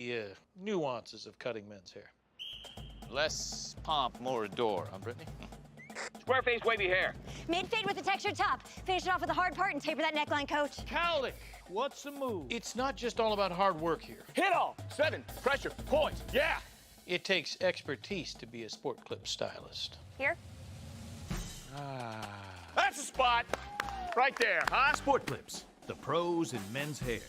The nuances of cutting men's hair. Less pomp, more adore, huh, Brittany? Square face, wavy hair. Mid-fade with a textured top. Finish it off with a hard part and taper that neckline, coach. Cowlick, what's the move? It's not just all about hard work here. Hit all. 7. Pressure. Points. Yeah. It takes expertise to be a sport clip stylist. Here? That's the spot. Right there, huh? Sport Clips, the pros in men's hair.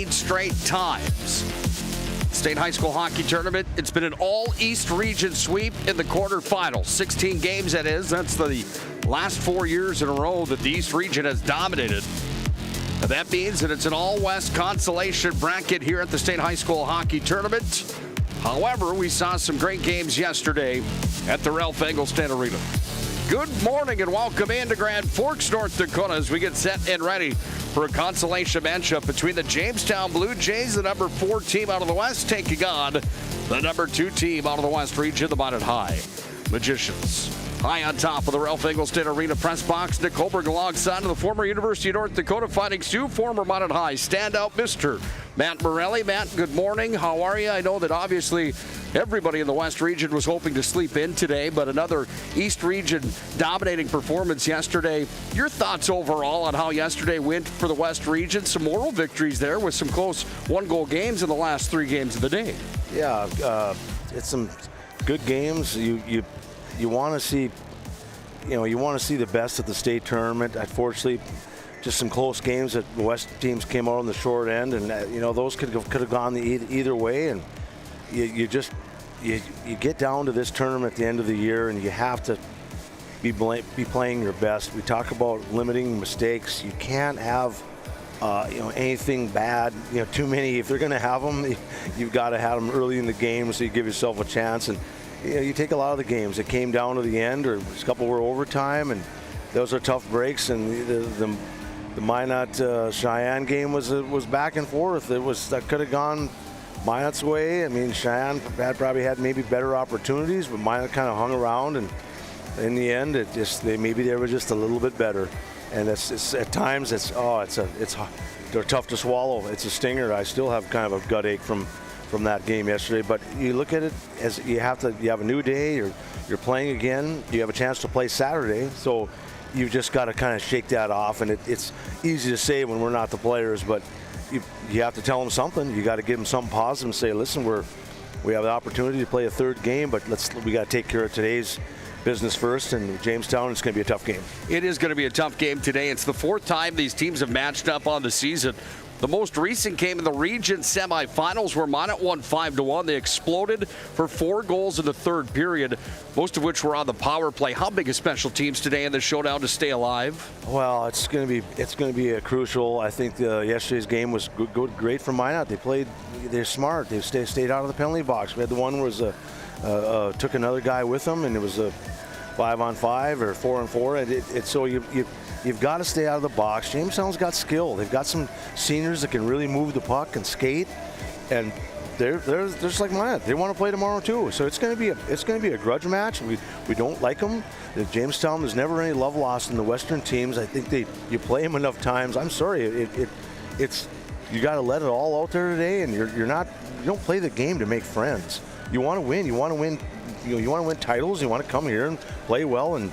Straight times. State high school hockey tournament. It's been an all-East region sweep in the quarterfinals. 16 games, that is. That's the last 4 years in a row that the East region has dominated. And that means that it's an all-West consolation bracket here at the state high school hockey tournament. However, we saw some great games yesterday at the Ralph Engelstad Arena. Good morning and welcome into Grand Forks, North Dakota, as we get set and ready for a consolation matchup between the Jamestown Blue Jays, the number 4 team out of the West, taking on the number 2 team out of the West region, the Minot High Magicians. High on top of the Ralph Engelstad Arena press box, Nick Holberg alongside of the former University of North Dakota Fighting Sioux, former Minot High standout, Mr. Matt Morelli. Matt, good morning. How are you? I know that obviously everybody in the West region was hoping to sleep in today, but another East region dominating performance yesterday. Your thoughts overall on how yesterday went for the West region? Some moral victories there with some close one-goal games in the last 3 games of the day. Yeah, it's some good games. You want to see, you want to see the best at the state tournament. Unfortunately, just some close games that the West teams came out on the short end, and those could have gone either way. And you get down to this tournament at the end of the year, and you have to be playing your best. We talk about limiting mistakes. You can't have anything bad. Too many. If they're going to have them, you've got to have them early in the game so you give yourself a chance. And you take a lot of the games that came down to the end, or a couple were overtime, and those are tough breaks. And the Minot Cheyenne game was back and forth. That could have gone Minot's way. I mean, Cheyenne probably had maybe better opportunities, but Minot kind of hung around, and in the end, maybe they were just a little bit better. And it's at times they're tough to swallow. It's a stinger. I still have kind of a gut ache from that game yesterday. But you look at it as you have a new day. You're playing again. You have a chance to play Saturday, so you've just got to kind of shake that off. And it's easy to say when we're not the players, but you have to tell them something. You got to give them something positive and say, listen, we have the opportunity to play a 3rd game, but we got to take care of today's business first. And Jamestown, it's going to be a tough game. It is going to be a tough game today. It's the 4th time these teams have matched up on the season. The most recent came in the region semifinals where Minot won 5-1. They exploded for 4 goals in the 3rd period, most of which were on the power play. How big is special teams today in the showdown to stay alive? Well, it's going to be a crucial. I think yesterday's game was great for Minot. They're smart. They stayed out of the penalty box. We had the one where took another guy with them, and it was a 5-on-5 or 4-on-4. So you've got to stay out of the box. Jamestown's got skill. They've got some seniors that can really move the puck and skate, and they're just like Minot. They want to play tomorrow too. So it's going to be a grudge match. We don't like them. Jamestown, there's never any love lost in the Western teams. I think you play them enough times. I'm sorry, it's you got to let it all out there today, and you don't play the game to make friends. You want to win. You want to win you want to win titles. You want to come here and play well and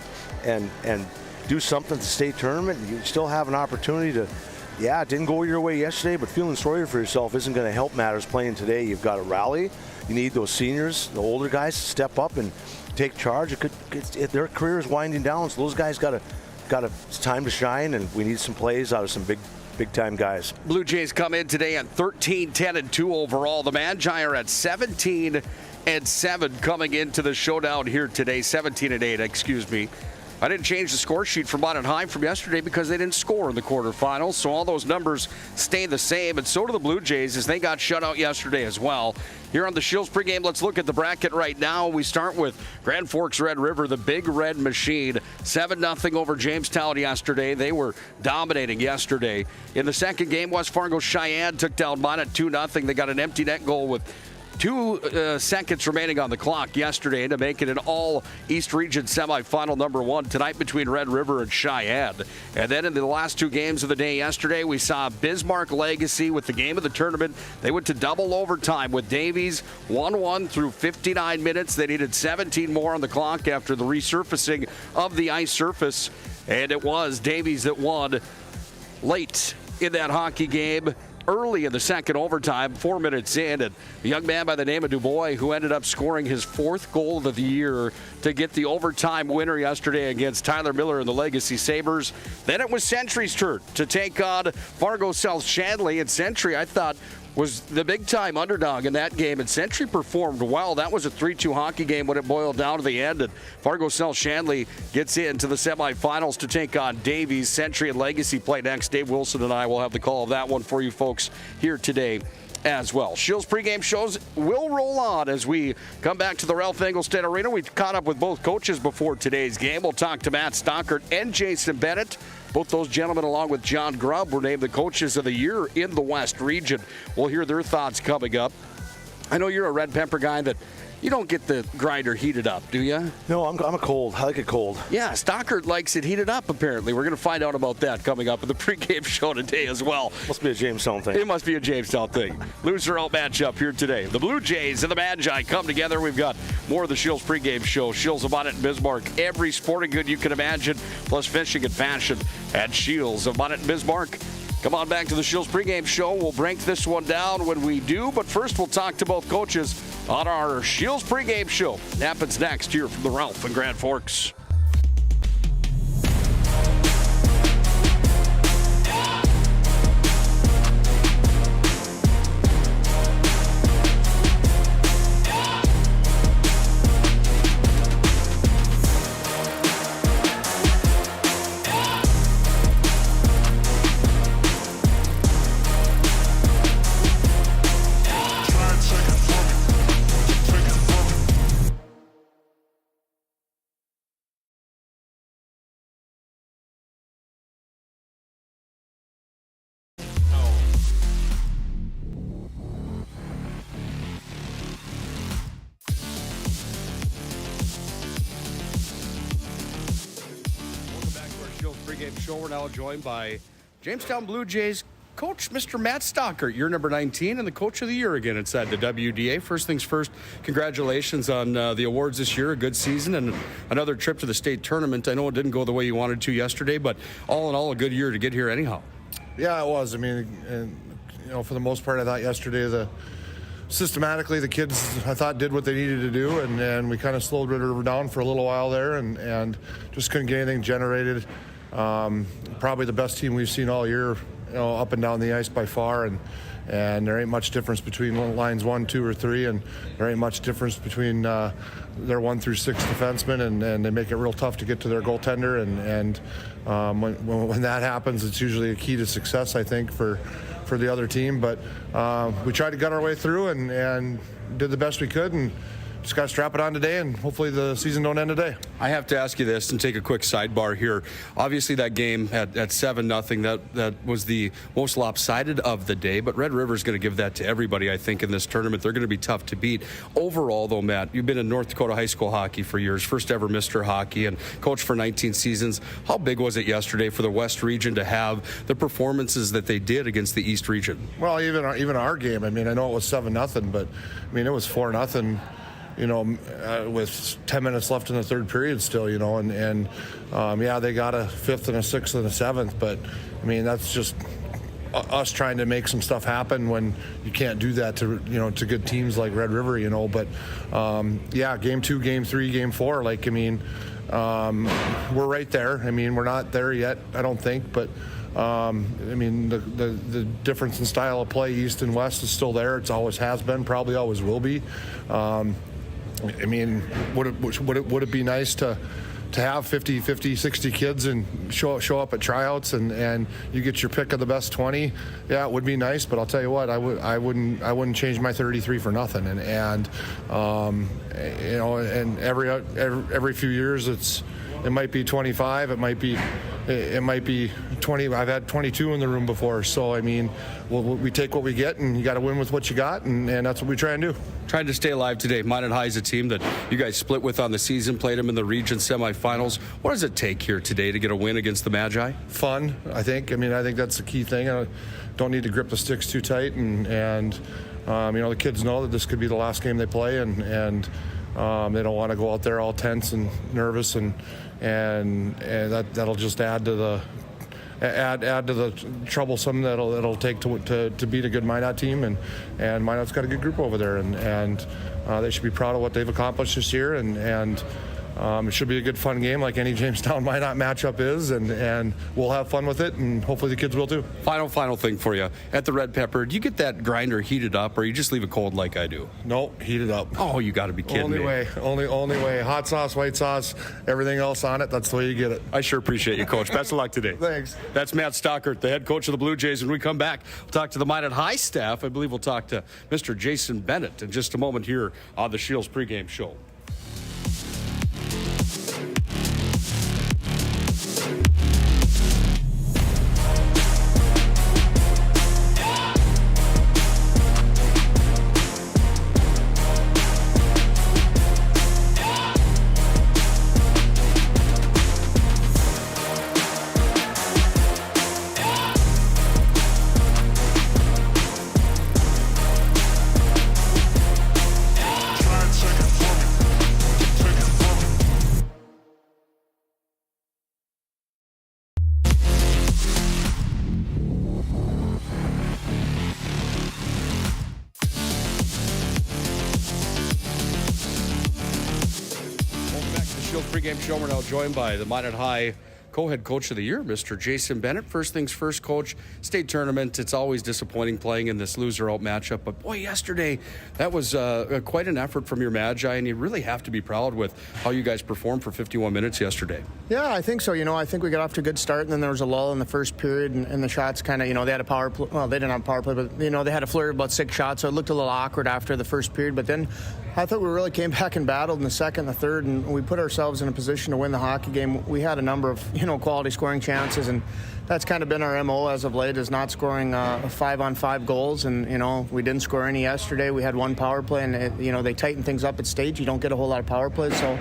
do something at the state tournament. You still have an opportunity to. Yeah, it didn't go your way yesterday, but feeling sorry for yourself isn't going to help matters playing today. You've got to rally. You need those seniors, the older guys, to step up and take charge. Their career is winding down, so those guys it's time to shine, and we need some plays out of some big time guys. Blue Jays come in today at 13-10-2 overall. The Magi are at 17-7 coming into the showdown here today. 17-8, excuse me. I didn't change the score sheet for Minot High from yesterday because they didn't score in the quarterfinals, so all those numbers stay the same, and so do the Blue Jays as they got shut out yesterday as well. Here on the Shields pregame, let's look at the bracket right now. We start with Grand Forks Red River, the Big Red Machine, 7-0 over Jamestown yesterday. They were dominating yesterday. In the second game, West Fargo Cheyenne took down Minot 2-0. They got an empty net goal with 2 seconds remaining on the clock yesterday to make it an all-East Region semifinal number 1 tonight between Red River and Cheyenne. And then in the last 2 games of the day yesterday, we saw Bismarck Legacy with the game of the tournament. They went to double overtime with Davies 1-1 through 59 minutes. They needed 17 more on the clock after the resurfacing of the ice surface. And it was Davies that won late in that hockey game. Early in the second overtime, 4 minutes in, and a young man by the name of Dubois who ended up scoring his 4th goal of the year to get the overtime winner yesterday against Tyler Miller and the Legacy Sabres. Then it was Century's turn to take on Fargo South Shanley, and Century, I thought, was the big-time underdog in that game, and Century performed well. That was a 3-2 hockey game when it boiled down to the end, and Fargo South Shanley gets into the semifinals to take on Davies. Century and Legacy play next. Dave Wilson and I will have the call of that one for you folks here today as well. Shields pregame shows will roll on as we come back to the Ralph Engelstad Arena. We caught up with both coaches before today's game. We'll talk to Matt Stockert and Jason Bennett. Both those gentlemen, along with John Grubb, were named the coaches of the year in the West region. We'll hear their thoughts coming up. I know you're a red pepper guy that you don't get the grinder heated up, do you? No, I'm a cold. I like it cold. Yeah, Stockert likes it heated up, apparently. We're going to find out about that coming up in the pregame show today as well. Must be a Jamestown thing. It must be a Jamestown thing. Loser-out matchup here today. The Blue Jays and the Magi come together. We've got more of the Shields pregame show. Shields of Minot and Bismarck. Every sporting good you can imagine, plus fishing and fashion at Shields of Minot and Bismarck. Come on back to the Shields pregame show. We'll break this one down when we do, but first we'll talk to both coaches on our Shields pregame show. It happens next here from the Ralph in Grand Forks. Show. We're now joined by Jamestown Blue Jays coach, Mr. Matt Stockert. You're number 19 and the coach of the year again inside the WDA. First things first, congratulations on the awards this year. A good season and another trip to the state tournament. I know it didn't go the way you wanted to yesterday, but all in all, a good year to get here anyhow. Yeah, it was. I mean, and, for the most part, I thought yesterday systematically the kids, I thought, did what they needed to do, and we kind of slowed Red River down for a little while there and just couldn't get anything generated. Probably the best team we've seen all year, up and down the ice by far, and there ain't much difference between lines 1, 2, or 3, and there ain't much difference between their 1 through 6 defensemen, and they make it real tough to get to their goaltender, and when that happens, it's usually a key to success, I think, for the other team. But we tried to gut our way through and did the best we could, and just got to strap it on today, and hopefully the season don't end today. I have to ask you this and take a quick sidebar here. Obviously, that game at 7-0, that was the most lopsided of the day, but Red River's going to give that to everybody, I think, in this tournament. They're going to be tough to beat. Overall, though, Matt, you've been in North Dakota high school hockey for years, first ever Mr. Hockey, and coached for 19 seasons. How big was it yesterday for the West region to have the performances that they did against the East region? Well, even our game, I mean, I know it was 7-0, but, I mean, it was 4-0. with 10 minutes left in the third period still, and yeah, they got a fifth and a sixth and a seventh, but I mean, that's just us trying to make some stuff happen when you can't do that to good teams like Red River, but yeah, game 2, game 3, game 4, like, I mean, we're right there. I mean, we're not there yet, I don't think, but I mean, the difference in style of play east and west is still there. It's always has been, probably always will be. I mean, would it be nice to have 50, 60 kids and show up at tryouts and you get your pick of the best 20? Yeah, it would be nice, but I'll tell you what, I wouldn't change my 33 for nothing. And every few years it might be 25, it might be 20. I've had 22 in the room before. So, I mean, we take what we get, and you got to win with what you got, and that's what we try and do. Trying to stay alive today. Minot High is a team that you guys split with on the season, played them in the region semifinals. What does it take here today to get a win against the Magi? Fun, I think. I mean, I think that's the key thing. I don't need to grip the sticks too tight, and the kids know that this could be the last game they play, and they don't want to go out there all tense and nervous, and that'll just add to the troublesome that'll take to beat a good Minot team, and Minot's got a good group over there, and they should be proud of what they've accomplished this year, and it should be a good fun game like any Jamestown Minot matchup is, and we'll have fun with it, and hopefully the kids will too. Final thing for you. At the Red Pepper, do you get that grinder heated up, or you just leave it cold like I do? No, heat it up. Oh, you got to be kidding me. Only way. Hot sauce, white sauce, everything else on it, that's the way you get it. I sure appreciate you, Coach. Best of luck today. Thanks. That's Matt Stockert, the head coach of the Blue Jays. When we come back, we'll talk to the Minot High staff. I believe we'll talk to Mr. Jason Bennett in just a moment here on the Shields pregame show. Pregame show. We're now joined by the Minot High co-head coach of the year, Mr. Jason Bennett. First things first, Coach, state tournament, it's always disappointing playing in this loser-out matchup. But, boy, yesterday, that was quite an effort from your Magi, and you really have to be proud with how you guys performed for 51 minutes yesterday. Yeah, I think so. I think we got off to a good start, and then there was a lull in the first period, and the shots kind of, they had a power play. Well, they didn't have a power play, but, they had a flurry of about 6 shots, so it looked a little awkward after the first period. But then I thought we really came back and battled in the second and the third, and we put ourselves in a position to win the hockey game. We had a number of, quality scoring chances, and that's kind of been our MO as of late, is not scoring 5-on-5 goals. And, we didn't score any yesterday. We had one power play, and, they tighten things up at stage. You don't get a whole lot of power plays, so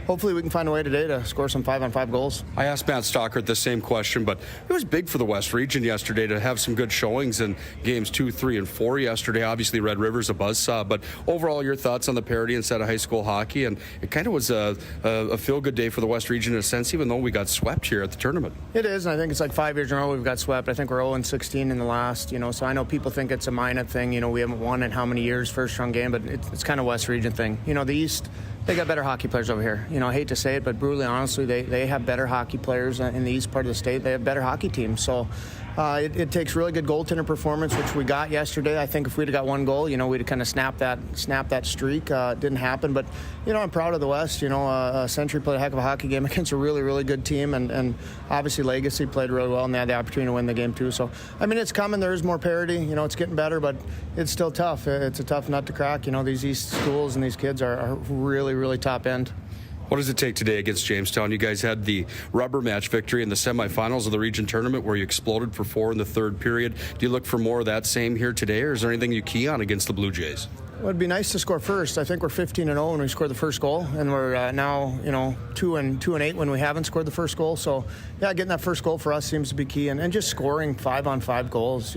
hopefully we can find a way today to score some 5-on-5 goals. I asked Matt Stockert the same question, but it was big for the West Region yesterday to have some good showings in games 2, 3, and 4 yesterday. Obviously, Red River's a buzzsaw, but overall, your thoughts on the parity inside of high school hockey, and it kind of was a feel-good day for the West Region in a sense, even though we got swept here at the tournament. It is, and I think it's like 5 years in a row we've got swept. I think we're 0-16 in the last, so I know people think it's a Minot thing, we haven't won in how many years, first-round game, but it's kind of West Region thing. The East, they got better hockey players over here. I hate to say it, but brutally honestly, they have better hockey players in the east part of the state. They have better hockey teams. So it takes really good goaltender performance, which we got yesterday. I think if we'd have got one goal, we'd have kind of snapped that streak. It didn't happen, but I'm proud of the West. Century played a heck of a hockey game against a really, really good team, and obviously Legacy played really well, and they had the opportunity to win the game too. So it's coming. There is more parity. It's getting better, but it's still tough. It's a tough nut to crack. These East schools and these kids are really, really top end. What does it take today against Jamestown? You guys had the rubber match victory in the semifinals of the region tournament where you exploded for 4 in the third period. Do you look for more of that same here today, or is there anything you key on against the Blue Jays? Well, it'd be nice to score first. I think we're 15-0 when we scored the first goal, and we're now 2-8 when we haven't scored the first goal. So yeah, getting that first goal for us seems to be key, and just scoring 5-on-5 goals.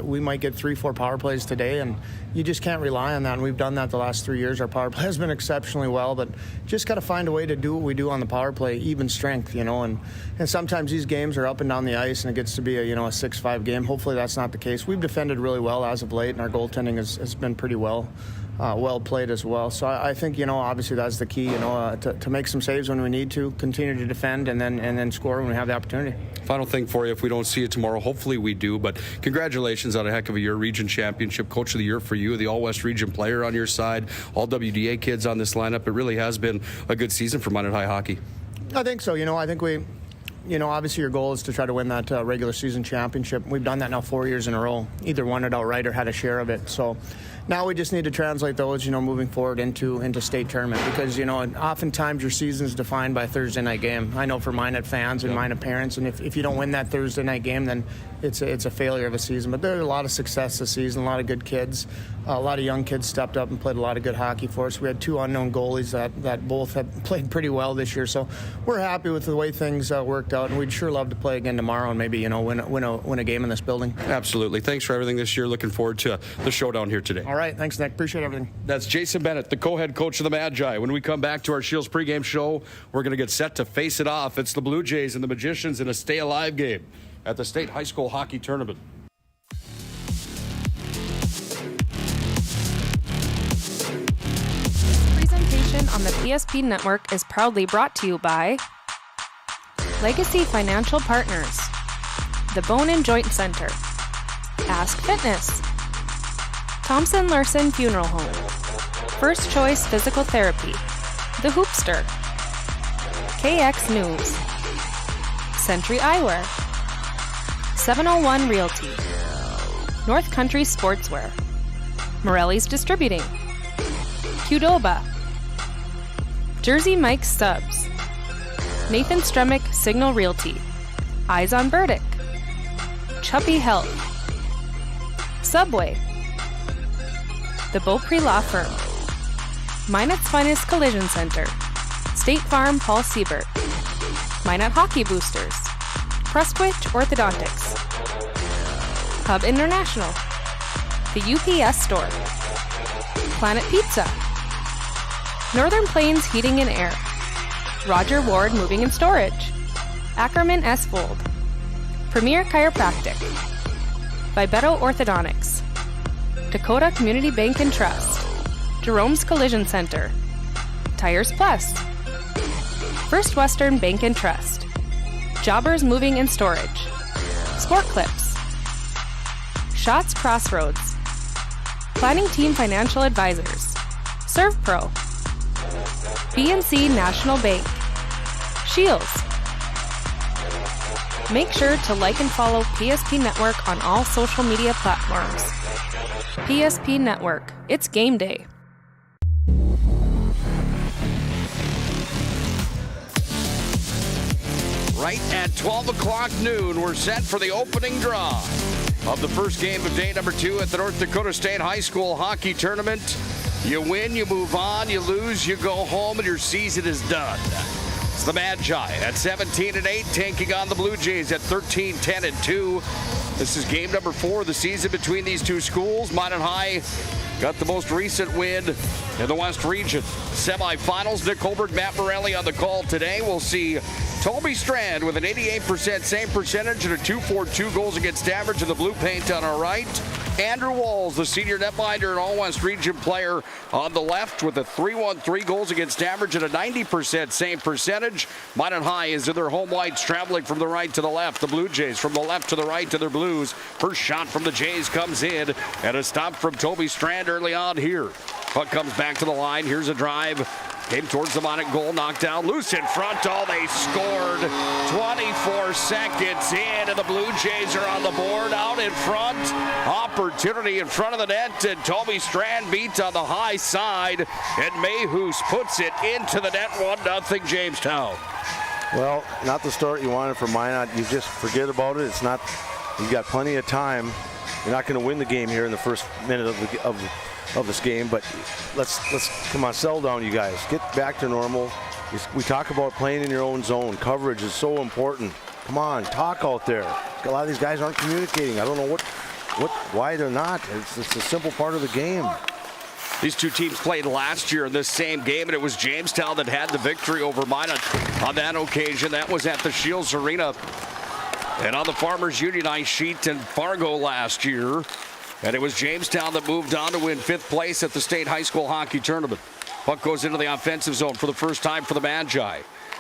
We might get 3-4 power plays today, and you just can't rely on that. And we've done that the last 3 years. Our power play has been exceptionally well, but just got to find a way to do what we do on the power play, even strength. And sometimes these games are up and down the ice, and it gets to be a 6-5 game. Hopefully that's not the case. We've defended really well as of late, and our goaltending has been pretty well played as well. So I think, obviously that's the key, to make some saves when we need to, continue to defend, and then score when we have the opportunity. Final thing for you, if we don't see you tomorrow, hopefully we do, but congratulations on a heck of a year. Region Championship, Coach of the Year for you, the All-West Region player on your side, all WDA kids on this lineup. It really has been a good season for Minot High hockey. I think so. I think we... obviously your goal is to try to win that regular season championship. We've done that now 4 years in a row, either won it outright or had a share of it. So now we just need to translate those, moving forward into state tournament, because, oftentimes your season is defined by a Thursday night game. I know for Minot fans and Minot parents, and if you don't win that Thursday night game, then it's a failure of a season. But there's a lot of success this season, a lot of good kids. A lot of young kids stepped up and played a lot of good hockey for us. We had 2 unknown goalies that both have played pretty well this year. So we're happy with the way things worked out, and we'd sure love to play again tomorrow and maybe, win a game in this building. Absolutely. Thanks for everything this year. Looking forward to the showdown here today. All right. Thanks, Nick. Appreciate everything. That's Jason Bennett, the co-head coach of the Magi. When we come back to our Shields pregame show, we're going to get set to face it off. It's the Blue Jays and the Magicians in a stay-alive game at the State High School Hockey Tournament. Presentation on the PSP Network is proudly brought to you by Legacy Financial Partners, the Bone and Joint Center, Ask Fitness, Thompson Larson Funeral Home, First Choice Physical Therapy, The Hoopster, KX News, Century Eyewear, 701 Realty, North Country Sportswear, Morelli's Distributing, Qdoba, Jersey Mike's Subs, Nathan Stremick Signal Realty, Eyes on Burdick, Chuppy Health, Subway, The Beaupre Law Firm, Minot's Finest Collision Center, State Farm Paul Siebert, Minot Hockey Boosters, Prestwich Orthodontics, Hub International, The UPS Store, Planet Pizza, Northern Plains Heating and Air, Roger Ward Moving and Storage, Ackerman S. Fold, Premier Chiropractic, Vibeto Orthodontics, Dakota Community Bank and Trust, Jerome's Collision Center, Tires Plus, First Western Bank and Trust, Jobbers Moving and Storage, Sport Clips, Shots Crossroads, Planning Team Financial Advisors, ServPro, BNC National Bank, Shields. Make sure to like and follow PSP Network on all social media platforms. PSP Network, it's game day. Right at 12 o'clock noon, we're set for the opening draw of the first game of day number 2 at the North Dakota State High School Hockey Tournament. You win, you move on, you lose, you go home, and your season is done. It's the Magi at 17-8, taking on the Blue Jays at 13-10-2. This is game number 4 of the season between these two schools. Minot High got the most recent win in the West Region semifinals. Nick Holberg, Matt Morelli on the call today. We'll see Toby Strand with an 88% save percentage and a .242 goals against average in the blue paint on our right. Andrew Walls, the senior netminder and All-West Region player on the left with a .313 goals against average and a 90% save percentage. Minot High is in their home whites, traveling from the right to the left. The Blue Jays from the left to the right to their blues. First shot from the Jays comes in, and a stop from Toby Strand early on here. Puck comes back to the line. Here's a drive. Came towards the Minot goal, knocked down, loose in front. Oh, they scored 24 seconds in, and the Blue Jays are on the board out in front. Opportunity in front of the net, and Toby Strand beats on the high side, and Mayhoos puts it into the net, 1-0 Jamestown. Well, not the start you wanted for Minot. You just forget about it. It's not. You got plenty of time. You're not going to win the game here in the first minute of this game, but let's come on, settle down, you guys. Get back to normal. We talk about playing in your own zone. Coverage is so important. Come on, talk out there. A lot of these guys aren't communicating. I don't know why they're not. It's a simple part of the game. These two teams played last year in this same game, and it was Jamestown that had the victory over Minot on that occasion. That was at the Shields Arena. And on the Farmers Union ice sheet in Fargo last year. And it was Jamestown that moved on to win 5th place at the state high school hockey tournament. Puck goes into the offensive zone for the first time for the Magi.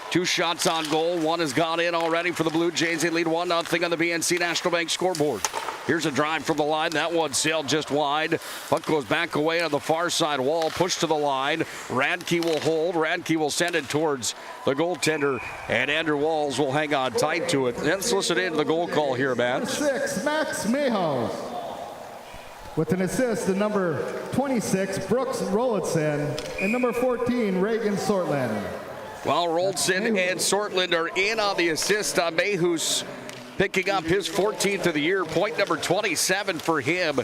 2 shots on goal. 1 has gone in already for the Blue Jays. They lead 1-0 on the BNC National Bank scoreboard. Here's a drive from the line. That one sailed just wide. Puck goes back away on the far side wall. Pushed to the line. Radke will hold. Radke will send it towards the goaltender. And Andrew Walls will hang on tight to it. Let's listen in to the goal call here, man. 6, Max Mayhouse. With an assist, the number 26, Brooks Rollitzson, and number 14, Reagan Sortland. Well, Rollitzson and Sortland are in on the assist on Mayhouse, picking up his 14th of the year, point number 27 for him.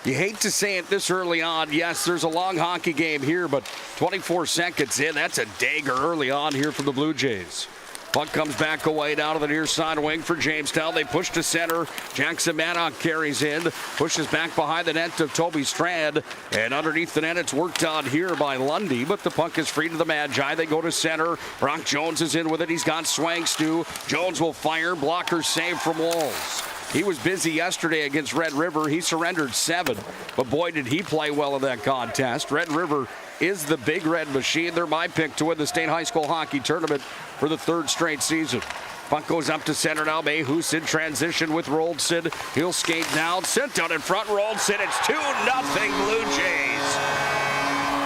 You hate to say it this early on. Yes, there's a long hockey game here, but 24 seconds in, that's a dagger early on here from the Blue Jays. Puck comes back away down to the near side wing for Jamestown. They push to center. Jackson Maddock carries in. Pushes back behind the net to Toby Strand. And underneath the net, it's worked on here by Lundy. But the puck is free to the Magi. They go to center. Brock Jones is in with it. He's got Swanks too. Jones will fire. Blocker save from Walls. He was busy yesterday against Red River. He surrendered 7. But boy, did he play well in that contest. Red River is the Big Red Machine. They're my pick to win the state high school hockey tournament for the 3rd straight season. Puck goes up to center now. Mayhouse in transition with Rollitzson. He'll skate down. Sent out in front. Rollitzson. It's 2-0 Blue Jays.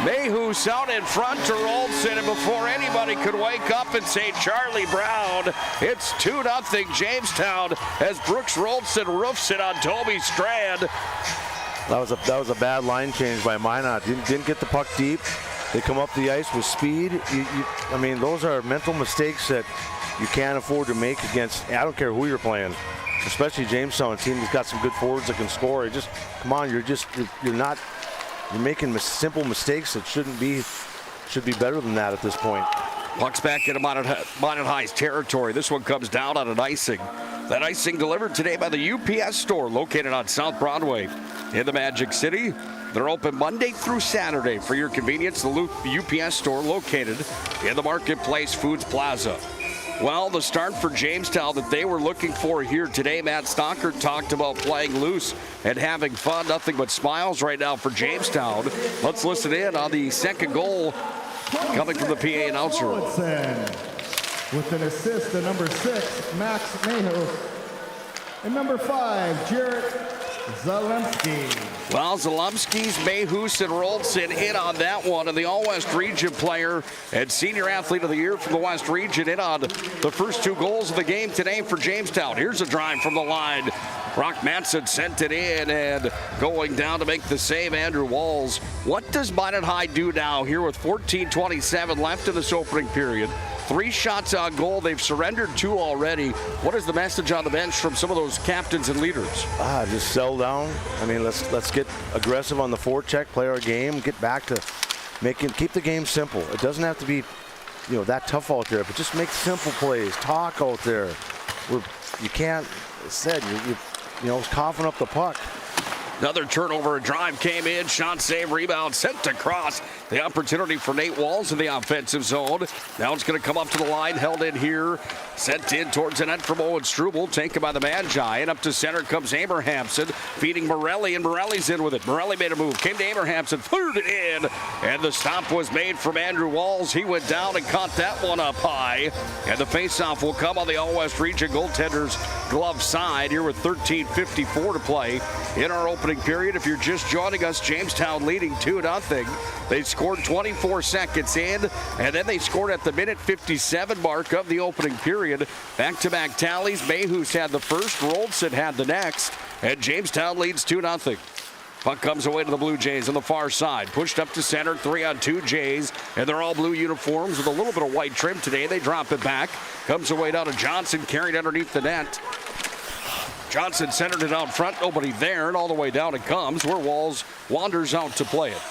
Mayhouse out in front to Rollitzson, and before anybody could wake up and say Charlie Brown, it's 2-0 Jamestown as Brooks Rollitzson roofs it on Toby Strand. That was a bad line change by Minot. Didn't get the puck deep. They come up the ice with speed. I mean, those are mental mistakes that you can't afford to make against. I don't care who you're playing, especially Jamestown, a team that's got some good forwards that can score. Come on, you're making simple mistakes that should be better than that at this point. Puck's back into Minot High's territory. This one comes down on an icing. That icing delivered today by the UPS store located on South Broadway in the Magic City. They're open Monday through Saturday for your convenience. The UPS store located in the Marketplace Foods Plaza. Well, the start for Jamestown that they were looking for here today, Matt Stockert talked about playing loose and having fun. Nothing but smiles right now for Jamestown. Let's listen in on the second goal coming from the PA announcer. With an assist, the number 6, Max Mayhouse, and number 5, Jarrett Zalewski. Well, Zalewski's, Mayhouse, and Rollitzson in on that one. And the All-West Region player and Senior Athlete of the Year from the West Region in on the first 2 goals of the game today for Jamestown. Here's a drive from the line. Brock Manson sent it in, and going down to make the save, Andrew Walls. What does Minot High do now here with 14:27 left in this opening period? 3 shots on goal. They've surrendered 2 already. What is the message on the bench from some of those captains and leaders? Just settle down. I mean, let's get aggressive on the forecheck, play our game, get back to keep the game simple. It doesn't have to be, that tough out there, but just make simple plays. Talk out there. You can't. Said you coughing up the puck. Another turnover, a drive came in, shot save, rebound, sent across. The opportunity for Nate Walls in the offensive zone. Now it's going to come up to the line, held in here. Sent in towards the net from Owen Struble, taken by the Magi. And up to center comes Abrahamson, feeding Morelli, and Morelli's in with it. Morelli made a move, came to Abrahamson, fired it in. And the stop was made from Andrew Walls. He went down and caught that one up high. And the faceoff will come on the All-West Region goaltender's glove side here with 13:54 to play in our opening period. If you're just joining us, Jamestown leading 2-0. They scored 24 seconds in, and then they scored at the minute 57 mark of the opening period. Back-to-back tallies. Mayhouse had the first, Rollitzson had the next, and Jamestown leads 2-0. Puck comes away to the Blue Jays on the far side. Pushed up to center, 3-on-2 Jays, and they're all blue uniforms with a little bit of white trim today. They drop it back. Comes away down to Johnson, carried underneath the net. Johnson centered it out front, nobody there, and all the way down it comes where Walls wanders out to play it.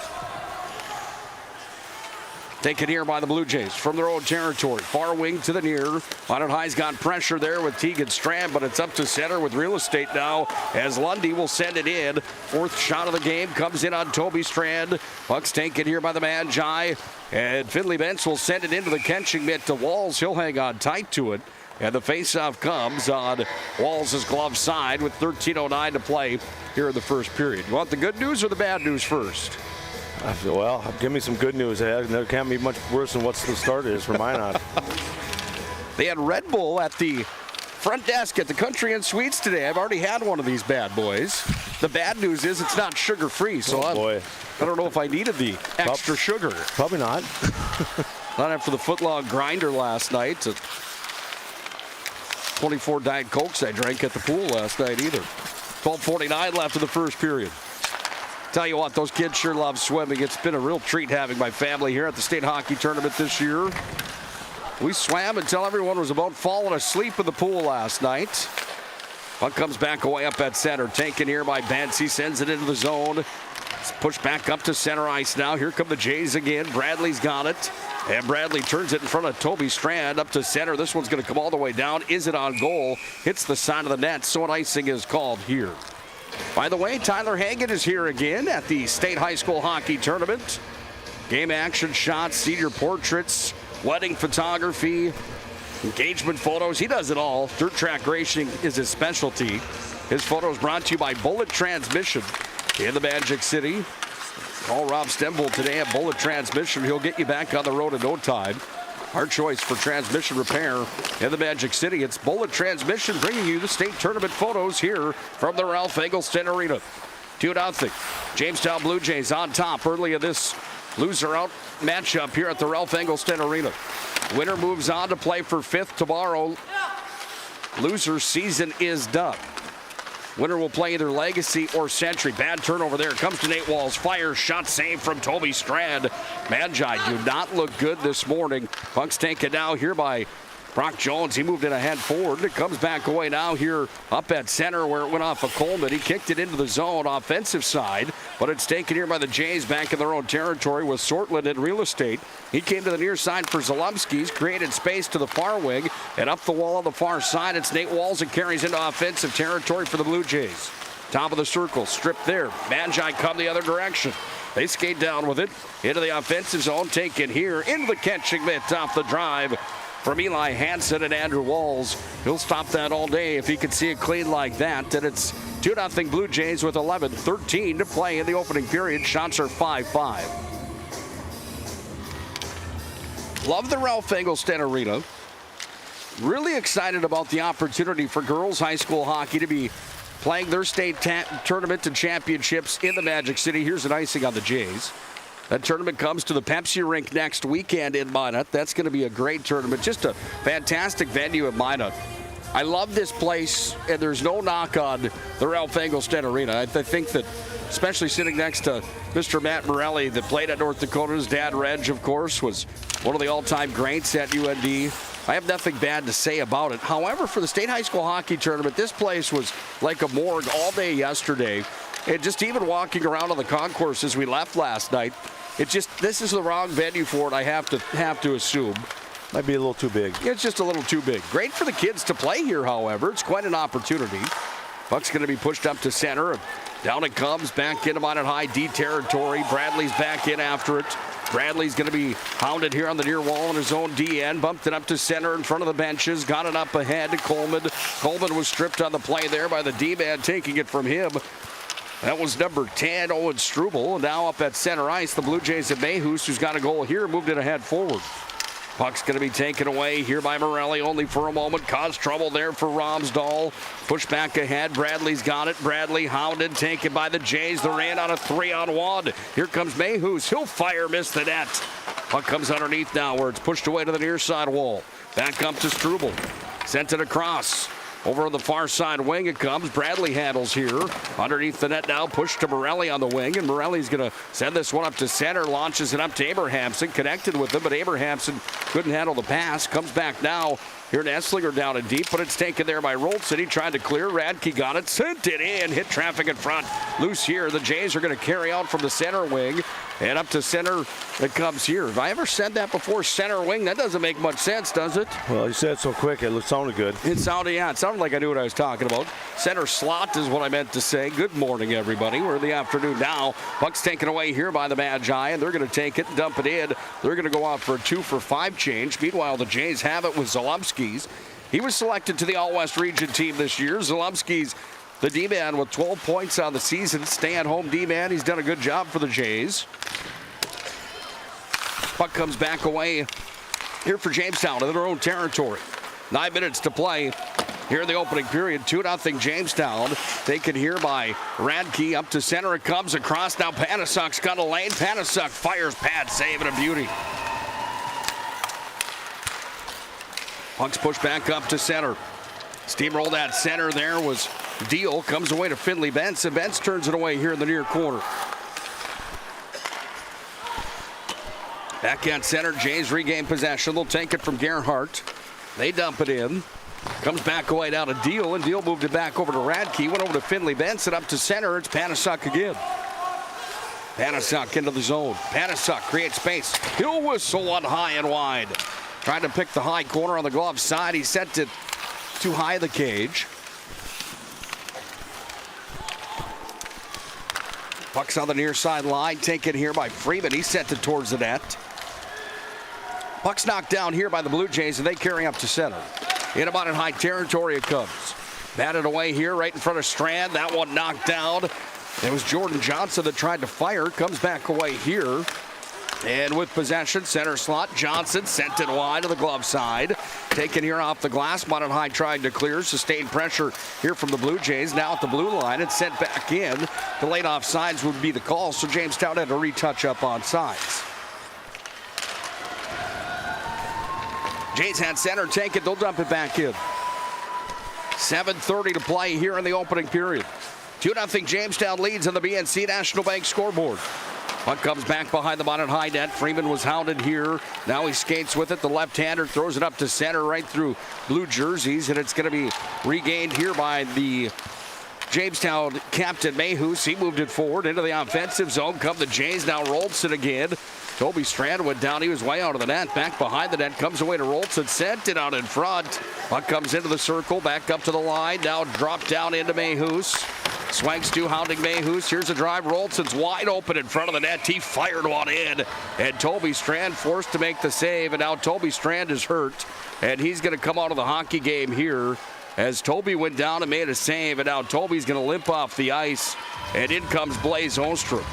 Taken here by the Blue Jays from their own territory. Far wing to the near. Minot High's got pressure there with Tegan Strand, but it's up to center with real estate now as Lundy will send it in. Fourth shot of the game comes in on Toby Strand. Puck's taken here by the Magi, and Finley Bentz will send it into the catching mitt to Walls. He'll hang on tight to it, and the faceoff comes on Walls' glove side with 13:09 to play here in the first period. You want the good news or the bad news first? Well, give me some good news. There can't be much worse than what the start is for Minot. They had Red Bull at the front desk at the Country and Sweets today. I've already had one of these bad boys. The bad news is it's not sugar-free, so I don't know if I needed the extra sugar. Probably not. Not after the footlong grinder last night. 24 Diet Cokes I drank at the pool last night either. 12:49 left in the first period. Tell you what, those kids sure love swimming. It's been a real treat having my family here at the state hockey tournament this year. We swam until everyone was about falling asleep in the pool last night. Puck comes back away up at center. Taken here by Bentz. He sends it into the zone. It's pushed back up to center ice now. Here come the Jays again. Bradley's got it. And Bradley turns it in front of Toby Strand up to center. This one's going to come all the way down. Is it on goal? Hits the side of the net, so an icing is called here. By the way, Tyler Hagan is here again at the State High School Hockey Tournament. Game action shots, senior portraits, wedding photography, engagement photos. He does it all. Dirt track racing is his specialty. His photos brought to you by Bullet Transmission in the Magic City. Call Rob Stemble today at Bullet Transmission. He'll get you back on the road in no time. Our choice for transmission repair in the Magic City. It's Bullet Transmission bringing you the state tournament photos here from the Ralph Eggleston Arena. 2-0. Jamestown Blue Jays on top early in this loser-out matchup here at the Ralph Eggleston Arena. Winner moves on to play for fifth tomorrow. Loser season is done. Winner will play either Legacy or Century. Bad turnover there. Comes to Nate Walls. Fire shot save from Toby Strand. Magi do not look good this morning. Puck's taken now here by Brock Jones. He moved it ahead forward. It comes back away now here up at center where it went off of Coleman. He kicked it into the zone offensive side, but it's taken here by the Jays back in their own territory with Sortland in real estate. He came to the near side for Zalumski's, created space to the far wing, and up the wall on the far side, it's Nate Walls that carries into offensive territory for the Blue Jays. Top of the circle, stripped there. Magi come the other direction. They skate down with it into the offensive zone, taken here into the catching mitt off the drive from Eli Hansen and Andrew Walls. He'll stop that all day if he can see it clean like that. And it's 2-0 Blue Jays with 11:13 to play in the opening period. Shots are 5-5. Love the Ralph Eggleston Arena. Really excited about the opportunity for girls high school hockey to be playing their state tournament and championships in the Magic City. Here's an icing on the Jays. That tournament comes to the Pepsi Rink next weekend in Minot. That's going to be a great tournament. Just a fantastic venue in Minot. I love this place, and there's no knock on the Ralph Eggleston Arena. I think that, especially sitting next to Mr. Matt Morelli that played at North Dakota, his dad, Reg, of course, was one of the all-time greats at UND. I have nothing bad to say about it. However, for the State High School Hockey Tournament, this place was like a morgue all day yesterday. And just even walking around on the concourse as we left last night, this is the wrong venue for it, I have to assume. Might be a little too big. It's just a little too big. Great for the kids to play here, however. It's quite an opportunity. Puck's going to be pushed up to center. Down it comes, back into Minot High D territory. Bradley's back in after it. Bradley's going to be hounded here on the near wall in his own DN. Bumped it up to center in front of the benches. Got it up ahead to Coleman. Coleman was stripped on the play there by the D-man, taking it from him. That was number 10, Owen Struble. Now up at center ice, the Blue Jays of Mayhus, who's got a goal here, moved it ahead forward. Puck's going to be taken away here by Morelli only for a moment. Caused trouble there for Romsdahl. Push back ahead. Bradley's got it. Bradley hounded, taken by the Jays. They're in on a 3-on-1. Here comes Mayhus. He'll fire, miss the net. Puck comes underneath now where it's pushed away to the near side wall. Back up to Struble. Sent it across. Over on the far side wing it comes. Bradley handles here. Underneath the net now, push to Morelli on the wing, and Morelli's going to send this one up to center, launches it up to Abrahamson, connected with him, but Abrahamson couldn't handle the pass. Comes back now here to Esslinger down and deep, but it's taken there by Rolson. He tried to clear. Radke got it, sent it in, hit traffic in front. Loose here. The Jays are going to carry out from the center wing, and up to center it comes here. Have I ever said that before? Center wing? That doesn't make much sense, does it? Well, you said it so quick, it sounded good. It sounded like I knew what I was talking about. Center slot is what I meant to say. Good morning, everybody. We're in the afternoon now. Puck's taken away here by the Magi, and they're going to take it and dump it in. They're going to go out for a 2-for-5 change. Meanwhile, the Jays have it with Zalumski's. He was selected to the All-West Region team this year. Zalumski's the D-man with 12 points on the season. Stay-at-home D-man. He's done a good job for the Jays. Puck comes back away here for Jamestown in their own territory. 9 minutes to play here in the opening period. 2-0 Jamestown. Taken here by Radke. Up to center it comes across. Now Panasuk's got a lane. Panasuk fires pad save and a beauty. Puck's pushed back up to center. Steamrolled at center there was Deal. Comes away to Finley Bentz, and Bentz turns it away here in the near corner. Back at center, Jays regain possession. They'll take it from Gerhardt. They dump it in. Comes back away down to Deal, and Deal moved it back over to Radke. Went over to Finley Bentz, and up to center. It's Panasuk again. Panasuk into the zone. Panasuk creates space. He'll whistle on high and wide. Trying to pick the high corner on the glove side. He sent it too high the cage. Puck's on the near side line. Taken here by Freeman. He sent it towards the net. Puck's knocked down here by the Blue Jays, and they carry up to center. In about in high territory it comes. Batted away here right in front of Strand. That one knocked down. It was Jordan Johnson that tried to fire. Comes back away here. And with possession, center slot, Johnson sent it wide to the glove side. Taken here off the glass. Minot High trying to clear. Sustained pressure here from the Blue Jays. Now at the blue line. It's sent back in. The late offsides would be the call, so Jamestown had to retouch up on sides. Jays had center. Take it. They'll dump it back in. 7:30 to play here in the opening period. 2-0 Jamestown leads on the BNC National Bank scoreboard. Puck comes back behind the Minot High net. Freeman was hounded here. Now he skates with it. The left-hander throws it up to center right through blue jerseys, and it's going to be regained here by the Jamestown captain, Mayhus. He moved it forward into the offensive zone. Come the Jays. Now Rolson again. Toby Strand went down. He was way out of the net. Back behind the net. Comes away to Rolson. Sent it out in front. Puck comes into the circle. Back up to the line. Now dropped down into Mayhus. Swanks to hounding Mayhus. Here's a drive. Rolson's wide open in front of the net. He fired one in. And Toby Strand forced to make the save. And now Toby Strand is hurt. And he's going to come out of the hockey game here as Toby went down and made a save. And now Toby's going to limp off the ice. And in comes Blaze Ostrom.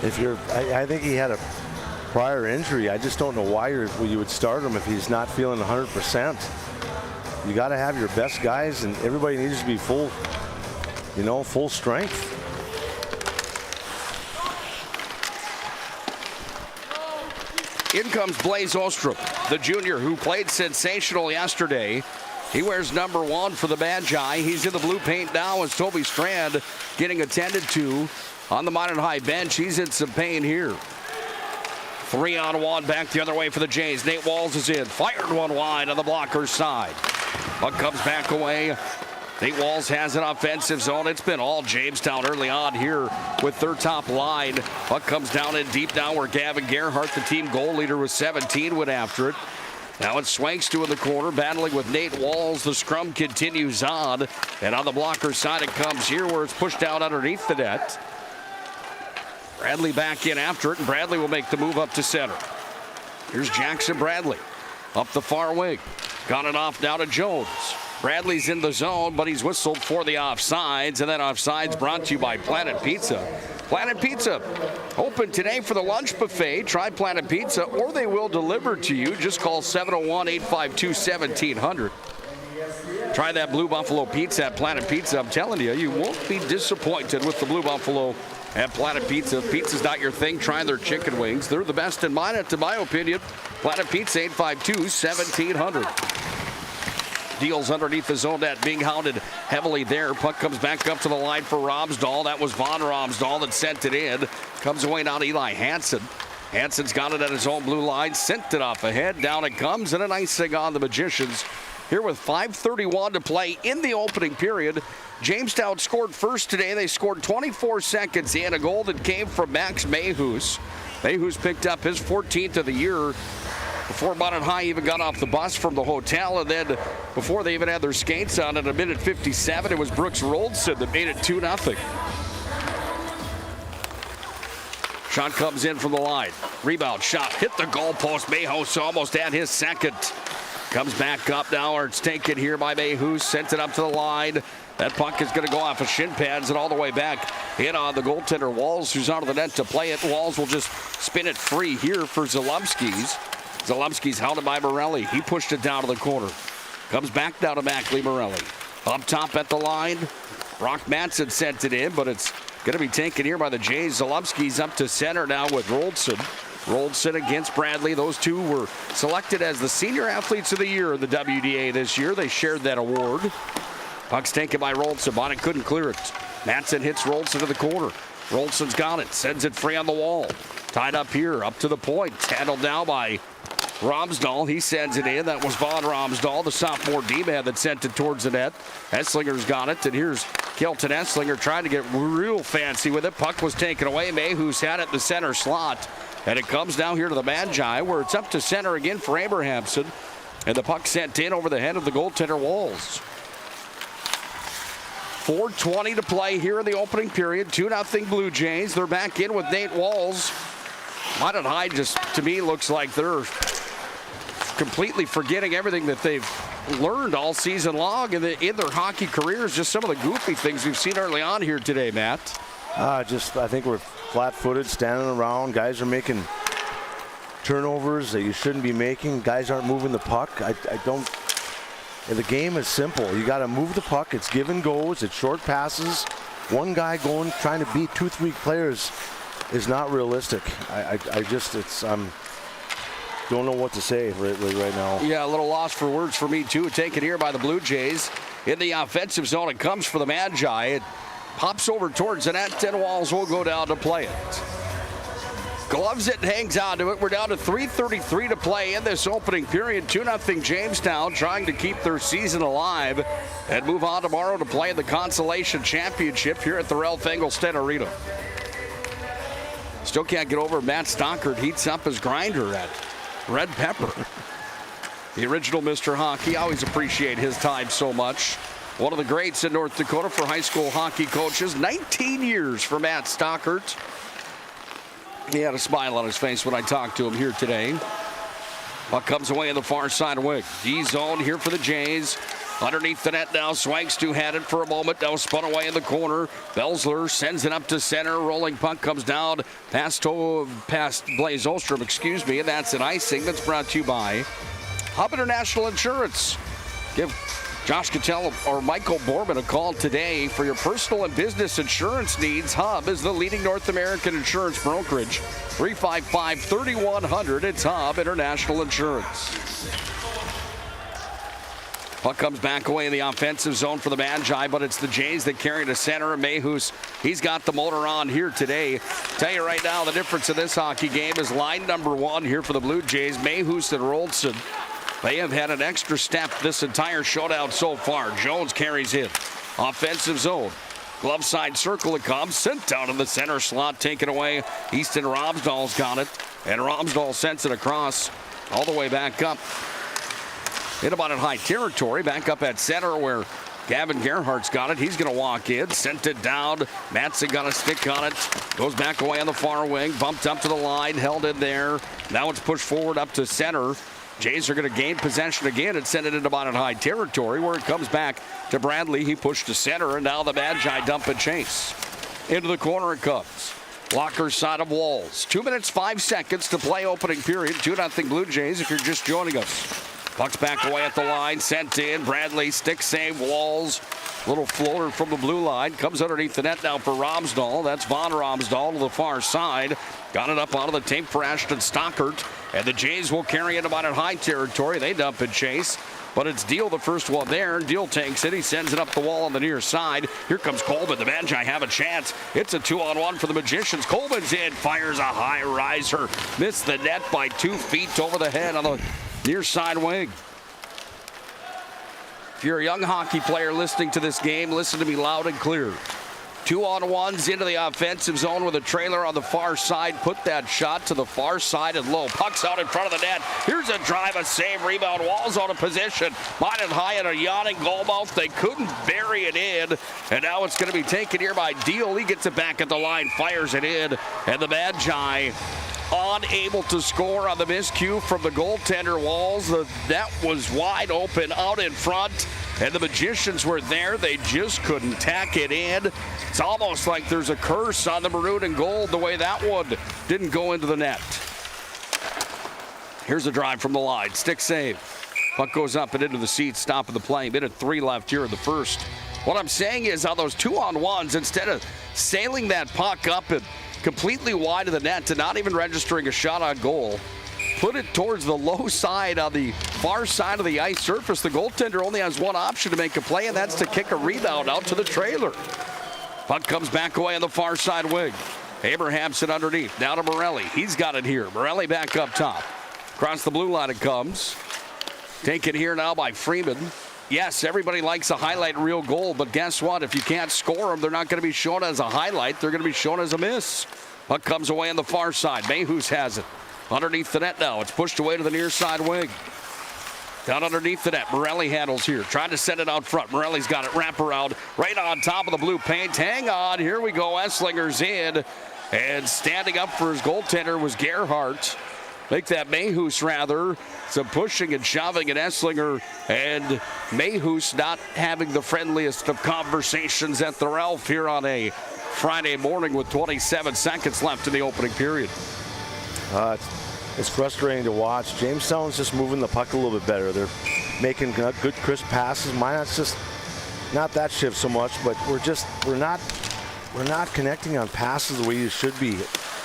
I think he had a prior injury. I just don't know why you would start him if he's not feeling 100%. You got to have your best guys, and everybody needs to be full strength. In comes Blaze Ostrom, the junior who played sensational yesterday. He wears number 1 for the Magi. He's in the blue paint now as Toby Strand getting attended to on the Minot High bench. He's in some pain here. 3-on-1 back the other way for the Jays. Nate Walls is in. Fired one wide on the blocker's side. Puck comes back away. Nate Walls has an offensive zone. It's been all Jamestown early on here with their top line. Puck comes down in deep now where Gavin Gerhardt, the team goal leader with 17, went after it. Now it's Swankstu in the corner, battling with Nate Walls. The scrum continues on. And on the blocker side it comes here where it's pushed down underneath the net. Bradley back in after it, and Bradley will make the move up to center. Here's Jackson Bradley up the far wing. Got it off now to Jones. Bradley's in the zone, but he's whistled for the offsides, and that offsides brought to you by Planet Pizza. Planet Pizza, open today for the lunch buffet. Try Planet Pizza, or they will deliver to you. Just call 701-852-1700. Try that Blue Buffalo Pizza at Planet Pizza. I'm telling you, you won't be disappointed with the Blue Buffalo at Planet Pizza. If pizza's not your thing, try their chicken wings. They're the best in Minot, in my opinion. Planet Pizza, 852-1700. deals underneath the zone net, being hounded heavily there. Puck comes back up to the line for Romsdahl. That was Von Romsdahl that sent it in. Comes away now to Eli Hansen. Hansen's got it at his own blue line, sent it off ahead. Down it comes, and an icing on the Magicians. Here with 5:31 to play in the opening period. Jamestown scored first today. They scored 24 seconds in, a goal that came from Max Mayhews. Mayhews picked up his 14th of the year before Minot High even got off the bus from the hotel. And then before they even had their skates on at a minute 57, it was Brooks Roldson that made it 2-0. Shot comes in from the line. Rebound shot, hit the goalpost. Mayhews almost had his second. Comes back up now, or it's taken here by Mayhews. Sent it up to the line. That puck is going to go off of shin pads and all the way back in on the goaltender Walls, who's out of the net to play it. Walls will just spin it free here for Zalumskis. Zalumski's hounded by Morelli. He pushed it down to the corner. Comes back down to Mackley Morelli. Up top at the line. Brock Madsen sent it in, but it's going to be taken here by the Jays. Zalumski's up to center now with Roldson. Roldson against Bradley. Those two were selected as the senior athletes of the year in the WDA this year. They shared that award. Puck's taken by Roldson. Bonnet couldn't clear it. Madsen hits Roldson to the corner. Roldson's got it. Sends it free on the wall. Tied up here. Up to the point. Handled now by Romsdahl. He sends it in. That was Von Romsdahl, the sophomore D-man that sent it towards the net. Esslinger's got it. And here's Kelton Esslinger trying to get real fancy with it. Puck was taken away. Mayhews had it in the center slot. And it comes down here to the Magi, where it's up to center again for Abrahamson. And the puck sent in over the head of the goaltender Walls. 4:20 to play here in the opening period. 2-0 Blue Jays. They're back in with Nate Walls. Minot High just, to me, looks like they're completely forgetting everything that they've learned all season long in their hockey careers. Just some of the goofy things we've seen early on here today, Matt. I think we're flat-footed, standing around. Guys are making turnovers that you shouldn't be making. Guys aren't moving the puck. The game is simple. You got to move the puck. It's give and goes. It's short passes. One guy trying to beat 2-3 players is not realistic. Don't know what to say right now. Yeah, a little loss for words for me too. Taken here by the Blue Jays in the offensive zone. It comes for the Magi. It pops over towards the net, and Walls will go down to play it. Gloves it, hangs on to it. We're down to 3:33 to play in this opening period. 2-0 Jamestown trying to keep their season alive and move on tomorrow to play in the Consolation Championship here at the Ralph Engelstad Arena. Still can't get over Matt Stockert heats up his grinder at Red Pepper. The original Mr. Hockey. Always appreciate his time so much. One of the greats in North Dakota for high school hockey coaches. 19 years for Matt Stockert. He had a smile on his face when I talked to him here today. Puck comes away in the far side wing. D-zone here for the Jays. Underneath the net now, Swangstu had it for a moment. Now spun away in the corner. Belzler sends it up to center. Rolling puck comes down past Blaze Ostrom, and that's an icing that's brought to you by Hub International Insurance. Give Josh Cattell or Michael Borman a call today for your personal and business insurance needs. Hub is the leading North American insurance brokerage. 355-3100. It's Hub International Insurance. Puck comes back away in the offensive zone for the Magi, but it's the Jays that carry to center. Mayhews, he's got the motor on here today. Tell you right now, the difference in this hockey game is line number one here for the Blue Jays. Mayhews and Roldson. They have had an extra step this entire showdown so far. Jones carries in. Offensive zone. Glove side circle it comes. Sent down in the center slot. Taken away. Easton Romsdahl's got it. And Romsdahl sends it across all the way back up. In about in high territory. Back up at center where Gavin Gerhardt's got it. He's going to walk in. Sent it down. Madsen got a stick on it. Goes back away on the far wing. Bumped up to the line. Held in there. Now it's pushed forward up to center. Jays are going to gain possession again and send it into about in high territory where it comes back to Bradley. He pushed to center, and now the Magi dump and chase. Into the corner it comes. Blocker side of Walls. 2 minutes, 5 seconds to play opening period. 2-0 Blue Jays if you're just joining us. Puck's back away at the line. Sent in. Bradley stick save. Walls. Little floater from the blue line. Comes underneath the net now for Romsdahl. That's Von Romsdahl to the far side. Got it up onto the tape for Ashton Stockert. And the Jays will carry it about in high territory. They dump and chase. But it's Deal, the first one there. Deal takes it. He sends it up the wall on the near side. Here comes Colvin. The Magi have a chance. It's a 2-on-1 for the Magicians. Colvin's in. Fires a high riser. Missed the net by 2 feet over the head on the near side wing. If you're a young hockey player listening to this game, listen to me loud and clear. 2-on-1s into the offensive zone with a trailer on the far side. Put that shot to the far side and low. Puck's out in front of the net. Here's a drive, a save, rebound. Walls out of position. Minot high and a yawning goal mouth. They couldn't bury it in. And now it's going to be taken here by Deal. He gets it back at the line, fires it in. And the Magi unable to score on the miscue from the goaltender. Walls. The net was wide open out in front. And the Magicians were there. They just couldn't tack it in. It's almost like there's a curse on the maroon and gold the way that one didn't go into the net. Here's a drive from the line. Stick save. Puck goes up and into the seats. Stop of the play. Minute 3 left here in the first. What I'm saying is on those 2-on-1s, instead of sailing that puck up and completely wide of the net to not even registering a shot on goal, put it towards the low side on the far side of the ice surface. The goaltender only has one option to make a play, and that's to kick a rebound out to the trailer. Puck comes back away on the far side wing. Abrahamson underneath. Down to Morelli. He's got it here. Morelli back up top. Across the blue line it comes. Taken here now by Freeman. Yes, everybody likes a highlight reel goal, but guess what? If you can't score them, they're not going to be shown as a highlight. They're going to be shown as a miss. Puck comes away on the far side. Mayhews has it. Underneath the net now. It's pushed away to the near side wing. Down underneath the net. Morelli handles here. Trying to send it out front. Morelli's got it. Wrap around. Right on top of the blue paint. Hang on. Here we go. Esslinger's in. And standing up for his goaltender was Gerhardt. Make that Mayhews rather. Some pushing and shoving, and Esslinger and Mayhews not having the friendliest of conversations at the Ralph here on a Friday morning with 27 seconds left in the opening period. It's frustrating to watch. Jamestown's just moving the puck a little bit better. They're making good, crisp passes. Minot's just not that shift so much, but we're not connecting on passes the way you should be.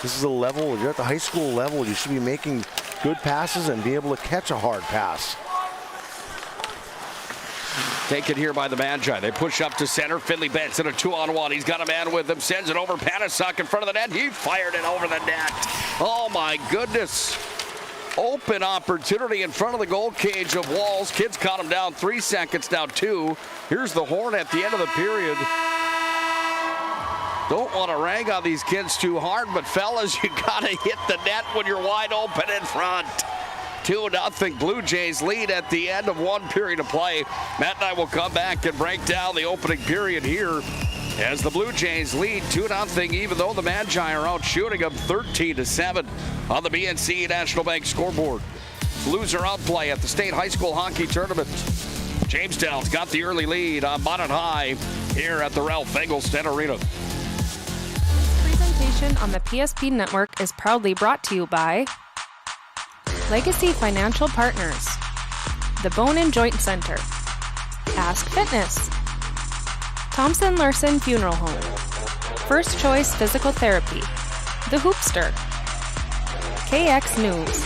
This is a level. You're at the high school level. You should be making good passes and be able to catch a hard pass. Taken here by the Magi. They push up to center. Finley Benson, a 2-on-1. He's got a man with him. Sends it over. Panasuk in front of the net. He fired it over the net. Oh, my goodness. Open opportunity in front of the goal cage of Walls. Kids caught him down 3 seconds, now 2. Here's the horn at the end of the period. Don't want to rag on these kids too hard, but fellas, you got to hit the net when you're wide open in front. 2-0 Blue Jays lead at the end of one period of play. Matt and I will come back and break down the opening period here as the Blue Jays lead 2-0, even though the Magi are out shooting them 13-7 on the BNC National Bank scoreboard. Loser outplay at the State High School Hockey Tournament. Jamestown's got the early lead on Minot High here at the Ralph Eggleston Arena. Presentation on the PSP Network is proudly brought to you by Legacy Financial Partners, the Bone and Joint Center, Ask Fitness, Thompson Larson Funeral Home, First Choice Physical Therapy, The Hoopster, KX News,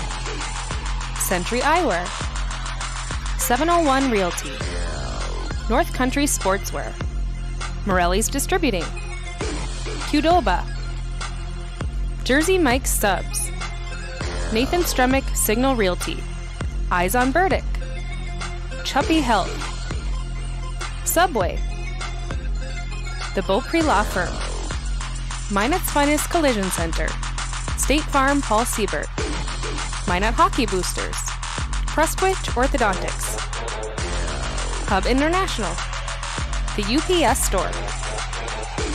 Century Eyewear, 701 Realty, North Country Sportswear, Morelli's Distributing, Qdoba, Jersey Mike's Subs, Nathan Stremick Signal Realty, Eyes on Burdick, Chuppy Health, Subway, The Beaupre Law Firm, Minot's Finest Collision Center, State Farm Paul Siebert, Minot Hockey Boosters, Prestwich Orthodontics, Hub International, The UPS Store,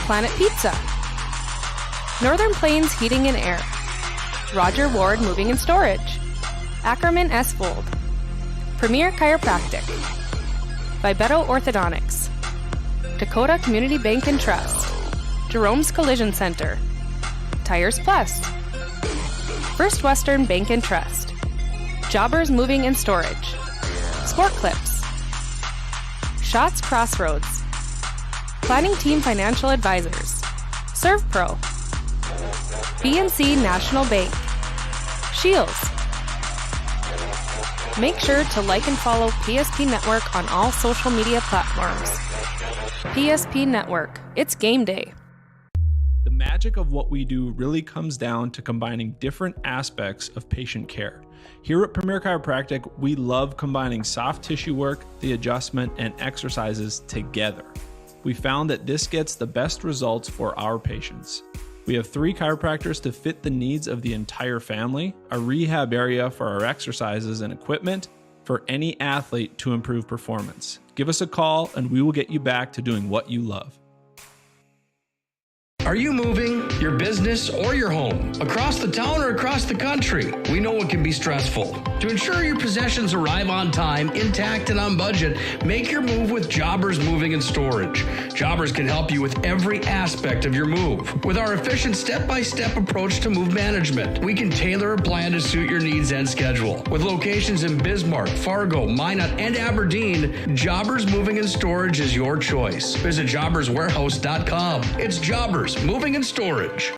Planet Pizza, Northern Plains Heating and Air, Roger Ward Moving and Storage, Ackerman S. Fold, Premier Chiropractic, Vibeto Orthodontics, Dakota Community Bank and Trust, Jerome's Collision Center, Tires Plus, First Western Bank and Trust, Jobbers Moving and Storage, Sport Clips, Shots Crossroads, Planning Team Financial Advisors, ServPro, BNC National Bank, Shields, Make sure to like and follow PSP Network on all social media platforms. PSP Network, it's game day. The magic of what we do really comes down to combining different aspects of patient care. Here at Premier Chiropractic, we love combining soft tissue work, the adjustment, and exercises together. We found that this gets the best results for our patients. We have 3 chiropractors to fit the needs of the entire family, a rehab area for our exercises and equipment for any athlete to improve performance. Give us a call and we will get you back to doing what you love. Are you moving your business or your home across the town or across the country? We know it can be stressful. To ensure your possessions arrive on time, intact, and on budget, make your move with Jobbers Moving and Storage. Jobbers can help you with every aspect of your move. With our efficient step-by-step approach to move management, we can tailor a plan to suit your needs and schedule. With locations in Bismarck, Fargo, Minot, and Aberdeen, Jobbers Moving and Storage is your choice. Visit jobberswarehouse.com. It's Jobbers Moving and Storage.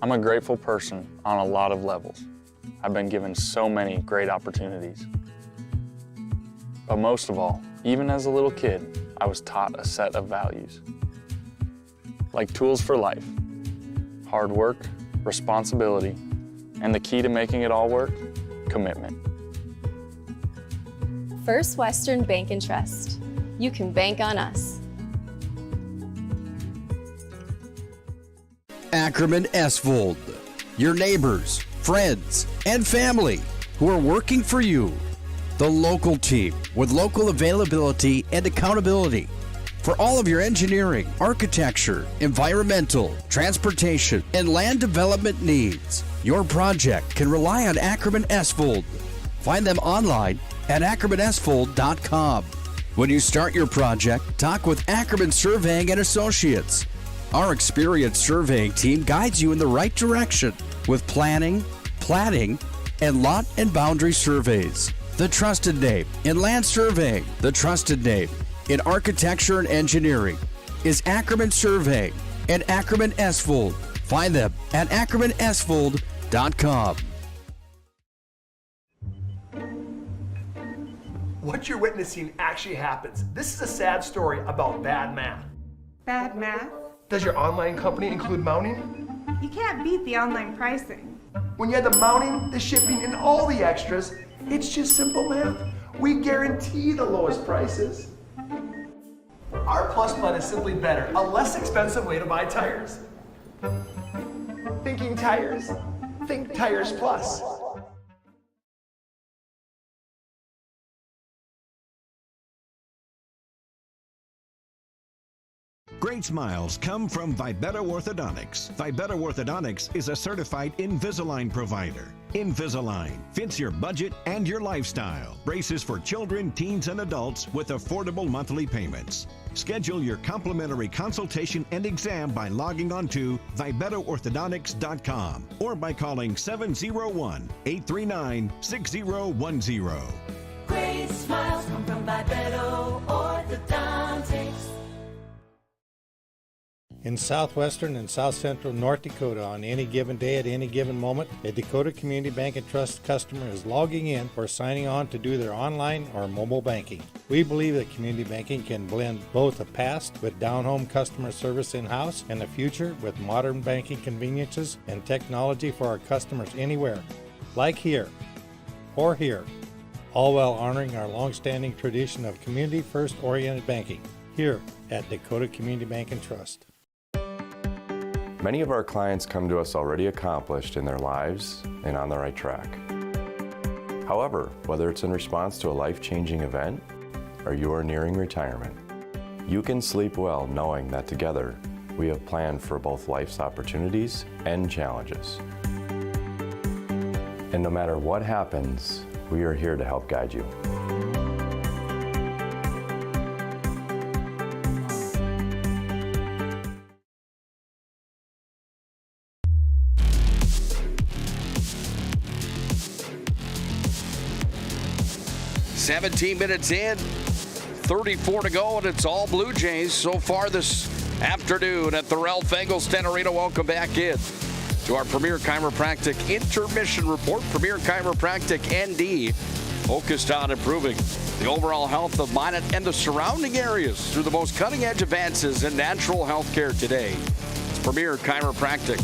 I'm a grateful person on a lot of levels. I've been given so many great opportunities. But most of all, even as a little kid, I was taught a set of values. Like tools for life, hard work, responsibility, and the key to making it all work, commitment. First Western Bank and Trust. You can bank on us. Ackerman Esvold, your neighbors, friends, and family who are working for you. The local team with local availability and accountability for all of your engineering, architecture, environmental, transportation, and land development needs. Your project can rely on Ackerman Esvold. Find them online at ackermanesvold.com. When you start your project, talk with Ackerman Surveying and Associates. Our experienced surveying team guides you in the right direction with planning, platting, and lot and boundary surveys. The trusted name in land surveying, the trusted name in architecture and engineering is Ackerman Surveying and Ackerman Esvold. Find them at ackermanesvold.com. What you're witnessing actually happens. This is a sad story about bad math. Bad math? Does your online company include mounting? You can't beat the online pricing. When you add the mounting, the shipping, and all the extras, it's just simple math. We guarantee the lowest prices. Our Plus plan is simply better, a less expensive way to buy tires. Thinking tires? Think Tires Plus. Great smiles come from Vibetta Orthodontics. Vibetta Orthodontics is a certified Invisalign provider. Invisalign fits your budget and your lifestyle. Braces for children, teens, and adults with affordable monthly payments. Schedule your complimentary consultation and exam by logging on to VibettaOrthodontics.com or by calling 701-839-6010. Great smiles come from Vibetta Orthodontics. In southwestern and south central North Dakota, on any given day at any given moment, a Dakota Community Bank and Trust customer is logging in or signing on to do their online or mobile banking. We believe that community banking can blend both the past with down-home customer service in-house and the future with modern banking conveniences and technology for our customers anywhere, like here or here, all while honoring our long-standing tradition of community-first oriented banking here at Dakota Community Bank and Trust. Many of our clients come to us already accomplished in their lives and on the right track. However, whether it's in response to a life-changing event or you are nearing retirement, you can sleep well knowing that together we have planned for both life's opportunities and challenges. And no matter what happens, we are here to help guide you. "17 minutes in, 34 to go, and it's all Blue Jays so far this afternoon at the Ralph Engelstad Arena. Welcome back in to our Premier Chiropractic Intermission Report. Premier Chiropractic ND, focused on improving the overall health of Minot and the surrounding areas through the most cutting-edge advances in natural health care today. It's Premier Chiropractic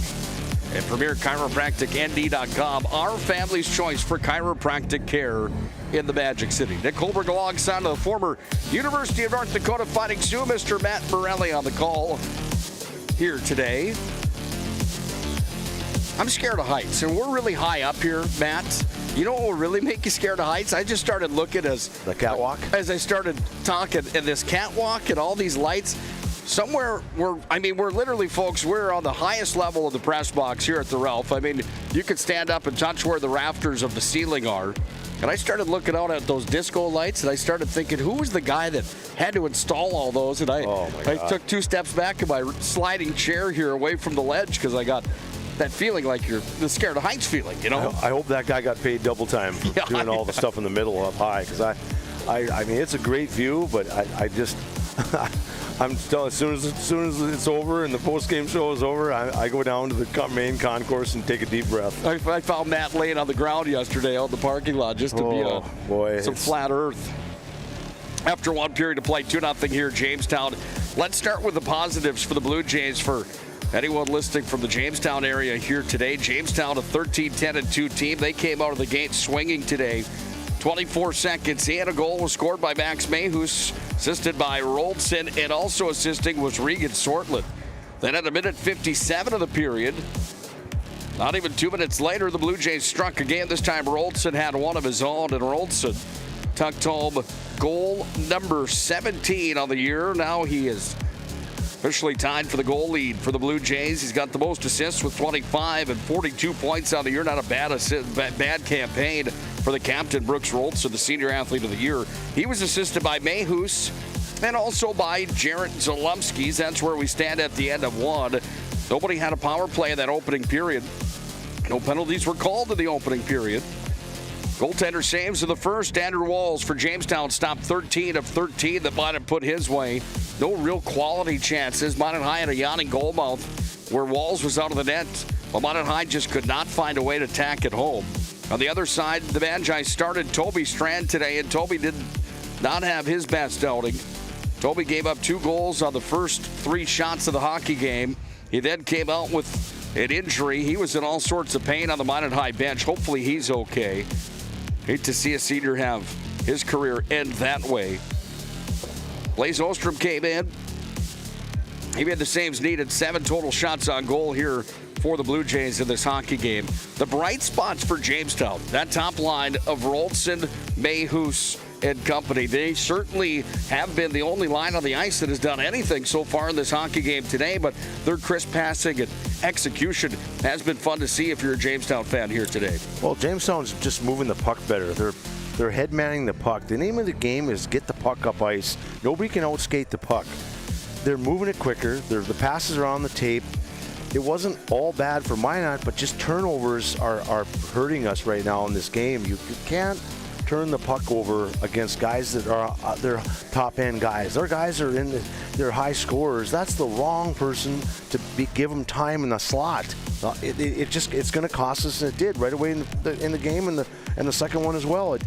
at PremierChiropracticND.com, our family's choice for chiropractic care in the Magic City. Nick Holberg alongside the former University of North Dakota Fighting Sioux, Mr. Matt Morelli on the call here today. I'm scared of heights, and we're really high up here, Matt. You know what will really make you scared of heights? I just started looking as the catwalk. As I started talking, and this catwalk and all these lights. Somewhere we're literally, folks, we're on the highest level of the press box here at the Ralph. I mean, you could stand up and touch where the rafters of the ceiling are. And I started looking out at those disco lights, and I started thinking, who was the guy that had to install all those? And I took 2 steps back in my sliding chair here away from the ledge because I got that feeling like you're the scared of heights feeling, you know? I hope that guy got paid double time for doing all the stuff in the middle up high, because I mean, it's a great view, but I just... I'm still, as soon as it's over and the post-game show is over, I go down to the main concourse and take a deep breath. I found Matt laying on the ground yesterday out in the parking lot just to be some flat earth. After 1 period to play, 2-0 here, Jamestown. Let's start with the positives for the Blue Jays. For anyone listening from the Jamestown area here today, Jamestown a 13-10-2 team. They came out of the gate swinging today. 24 seconds in, a goal was scored by Max Mayhus, assisted by Roldson, and also assisting was Regan Sortland. Then at a minute 57 of the period, not even 2 minutes later, the Blue Jays struck again. This time Roldson had one of his own, and Roldson tucked home goal number 17 on the year. Now he is officially tied for the goal lead for the Blue Jays. He's got the most assists with 25 and 42 points on the year. Not a bad campaign for the captain, Brooks Roldson, the senior athlete of the year. He was assisted by Mayhus and also by Jarrett Zalumskis. That's where we stand at the end of 1. Nobody had a power play in that opening period. No penalties were called in the opening period. Goaltender saves in the first. Andrew Walls for Jamestown stopped 13 of 13 that might have put his way. No real quality chances. Minot High had a yawning goal mouth where Walls was out of the net. But Minot High just could not find a way to tack it home. On the other side, the Magi started Toby Strand today, and Toby did not have his best outing. Toby gave up 2 goals on the first 3 shots of the hockey game. He then came out with an injury. He was in all sorts of pain on the Minot High bench. Hopefully he's okay. Hate to see a senior have his career end that way. Blaze Ostrom came in. He made the saves needed. 7 total shots on goal here for the Blue Jays in this hockey game. The bright spots for Jamestown, that top line of Roldson, Mayhus, and company. They certainly have been the only line on the ice that has done anything so far in this hockey game today, but their crisp passing and execution has been fun to see if you're a Jamestown fan here today. Well, Jamestown's just moving the puck better. They're head manning the puck. The name of the game is get the puck up ice. Nobody can outskate the puck. They're moving it quicker. The passes are on the tape. It wasn't all bad for Minot, but just turnovers are hurting us right now in this game. You can't turn the puck over against guys that are they're top-end guys. Their guys are they're high scorers. That's the wrong person to give them time in the slot. It's going to cost us, and it did right away in the game, and the second one as well.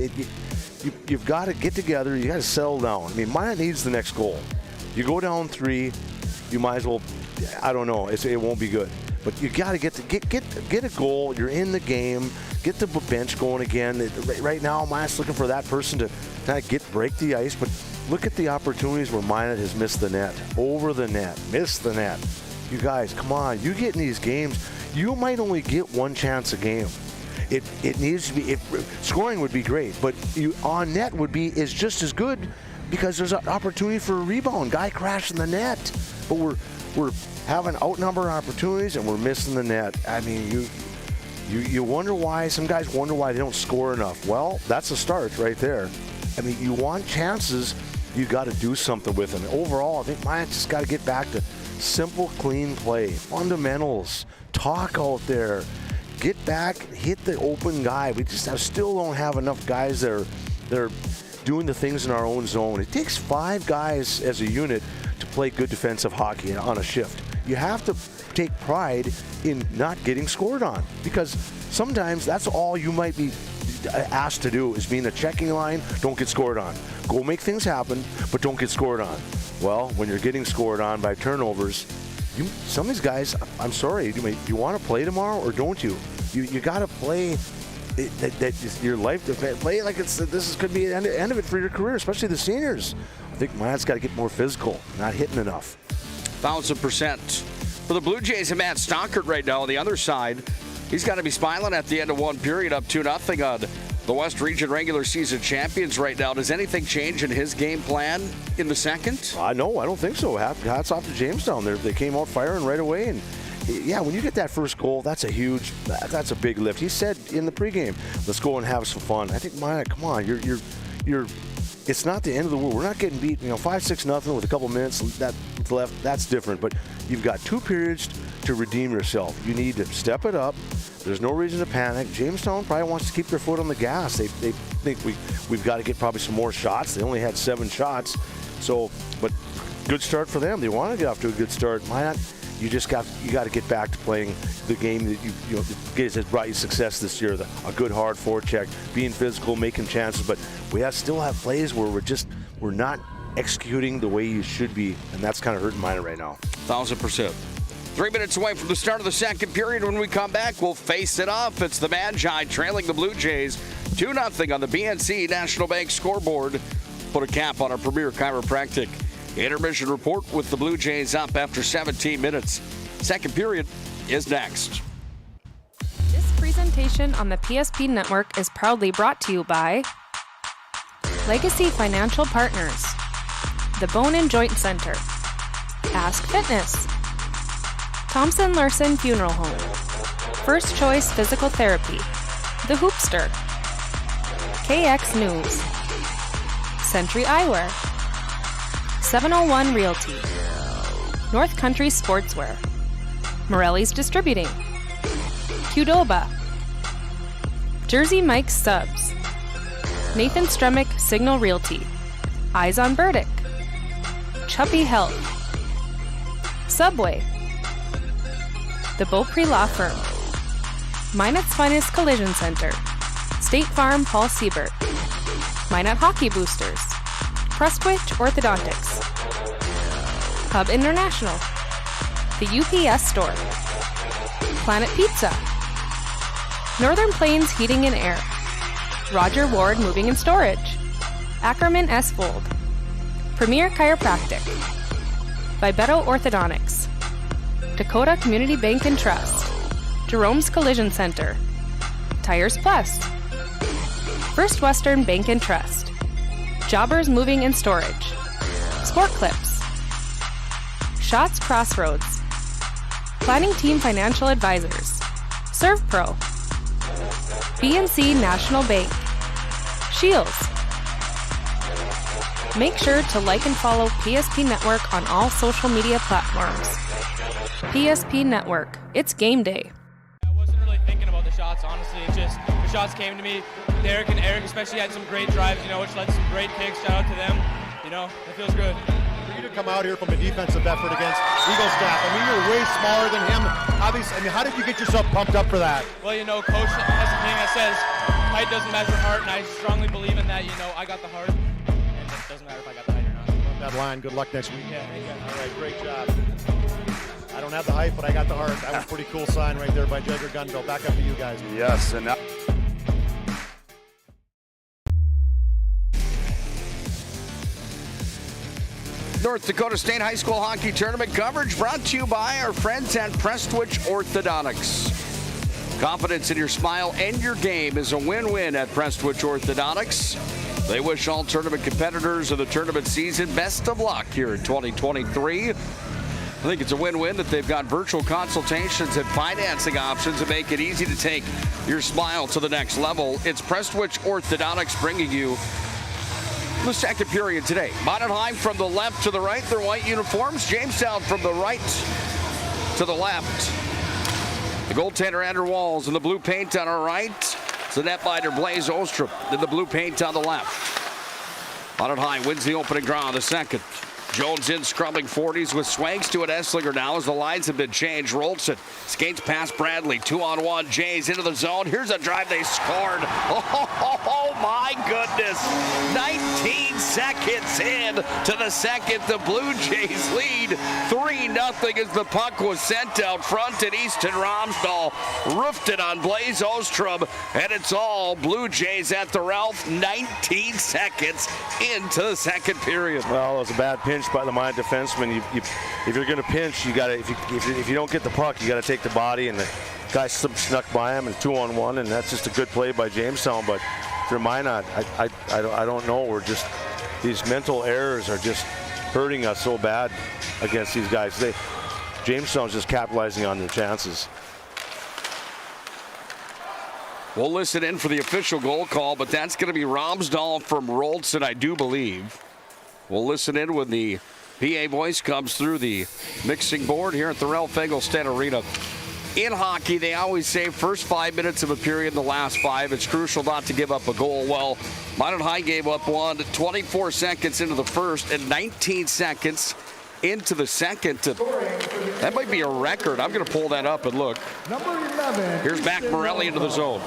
You've got to get together. You got to settle down. I mean, Minot needs the next goal. You go down 3, you might as well. I don't know. It won't be good. But you got to get a goal. You're in the game. Get the bench going again. Right now, Minot's looking for that person to kind of break the ice. But look at the opportunities where Minot has missed the net, over the net, missed the net. You guys, come on. You get in these games, you might only get 1 chance a game. It needs to be. Scoring would be great, but on net is just as good because there's an opportunity for a rebound. Guy crashing the net, but we're having outnumber opportunities and we're missing the net. I mean, you wonder why. Some guys wonder why they don't score enough. Well, that's a start right there. I mean, you want chances, you got to do something with them. Overall, I think Minot just got to get back to simple, clean play, fundamentals, talk out there, get back, hit the open guy. We just still don't have enough guys that are doing the things in our own zone. It takes 5 guys as a unit to play good defensive hockey on a shift. you have to take pride in not getting scored on, because sometimes that's all you might be asked to do is be in the checking line. Don't get scored on. Go make things happen, but don't get scored on. Well, when you're getting scored on by turnovers, some of these guys, I'm sorry, you want to play tomorrow or don't you? You got to play that is your life. Play like this could be the end of it for your career, especially the seniors. I think Matt's got to get more physical, not hitting enough. 1,000%. For the Blue Jays and Matt Stockert right now on the other side, he's got to be smiling at the end of one period, up 2-0 on the West Region regular season champions right now. Does anything change in his game plan in the second? No, I don't think so. Hats off to Jamestown. They came out firing right away, and yeah, when you get that first goal, that's a big lift. He said in the pregame, let's go and have some fun. I think, Minot, come on, it's not the end of the world. We're not getting beat, 5-6-0 with a couple minutes left. That's different, but you've got 2 periods to redeem yourself. You need to step it up. There's no reason to panic. Jamestown probably wants to keep their foot on the gas. They think we've got to get probably some more shots. They only had 7 shots, but good start for them. They want to get off to a good start. Minot, you got to get back to playing the game that has brought you success this year. A good hard forecheck, being physical, making chances, but we still have plays where we're not executing the way you should be, and that's kind of hurting Minot right now. 1,000%. 3 minutes away from the start of the second period. When we come back, we'll face it off. It's the Magi trailing the Blue Jays 2-0 on the BNC National Bank scoreboard. Put a cap on our premier chiropractic intermission report with the Blue Jays up after 17 minutes. Second period is next. This presentation on the PSP Network is proudly brought to you by Legacy Financial Partners, the Bone and Joint Center, Ask Fitness, Thompson Larson Funeral Home, First Choice Physical Therapy, The Hoopster, KX News, Century Eyewear, 701 Realty, North Country Sportswear, Morelli's Distributing, Qdoba, Jersey Mike's Subs, Nathan Stremick Signal Realty, Eyes on Burdick, Chuppy Health, Subway, The Beaupre Law Firm, Minot's Finest Collision Center, State Farm Paul Siebert, Minot Hockey Boosters, Prestwich Orthodontics, Hub International, The UPS Store, Planet Pizza, Northern Plains Heating and Air, Roger Ward Moving and Storage, Ackerman S. Fold, Premier Chiropractic, Vibeto Orthodontics, Dakota Community Bank and Trust, Jerome's Collision Center, Tires Plus, First Western Bank and Trust, Jobbers Moving and Storage, Sport Clips, Shots Crossroads, Planning Team Financial Advisors, ServPro, BNC National Bank, Shields. Make sure to like and follow PSP Network on all social media platforms. PSP Network, it's game day. I wasn't really thinking about the shots, honestly. It's just the shots came to me. Derek and Eric especially had some great drives, which led to some great kicks. Shout out to them. It feels good. For you to come out here from a defensive effort against Eagle staff, you're way smaller than him. Obviously, how did you get yourself pumped up for that? Well, Coach has a thing that says height doesn't measure heart, and I strongly believe in that. I got the heart, and it doesn't matter if I got the height or not. That line, good luck next week. Yeah, thank you. All right, great job. I don't have the height, but I got the heart. That was a pretty cool sign right there by Jagger Gunville. Back up to you guys. Yes, and now North Dakota State High School Hockey Tournament coverage brought to you by our friends at Prestwich Orthodontics. Confidence in your smile and your game is a win-win at Prestwich Orthodontics. They wish all tournament competitors of the tournament season best of luck here in 2023. I think it's a win-win that they've got virtual consultations and financing options that make it easy to take your smile to the next level. It's Prestwich Orthodontics bringing you the second period today. Minot from the left to the right, their white uniforms. Jamestown from the right to the left. The goaltender Andrew Walls in the blue paint on our right. It's the netminder Blaze Ostrup in the blue paint on the left. Minot wins the opening draw of the second. Jones in scrubbing 40s with Swanks to an Esslinger now as the lines have been changed. Rolson skates past Bradley. 2-on-1. Jays into the zone. Here's a drive. They scored. Oh my goodness. 19 seconds in to the second. The Blue Jays lead 3-0 as the puck was sent out front, and Easton Romsdahl roofed it on Blaze Ostrom, and it's all Blue Jays at the Ralph. 19 seconds into the second period. Well, it was a bad pinch by the Minot defenseman. If you're going to pinch, you got to. If you don't get the puck, you got to take the body, and the guy snuck by him and 2-on-1, and that's just a good play by Jamestown. But for Minot, I don't know. We're just, these mental errors are just hurting us so bad against these guys. Jamestown's just capitalizing on their chances. We'll listen in for the official goal call, but that's going to be Romsdahl from Rolson, I do believe. We'll listen in when the PA voice comes through the mixing board here at the Ralph Engelstad Arena. In hockey, they always say first 5 minutes of a period, the last 5. It's crucial not to give up a goal. Well, Minot High gave up one 24 seconds into the first and 19 seconds into the second. That might be a record. I'm going to pull that up and look. Number 11. Here's Mac Morelli into the zone.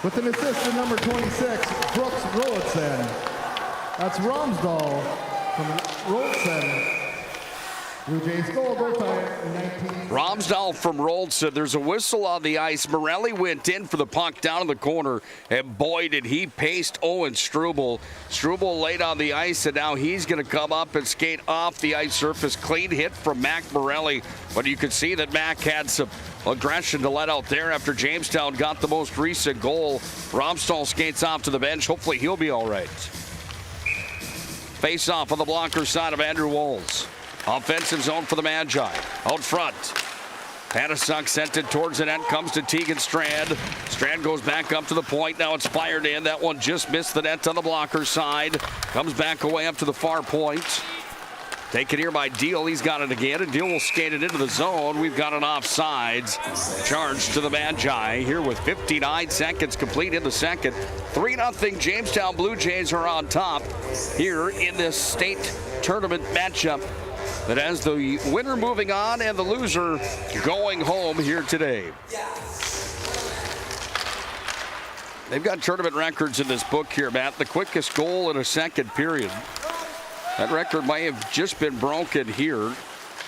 With an assist to number 26, Brooks Rollitson. That's Romsdahl from Rollitson. Blue Jays goal time, 19. Romsdahl from Rollson. There's a whistle on the ice. Morelli went in for the puck down in the corner, and boy, did he paste Owen Struble. Struble laid on the ice, and now he's going to come up and skate off the ice surface. Clean hit from Mac Morelli, but you could see that Mac had some aggression to let out there after Jamestown got the most recent goal. Romsdahl skates off to the bench. Hopefully he'll be all right. Face off on the blocker side of Andrew Walls. Offensive zone for the Magi. Out front. Panasuk sent it towards the net. Comes to Tegan Strand. Strand goes back up to the point. Now it's fired in. That one just missed the net on the blocker side. Comes back away up to the far point. Taken here by Deal. He's got it again, and Deal will skate it into the zone. We've got an offsides charge to the Magi here with 59 seconds complete in the second. 3-0 Jamestown Blue Jays are on top here in this state tournament matchup that has the winner moving on and the loser going home here today. They've got tournament records in this book here, Matt. The quickest goal in a second period. That record might have just been broken here.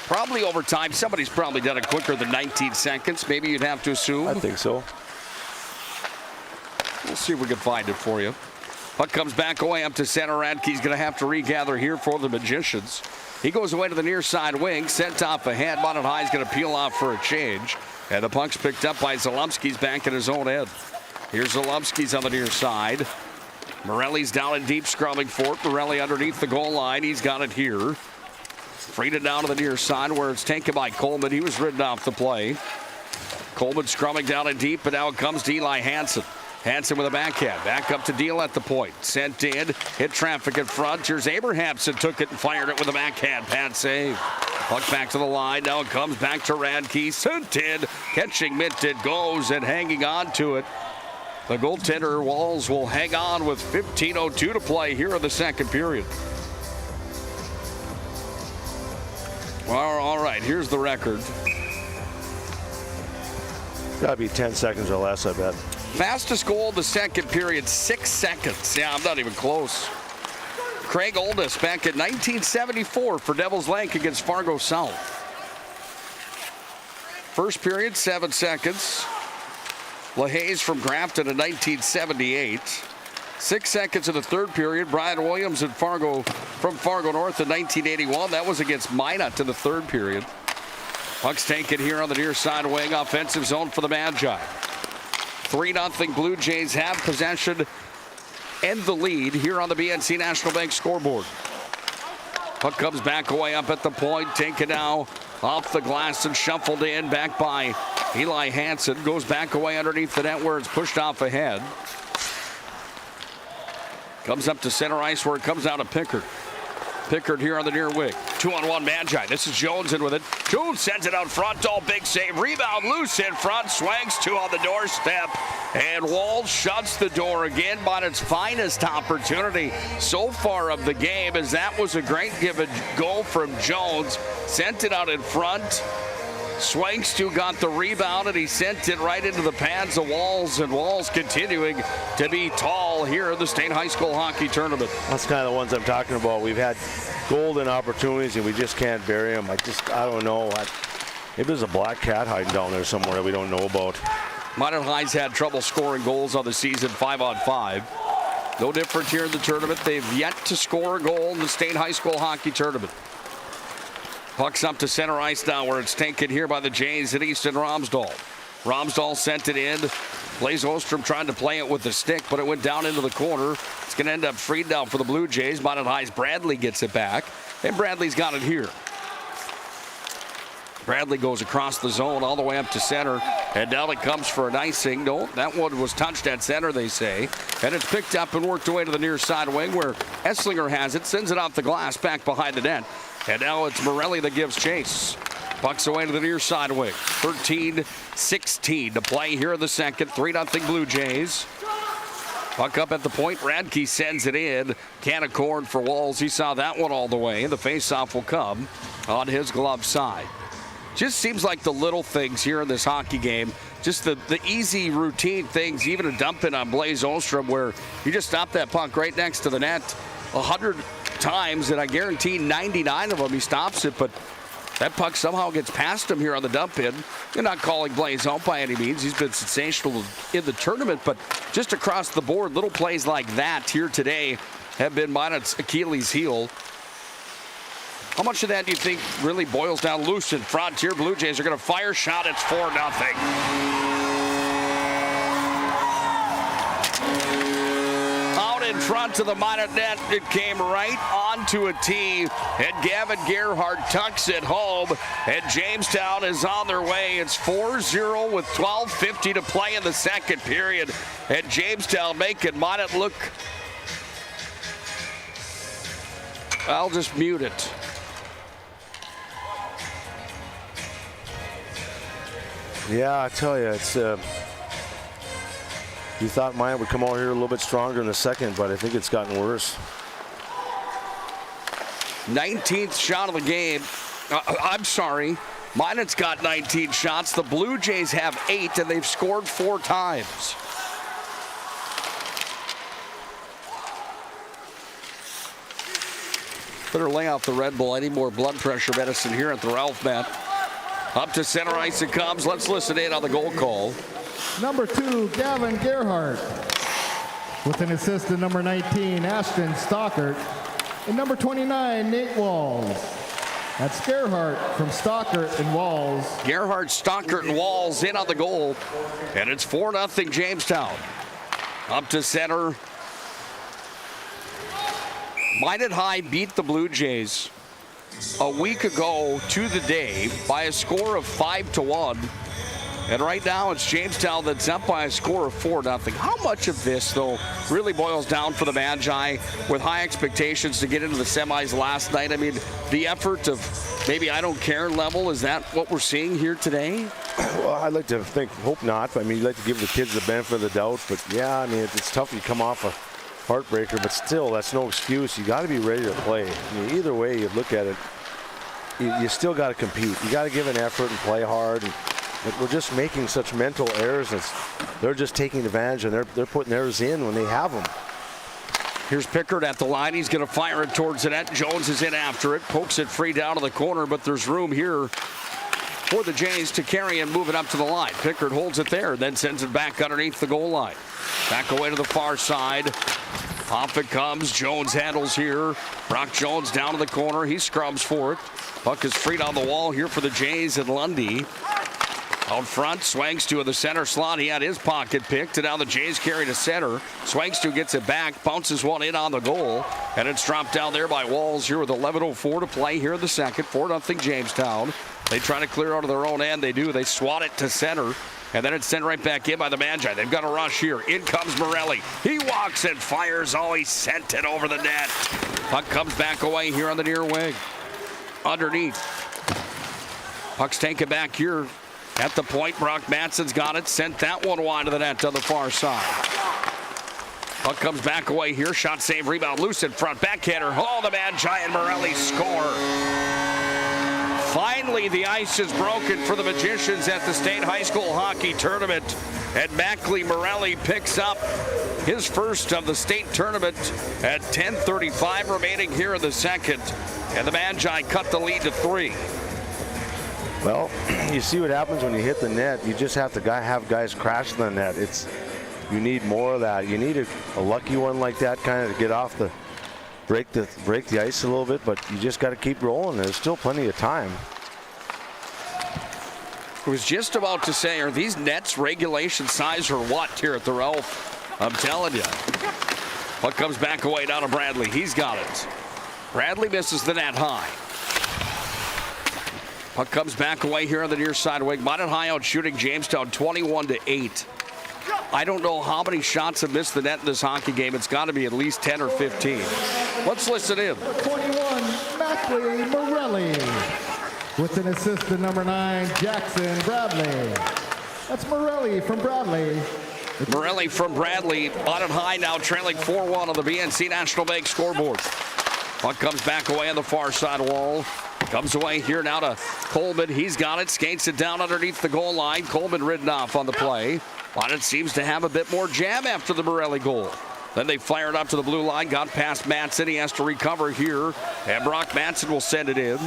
Probably over time. Somebody's probably done it quicker than 19 seconds. Maybe you'd have to assume. I think so. We'll see if we can find it for you. Puck comes back away up to center. Radke's going to have to regather here for the Magicians. He goes away to the near side wing. Sent off ahead. Minot High is going to peel off for a change. And the puck's picked up by Zalumski's back in his own end. Here's Zalumski's on the near side. Morelli's down in deep, scrubbing for it. Morelli underneath the goal line. He's got it here. Freed it down to the near side where it's taken by Coleman. He was ridden off the play. Coleman scrubbing down in deep, but now it comes to Eli Hansen. Hansen with a backhand. Back up to Deal at the point. Sent in. Hit traffic in front. Here's Abrahamson. Took it and fired it with a backhand. Pad save. Puck back to the line. Now it comes back to Radke. Sent in. Catching mitt. It goes and hanging on to it. The goaltender Walls will hang on with 15:02 to play here in the second period. Well, all right, here's the record. Gotta be 10 seconds or less, I bet. Fastest goal of the second period, 6 seconds. Yeah, I'm not even close. Craig Oldest back in 1974 for Devils Lake against Fargo South. First period, 7 seconds. LaHaye from Grafton in 1978. 6 seconds in the third period. Brian Williams from Fargo North in 1981. That was against Minot in the third period. Puck's taken here on the near side wing. Offensive zone for the Magi. 3-0 Blue Jays have possession and the lead here on the BNC National Bank scoreboard. Puck comes back away up at the point. Taken now off the glass and shuffled in. Back by Eli Hansen. Goes back away underneath the net where it's pushed off ahead. Comes up to center ice where it comes out of Pickard. Pickard here on the near wing. 2-on-1 Magi. This is Jones in with it. Jones sends it out front. All big save. Rebound loose in front. Swanks 2 on the doorstep. And Walls shuts the door again, but its finest opportunity so far of the game, as that was a great give and go from Jones. Sent it out in front. Swangstu got the rebound, and he sent it right into the pads of Walls, and Walls continuing to be tall here in the state high school hockey tournament. That's kind of the ones I'm talking about. We've had golden opportunities, and we just can't bury them. I don't know. Maybe there's a black cat hiding down there somewhere that we don't know about. Minot High's had trouble scoring goals on the season, 5-on-5. No different here in the tournament. They've yet to score a goal in the state high school hockey tournament. Puck's up to center ice now, where it's taken here by the Jays at Easton Romsdal. Romsdal sent it in. Blaze Ostrom tried to play it with the stick, but it went down into the corner. It's going to end up freed now for the Blue Jays. Minot High's Bradley gets it back, and Bradley's got it here. Bradley goes across the zone all the way up to center, and down it comes for an icing. No, that one was touched at center, they say. And it's picked up and worked away to the near side wing, where Esslinger has it, sends it off the glass back behind the net. And now it's Morelli that gives chase. Pucks away to the near side wing. 13-16 to play here in the second. 3-0 Blue Jays. Puck up at the point. Radke sends it in. Can of corn for Walls. He saw that one all the way. The faceoff will come on his glove side. Just seems like the little things here in this hockey game, just the easy routine things, even a dump in on Blaze Ostrom, where you just stop that puck right next to the net 100 times, and I guarantee 99 of them he stops it, but that puck somehow gets past him here on the dump in. You're not calling Blaze out by any means. He's been sensational in the tournament, but just across the board, little plays like that here today have been Minot's Achilles heel. How much of that do you think really boils down loose in front here? Blue Jays are going to fire shot. It's 4-0. Out in front of the Minot net, it came right onto a tee, and Gavin Gerhardt tucks it home, and Jamestown is on their way. It's 4-0 with 12:50 to play in the second period, and Jamestown making Minot look. I'll just mute it. Yeah, I tell you, it's. You thought Minot would come out here a little bit stronger in the second, but I think it's gotten worse. 19th shot of the game. I'm sorry. Minot's got 19 shots. The Blue Jays have 8, and they've scored 4 times. Better lay off the Red Bull. I need more blood pressure medicine here at the Ralph mat. Up to center ice it comes. Let's listen in on the goal call. Number 2, Gavin Gerhardt. With an assist to number 19, Ashton Stockert. And number 29, Nate Walls. That's Gerhardt from Stockert and Walls. Gerhardt, Stockert, and Walls in on the goal. And it's 4-0 Jamestown. Up to center. Minot High beat the Blue Jays a week ago to the day by a score of 5-1. And right now it's Jamestown that's up by a score of 4-0. How much of this, though, really boils down for the Magi with high expectations to get into the semis last night? I mean, the effort of maybe I don't care level, is that what we're seeing here today? Well, I'd like to think, hope not. But I mean, you'd like to give the kids the benefit of the doubt. But yeah, I mean, it's tough. You come off a heartbreaker, but still, that's no excuse. You got to be ready to play. I mean, either way you look at it, you still got to compete. You got to give an effort and play hard. And we're just making such mental errors. They're just taking advantage, and they're putting theirs in when they have them. Here's Pickard at the line. He's going to fire it towards the net. Jones is in after it. Pokes it free down to the corner, but there's room here for the Jays to carry and move it up to the line. Pickard holds it there, then sends it back underneath the goal line. Back away to the far side. Off it comes. Jones handles here. Brock Jones down to the corner. He scrubs for it. Puck is freed on the wall here for the Jays and Lundy. Out front, Swangstu in the center slot. He had his pocket picked, and now the Jays carry to center. Swangstu gets it back, bounces one in on the goal, and it's dropped down there by Walls here with 11:04 to play here in the second. 4-0 Jamestown. They try to clear out of their own end. They do. They swat it to center, and then it's sent right back in by the Magi. They've got a rush here. In comes Morelli. He walks and fires. Oh, he sent it over the net. Puck comes back away here on the near wing. Underneath. Puck's taken back here At the point, Brock Matson's got it. Sent that one wide to the net on the far side. Puck comes back away here. Shot, save, rebound, loose in front. Backhander. Oh, the man, Giant Morelli score. Finally, the ice is broken for the Magicians at the State High School Hockey Tournament. And Mackley Morelli picks up his first of the state tournament at 10:35 remaining here in the second. And the Magi cut the lead to 3. Well, you see what happens when you hit the net. You just have to have guys crash the net. You need more of that. You need a lucky one like that kind of to get off break the ice a little bit, but you just got to keep rolling. There's still plenty of time. I was just about to say, are these nets regulation size or what here at the Ralph? I'm telling you. Puck comes back away down to Bradley. He's got it. Bradley misses the net high. Puck comes back away here on the near side wing. Minot High out shooting Jamestown 21-8. I don't know how many shots have missed the net in this hockey game. It's got to be at least 10 or 15. Let's listen in. 21, Mackley Morelli. With an assist to number 9, Jackson Bradley. That's Morelli from Bradley. Morelli from Bradley. Minot High now trailing 4-1 on the BNC National Bank scoreboard. Puck comes back away on the far side wall. Comes away here now to Coleman. He's got it. Skates it down underneath the goal line. Coleman ridden off on the play. Minot seems to have a bit more jam after the Morelli goal. Then they fire it up to the blue line. Got past Matson. He has to recover here. And Brock Matson will send it in.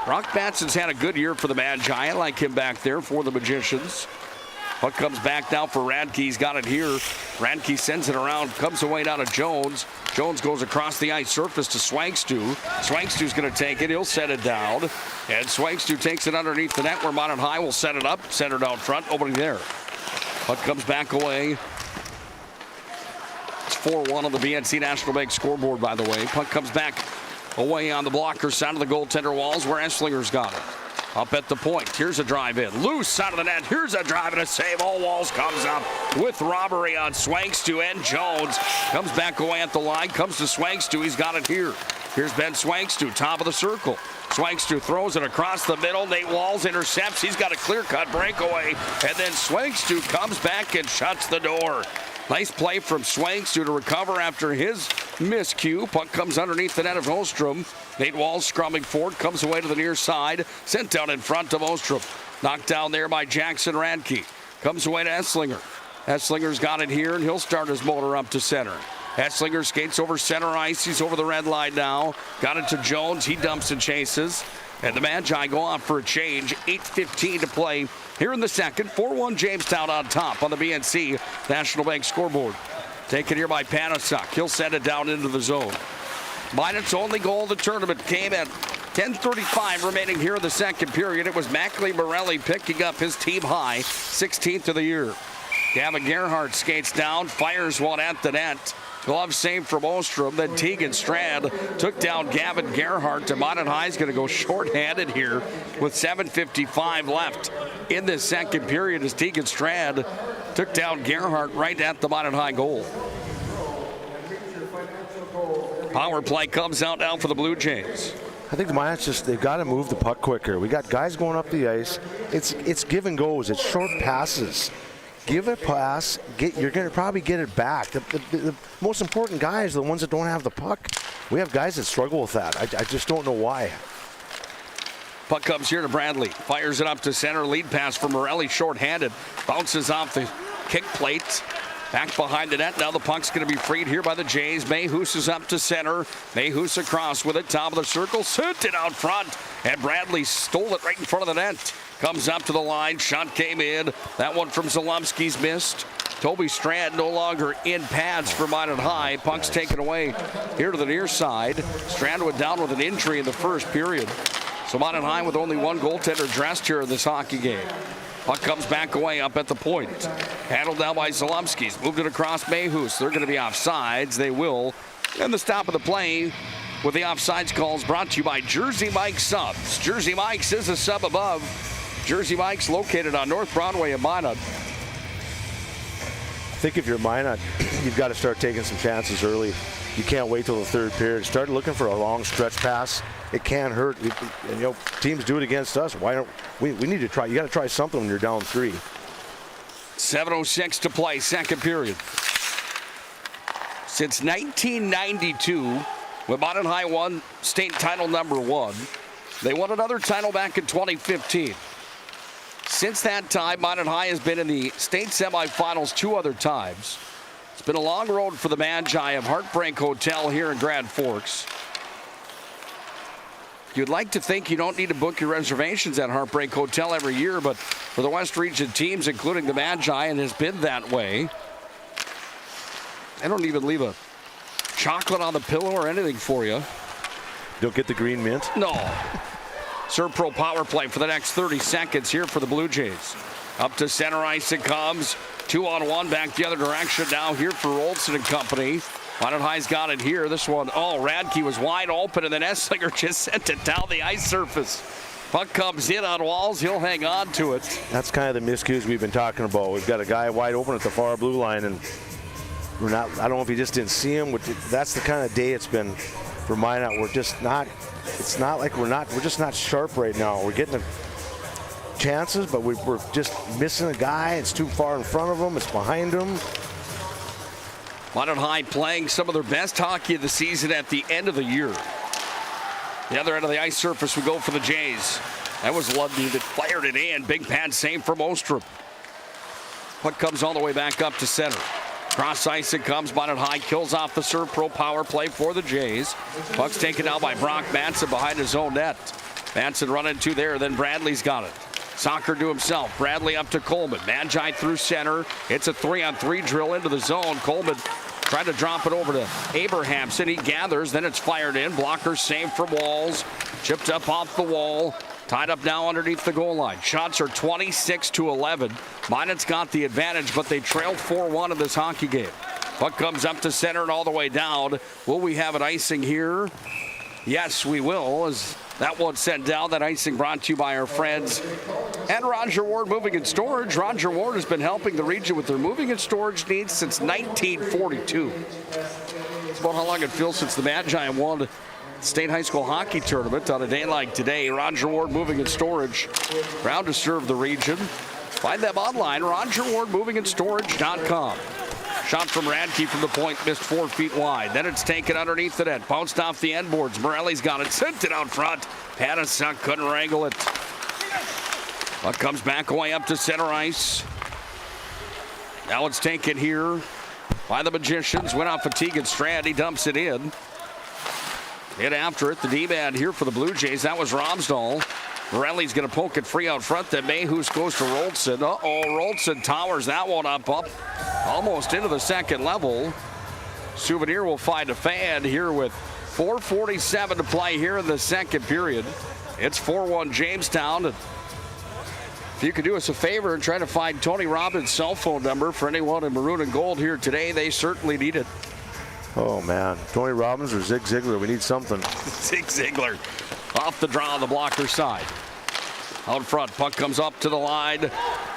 Brock Matson's had a good year for the Magi. I like him back there for the Magicians. Puck comes back now for Radke. He's got it here. Radke sends it around. Comes away down to Jones. Jones goes across the ice surface to Swankstu. Swankstu's going to take it. He'll set it down. And Swankstu takes it underneath the net where Minot High will set it up. Centered out front. Opening there. Puck comes back away. It's 4-1 on the BNC National Bank scoreboard, by the way. Puck comes back away on the blocker side of the goaltender walls where Esslinger's got it. Up at the point. Here's a drive in. Loose side of the net. Here's a drive and a save. All Walls comes up with robbery on Swankstu and Jones. Comes back away at the line. Comes to Swankstu. He's got it here. Here's Ben Swankstu, top of the circle. Swankstu throws it across the middle. Nate Walls intercepts. He's got a clear-cut breakaway. And then Swankstu comes back and shuts the door. Nice play from Swankstu to recover after his miscue. Puck comes underneath the net of Ostrom. Nate Walls scrumming forward, comes away to the near side. Sent down in front of Ostrom. Knocked down there by Jackson Radke. Comes away to Esslinger. Esslinger's got it here, and he'll start his motor up to center. Esslinger skates over center ice. He's over the red line now. Got it to Jones. He dumps and chases. And the Magi go off for a change. 8:15 to play here in the second. 4-1 Jamestown on top on the BNC National Bank scoreboard. Taken here by Panasuk. He'll send it down into the zone. Minot's only goal of the tournament came at 10:35 remaining here in the second period. It was Mackley Morelli picking up his team high, 16th of the year. Gavin Gerhardt skates down, fires one at the net. Glove save from Ostrom. Then Tegan Strand took down Gavin Gerhardt. Minot High's going to go shorthanded here with 7:55 left in this second period as Tegan Strand took down Gerhardt right at the Minot High goal. Power play comes out now for the Blue Jays. I think the Minot's they've got to move the puck quicker. We got guys going up the ice. It's give and goes. It's short passes. Give a pass, you're going to probably get it back. The most important guys are the ones that don't have the puck. We have guys that struggle with that. I just don't know why. Puck comes here to Bradley. Fires it up to center. Lead pass for Morelli, shorthanded. Bounces off the kick plate. Back behind the net. Now the puck's going to be freed here by the Jays. Mayhus is up to center. Mayhus across with it. Top of the circle. Sent it out front. And Bradley stole it right in front of the net. Comes up to the line. Shot came in. That one from Zalumski's missed. Toby Strand no longer in pads for Minot High. Puck's taken away here to the near side. Strand went down with an injury in the first period. So Minot High with only one goaltender dressed here in this hockey game. Puck comes back away up at the point. Handled down by Zalumski's. Moved it across Mayhus. They're going to be offsides. They will. And the stop of the play with the offsides calls brought to you by Jersey Mike's Subs. Jersey Mike's is a sub above. Jersey Mike's located on North Broadway in Minot. think if you're Minot, you've got to start taking some chances early. You can't wait till the third period. Start looking for a long stretch pass. It can't hurt. Teams do it against us. Why don't we need to try? You got to try something when you're down 3. 7:06 to play, second period. Since 1992, when Minot High won state title number 1, they won another title back in 2015. Since that time, Minot High has been in the state semifinals 2 other times. It's been a long road for the Magi of Heartbreak Hotel here in Grand Forks. You'd like to think you don't need to book your reservations at Heartbreak Hotel every year, but for the West Region teams, including the Magi, it has been that way. I don't even leave a chocolate on the pillow or anything for you. Don't get the green mint? No. Serpro power play for the next 30 seconds here for the Blue Jays. Up to center ice it comes. 2-on-1 back the other direction now here for Olsen and company. Minot High's got it here. This one, Radke was wide open, and then Esslinger just sent it down the ice surface. Puck comes in on Walls. He'll hang on to it. That's kind of the miscues we've been talking about. We've got a guy wide open at the far blue line, and we're not. I don't know if he just didn't see him. That's the kind of day it's been for Minot. We're just not. It's not like we're just not sharp right now. We're getting the chances, but we're just missing a guy. It's too far in front of him. It's behind him. Minot High playing some of their best hockey of the season at the end of the year. The other end of the ice surface, we go for the Jays. That was Ludney that fired it in. Big pad save from Ostrom. Puck comes all the way back up to center. Cross ice it comes. Minot High kills off the Serpro power play for the Jays. Puck's taken out by Brock Manson behind his own net. Manson running to there, then Bradley's got it. Soccer to himself. Bradley up to Coleman. Magi through center. It's a 3-on-3 drill into the zone. Coleman trying to drop it over to Abrahamson. He gathers. Then it's fired in. Blocker saved from Walls. Chipped up off the wall. Tied up now underneath the goal line. Shots are 26-11. Minot's got the advantage, but they trailed 4-1 in this hockey game. Puck comes up to center and all the way down. Will we have an icing here? Yes, we will. As that one sent down. That icing brought to you by our friends at Roger Ward Moving and Storage. Roger Ward has been helping the region with their moving and storage needs since 1942. It's about how long it feels since the Magi won the state high school hockey tournament on a day like today. Roger Ward Moving and Storage, proud to serve the region. Find them online, RogerWardMovingAndStorage.com. Shot from Radke from the point, missed 4 feet wide. Then it's taken underneath the net, bounced off the end boards. Morelli's got it, sent it out front. Panasuk couldn't wrangle it. Puck comes back away up to center ice. Now it's taken here by the Magicians. Went off fatigue and Strand. He dumps it in. Hit after it. The D-man here for the Blue Jays. That was Romsdahl. Morelli's going to poke it free out front. Then Mayhews goes to Rolson. Rolson towers that one up almost into the second level. Souvenir will find a fan here with 4:47 to play here in the second period. It's 4-1 Jamestown. If you could do us a favor and try to find Tony Robbins' cell phone number for anyone in maroon and gold here today, they certainly need it. Oh, man. Tony Robbins or Zig Ziglar? We need something. Zig Ziglar off the draw on the blocker side. Out front, puck comes up to the line.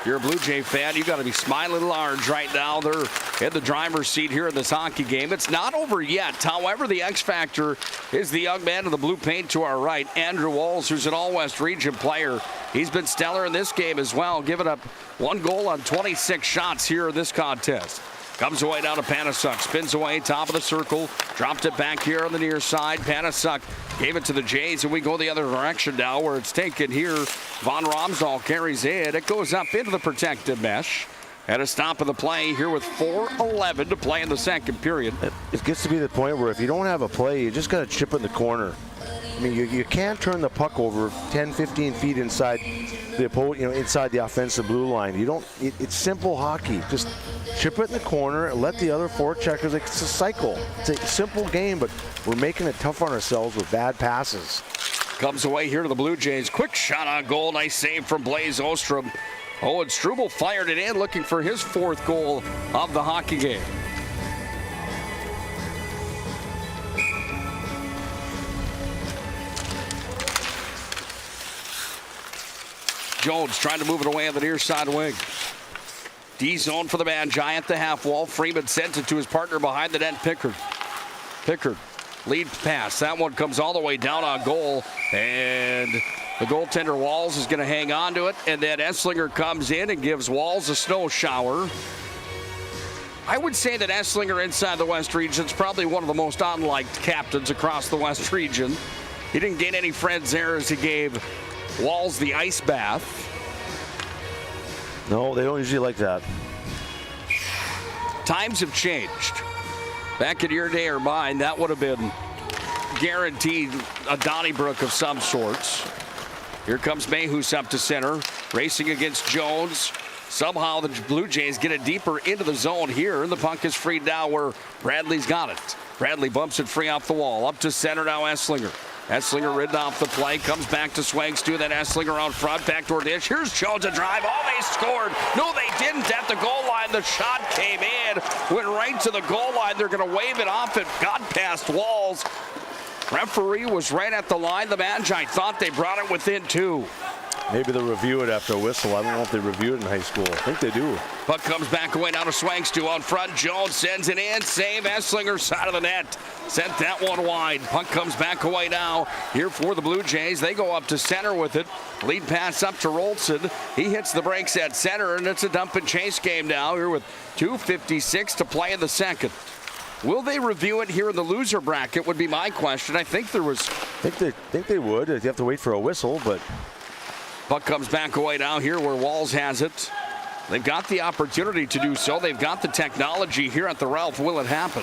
You're a Blue Jay fan, you got to be smiling large right now. They're in the driver's seat here in this hockey game. It's not over yet. However, the X factor is the young man in the blue paint to our right, Andrew Walls, who's an All-West Region player. He's been stellar in this game as well, giving up 1 goal on 26 shots here in this contest. Comes away down to Panasuk, spins away, top of the circle, dropped it back here on the near side. Panasuk gave it to the Jays, and we go the other direction now where it's taken here. Von Romsdahl carries in. It goes up into the protected mesh. At a stop of the play here with 4:11 to play in the second period. It gets to be the point where if you don't have a play, you just got to chip in the corner. I mean, you can't turn the puck over 10, 15 feet inside the opponent, inside the offensive blue line. You don't. It's simple hockey. Just chip it in the corner and let the other forecheckers. It's a cycle. It's a simple game, but we're making it tough on ourselves with bad passes. Comes away here to the Blue Jays. Quick shot on goal. Nice save from Blaze Ostrom. And Struble fired it in, looking for his 4th goal of the hockey game. Jones trying to move it away on the near side wing. D-zone for the Magi at the half wall. Freeman sends it to his partner behind the net, Pickard. Pickard, lead pass. That one comes all the way down on goal. And the goaltender, Walls, is going to hang on to it. And then Esslinger comes in and gives Walls a snow shower. I would say that Esslinger inside the West region is probably one of the most unliked captains across the West region. He didn't gain any friends there as he gave Walls the ice bath. No, they don't usually like that. Times have changed. Back in your day or mine, that would have been guaranteed a Donnybrook of some sorts. Here comes Mayhus up to center, racing against Jones. Somehow the Blue Jays get it deeper into the zone here, and the puck is freed now where Bradley's got it. Bradley bumps it free off the wall. Up to center now, Esslinger. Esslinger ridden off the play, comes back to Swangstu, then Esslinger out front, backdoor dish. Here's Jones a drive. Oh, they scored. No, they didn't at the goal line. The shot came in, went right to the goal line. They're going to wave it off. It got past Walls. Referee was right at the line. The Magi thought they brought it within 2. Maybe they'll review it after a whistle. I don't know if they review it in high school. I think they do. Puck comes back away down to Swangstu out front. Jones sends it in. Save Esslinger, side of the net. Sent that one wide. Puck comes back away now here for the Blue Jays. They go up to center with it. Lead pass up to Rolson. He hits the brakes at center, and it's a dump and chase game now here with 2:56 to play in the second. Will they review it here in the loser bracket would be my question. I think there was... I think they would. You have to wait for a whistle, but... Puck comes back away now here where Walls has it. They've got the opportunity to do so. They've got the technology here at the Ralph. Will it happen?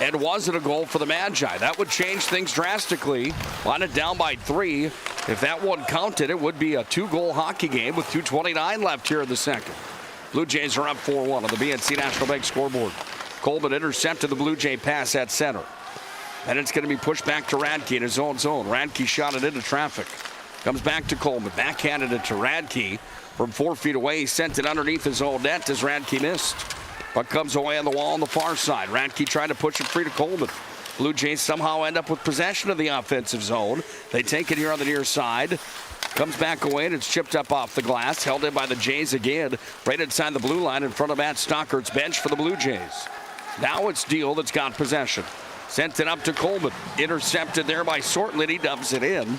And was it a goal for the Magi? That would change things drastically. On it down by 3. If that one counted, it would be a 2-goal hockey game with 2:29 left here in the second. Blue Jays are up 4-1 on the BNC National Bank scoreboard. Coleman intercepted the Blue Jay pass at center. And it's going to be pushed back to Radke in his own zone. Radke shot it into traffic. Comes back to Coleman. Backhanded it to Radke. From 4 feet away, he sent it underneath his own net as Radke missed. Puck comes away on the wall on the far side. Radke tried to push it free to Coleman. Blue Jays somehow end up with possession of the offensive zone. They take it here on the near side. Comes back away, and it's chipped up off the glass. Held in by the Jays again. Right inside the blue line in front of Matt Stockert's bench for the Blue Jays. Now it's Deal that's got possession. Sent it up to Coleman. Intercepted there by Sortland. He dumps it in.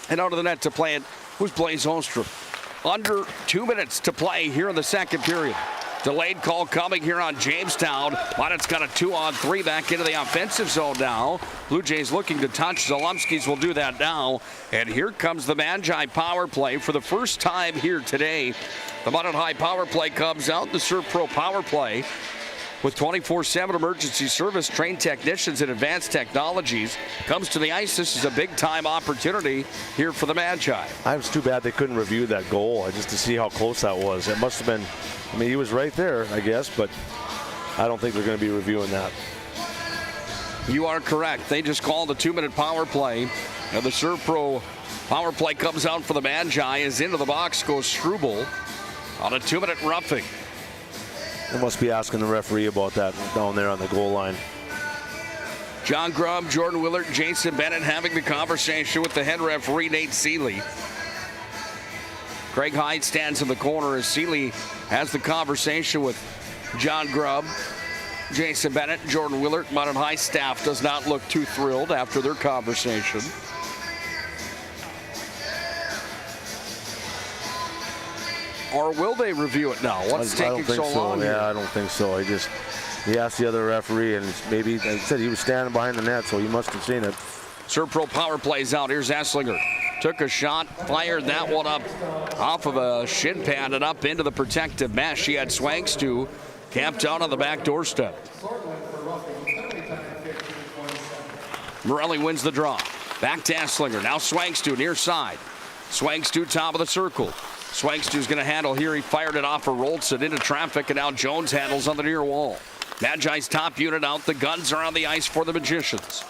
And out of the net to play it was Blaze Holmstrom. Under 2 minutes to play here in the second period. Delayed call coming here on Jamestown, but it's got a 2-on-3 back into the offensive zone now. Blue Jays looking to touch. Zalumskis will do that now. And here comes the Magi power play for the first time here today. The Minot High power play comes out. The ServPro power play with 24/7 emergency service, trained technicians and advanced technologies comes to the ice. This is a big-time opportunity here for the Magi. It was too bad they couldn't review that goal just to see how close that was. It must have been, I mean, he was right there, I guess, but I don't think they're going to be reviewing that. You are correct. They just called a 2-minute power play. And the ServPro power play comes out for the Magi. As into the box goes Struble on a 2-minute roughing. They must be asking the referee about that down there on the goal line. John Grubb, Jordan Willard, Jason Bennett having the conversation with the head referee, Nate Seeley. Craig Hyde stands in the corner as Seeley has the conversation with John Grubb, Jason Bennett, Jordan Willard. Minot High staff does not look too thrilled after their conversation. Or will they review it now? What's taking so long? Yeah, I don't think so. He asked the other referee, and maybe he said he was standing behind the net, so he must have seen it. ServPro power plays out. Here's Esslinger. Took a shot, fired that one up off of a shin pad and up into the protective mesh. He had Swangstu camped out on the back doorstep. Morelli wins the draw. Back to Esslinger. Now Swangstu near side. Swangstu top of the circle. Swangstu's going to handle here. He fired it off of Rolson into traffic, and now Jones handles on the near wall. Magi's top unit out. The Guns are on the ice for the Magicians.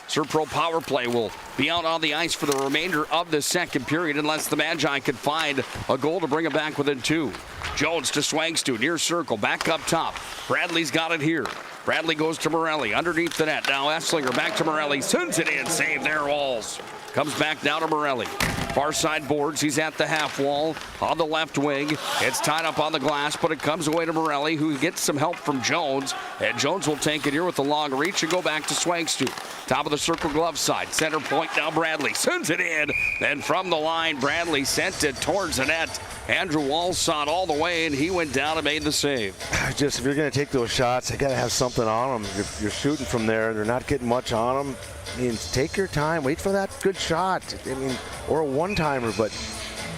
ServPro power play will be out on the ice for the remainder of the second period unless the Magi can find a goal to bring it back within 2. Jones to Swangstu, near circle, back up top. Bradley's got it here. Bradley goes to Morelli, underneath the net. Now Esslinger back to Morelli, sends it in, save there, Walls. Comes back down to Morelli. Far side boards. He's at the half wall on the left wing. It's tied up on the glass, but it comes away to Morelli, who gets some help from Jones. And Jones will take it here with the long reach and go back to Swangstu. Top of the circle glove side. Center point now Bradley sends it in. Then from the line, Bradley sent it towards the net. Andrew Walls saw it all the way, and he went down and made the save. Just if you're going to take those shots, you got to have something on them. You're shooting from there. They're not getting much on them. I mean, take your time. Wait for that good shot. I mean, or a one-timer, but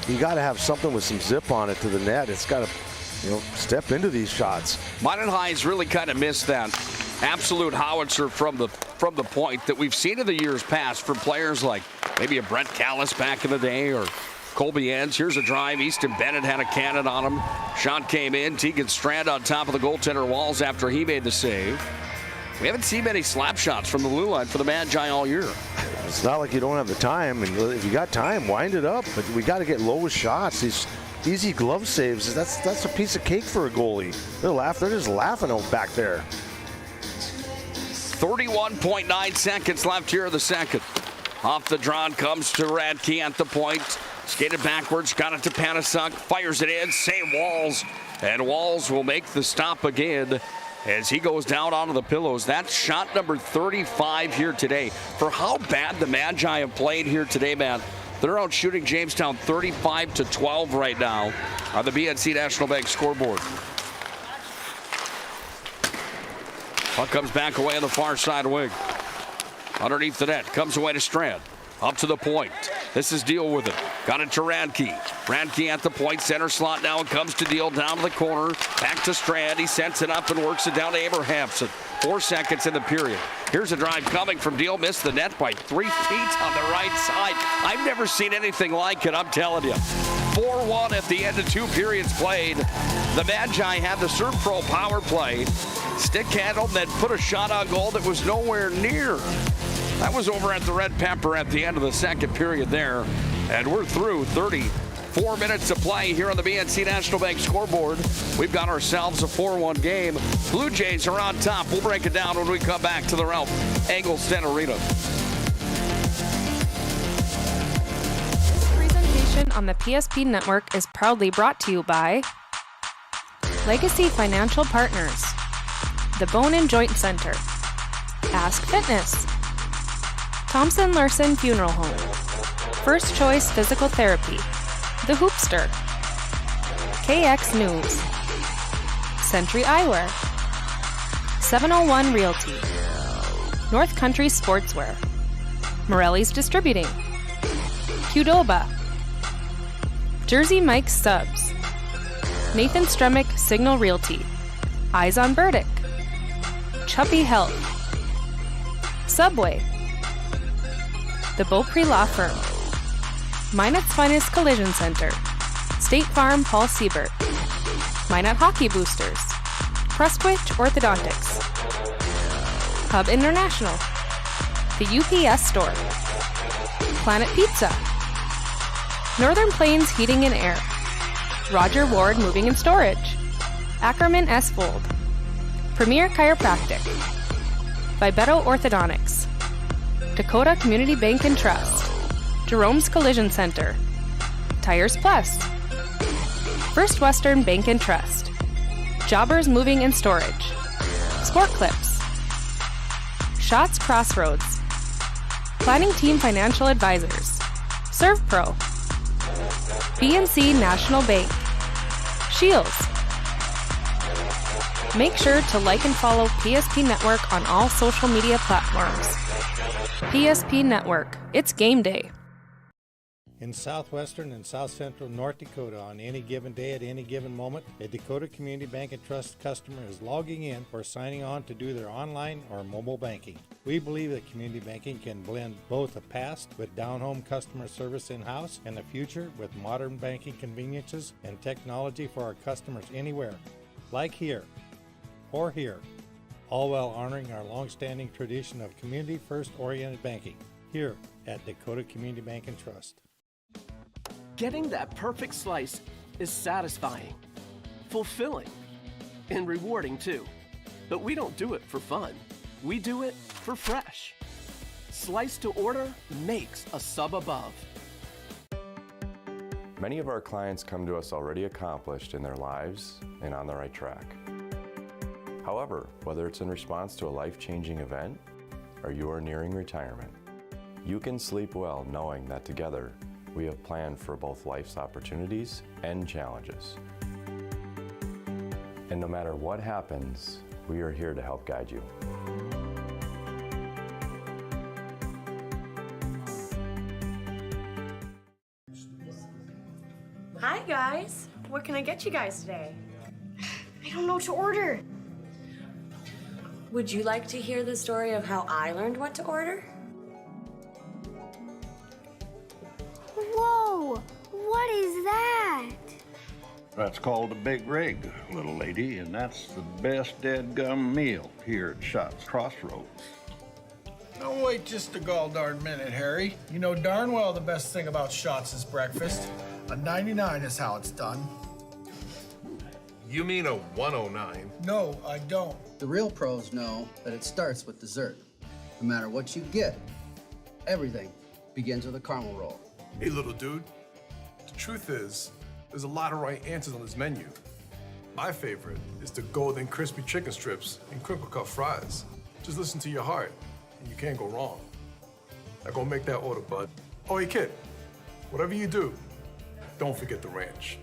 you got to have something with some zip on it to the net. It's got to, step into these shots. Minot High's really kind of missed that absolute howitzer from the point that we've seen in the years past from players like maybe a Brett Callis back in the day or Colby Ends. Here's a drive. Easton Bennett had a cannon on him. Shot came in. Tegan Strand on top of the goaltender Walls after he made the save. We haven't seen many slap shots from the blue line for the Magi all year. It's not like you don't have the time. And if you got time, wind it up. But we got to get low shots. These easy glove saves, that's a piece of cake for a goalie. They're just laughing out back there. 31.9 seconds left here in the second. Off the draw comes to Radke at the point. Skated backwards, got it to Panasuk, fires it in, same Walls. And Walls will make the stop again as he goes down onto the pillows. That's shot number 35 here today. For how bad the Magi have played here today, man, they're out shooting Jamestown 35-12 right now on the BNC National Bank scoreboard. Puck comes back away on the far side wing. Underneath the net, comes away to Strand. Up to the point. This is Deal with it. Got it to Radke. Radke at the point. Center slot now. It comes to Deal down to the corner. Back to Strand. He sends it up and works it down to Abrahamson. 4 seconds in the period. Here's a drive coming from Deal. Missed the net by 3 feet on the right side. I've never seen anything like it, I'm telling you. 4-1 at the end of 2 periods played. The Magi had the Serve Pro power play. Stick handled and then put a shot on goal that was nowhere near. That was over at the Red Pepper at the end of the second period there. And we're through 34 minutes of play here on the BNC National Bank scoreboard. We've got ourselves a 4-1 game. Blue Jays are on top. We'll break it down when we come back to the Ralph Engelstad Arena. Presentation on the PSP Network is proudly brought to you by Legacy Financial Partners, the Bone and Joint Center, Ask Fitness, Thompson Larson Funeral Home, First Choice Physical Therapy, The Hoopster, KX News, Century Eyewear, 701 Realty, North Country Sportswear, Morelli's Distributing, Qdoba, Jersey Mike's Subs, Nathan Stremick Signal Realty, Eyes on Burdick, Chuppy Health, Subway, the Beaupre Law Firm, Minot's Finest Collision Center, State Farm Paul Siebert, Minot Hockey Boosters, Prestwich Orthodontics, Hub International, the UPS Store, Planet Pizza, Northern Plains Heating and Air, Roger Ward Moving and Storage, Ackerman S. Fold, Premier Chiropractic, Vibeto Orthodontics, Dakota Community Bank and Trust, Jerome's Collision Center, Tires Plus, First Western Bank and Trust, Jobbers Moving and Storage, Sport Clips, Shots Crossroads, Planning Team Financial Advisors, Serve Pro, BNC National Bank, Shields. Make sure to like and follow PSP Network on all social media platforms. PSP Network, it's game day. In southwestern and south central North Dakota, on any given day at any given moment, a Dakota Community Bank and Trust customer is logging in or signing on to do their online or mobile banking. We believe that community banking can blend both the past with down-home customer service in-house and the future with modern banking conveniences and technology for our customers anywhere, like here or here, all while honoring our long-standing tradition of community-first oriented banking here at Dakota Community Bank and Trust. Getting that perfect slice is satisfying, fulfilling, and rewarding too. But we don't do it for fun. We do it for fresh. Slice to order makes a sub above. Many of our clients come to us already accomplished in their lives and on the right track. However, whether it's in response to a life-changing event or you are nearing retirement, you can sleep well knowing that together we have planned for both life's opportunities and challenges. And no matter what happens, we are here to help guide you. Hi guys, what can I get you guys today? I don't know what to order. Would you like to hear the story of how I learned what to order? Whoa, what is that? That's called a big rig, little lady, and that's the best dead-gum meal here at Shots Crossroads. Don't wait just a gall-darn minute, Harry. You know darn well the best thing about Shots is breakfast. A 99 is how it's done. You mean a 109? No, I don't. The real pros know that it starts with dessert. No matter what you get, everything begins with a caramel roll. Hey, little dude. The truth is, there's a lot of right answers on this menu. My favorite is the golden crispy chicken strips and crinkle cut fries. Just listen to your heart, and you can't go wrong. Now go make that order, bud. Oh, hey, kid. Whatever you do, don't forget the ranch.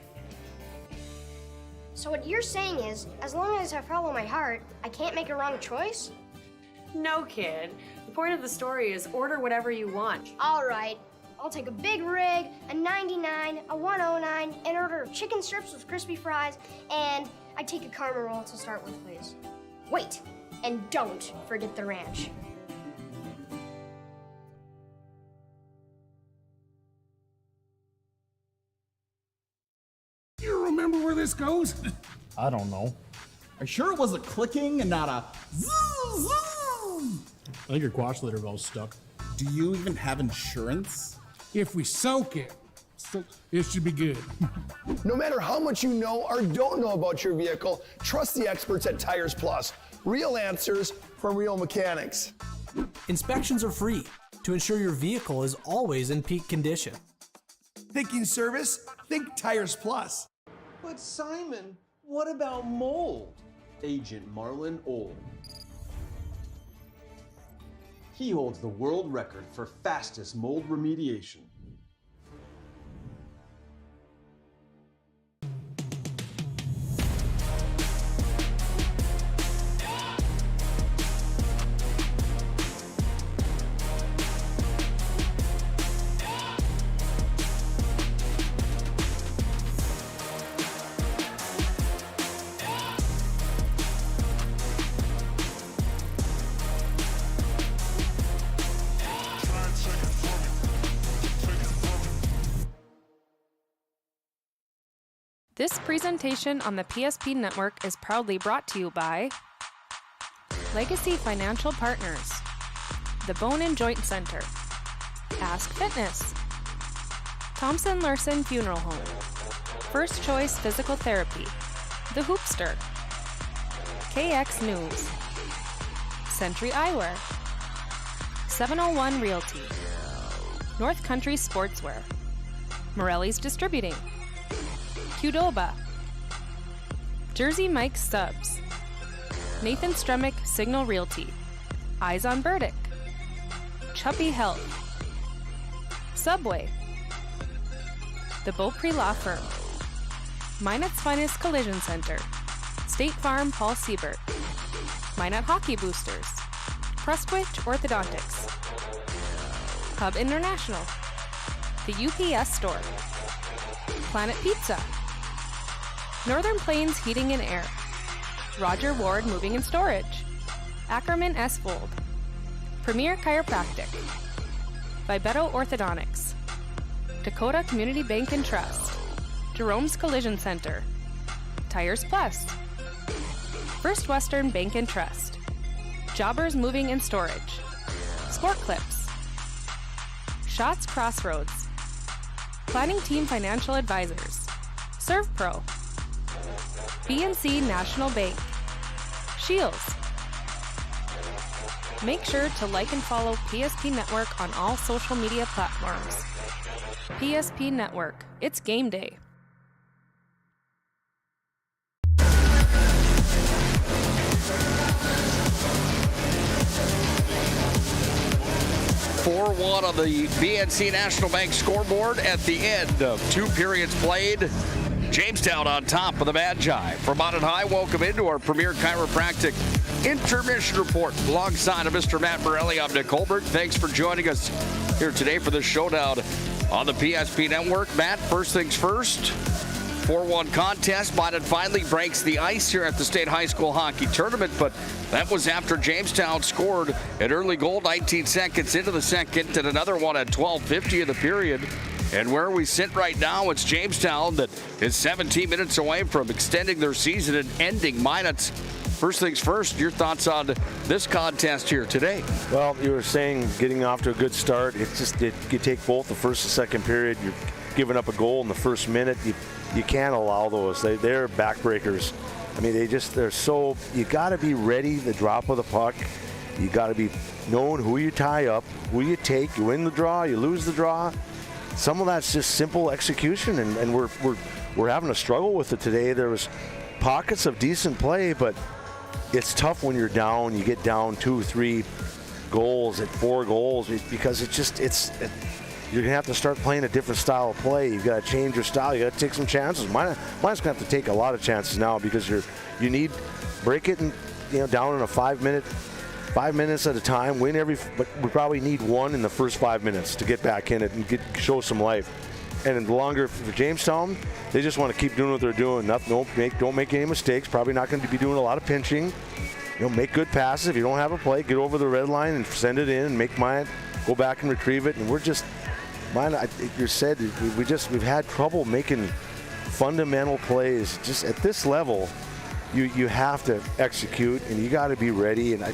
So what you're saying is, as long as I follow my heart, I can't make a wrong choice? No, kid. The point of the story is order whatever you want. All right. I'll take a big rig, a 99, a 109, an order of chicken strips with crispy fries, and I take a caramel roll to start with, please. Wait, and don't forget the ranch. You remember where this goes? I don't know. Are you sure it was a clicking and not a zzz, zzz? I think your quash litter valve's stuck. Do you even have insurance? If we soak it, it should be good. No matter how much you know or don't know about your vehicle, trust the experts at Tires Plus. Real answers from real mechanics. Inspections are free to ensure your vehicle is always in peak condition. Thinking service? Think Tires Plus. But Simon, what about mold? Agent Marlon Old. He holds the world record for fastest mold remediation. This presentation on the PSP Network is proudly brought to you by Legacy Financial Partners, the Bone and Joint Center, Ask Fitness, Thompson Larson Funeral Home, First Choice Physical Therapy, The Hoopster, KX News, Century Eyewear, 701 Realty, North Country Sportswear, Morelli's Distributing, Qdoba, Jersey Mike's Subs, Nathan Stremick Signal Realty, Eyes on Burdick, Chuppy Health, Subway, the Beaupre Law Firm, Minot's Finest Collision Center, State Farm Paul Siebert, Minot Hockey Boosters, Prestwich Orthodontics, Hub International, the UPS Store, Planet Pizza, Northern Plains Heating and Air, Roger Ward Moving and Storage, Ackerman S. Fold, Premier Chiropractic, Vibeto Orthodontics, Dakota Community Bank and Trust, Jerome's Collision Center, Tires Plus, First Western Bank and Trust, Jobbers Moving and Storage, Sport Clips, Shots Crossroads, Planning Team Financial Advisors, ServPro, BNC National Bank, Shields. Make sure to like and follow PSP Network on all social media platforms. PSP Network. It's game day. 4-1 on the BNC National Bank scoreboard at the end of 2 periods played. Jamestown on top of the Magi. From Minot High, welcome into our premier chiropractic intermission report. Alongside of Mr. Matt Morelli, I'm Nick Holbert. Thanks for joining us here today for this showdown on the PSP Network. Matt, first things first. 4-1 contest. Minot finally breaks the ice here at the state high school hockey tournament, but that was after Jamestown scored an early goal 19 seconds into the second and another one at 12:50 of the period. And where we sit right now, it's Jamestown that is 17 minutes away from extending their season and ending Minot's. First things first, your thoughts on this contest here today? Well, you were saying getting off to a good start. It's just you take both the first and second period. You're giving up a goal in the first minute. You can't allow those. They're backbreakers. I mean, they're so, you got to be ready the drop of the puck. You got to be knowing who you tie up, who you take. You win the draw, you lose the draw. Some of that's just simple execution, and we're having a struggle with it today. There was pockets of decent play, but it's tough when you're down. You get down 2-3 goals at 4 goals because you're going to have to start playing a different style of play. You've got to change your style. You got to take some chances. Mine's going to have to take a lot of chances now because you need break it and down in a 5 minutes at a time. But we probably need one in the first 5 minutes to get back in it and show some life. And the longer for Jamestown, they just want to keep doing what they're doing. Don't make any mistakes. Probably not going to be doing a lot of pinching. Make good passes. If you don't have a play, get over the red line and send it in and make mine. Go back and retrieve it. And we're just. You said we've had trouble making fundamental plays. Just at this level, you have to execute and you got to be ready. And I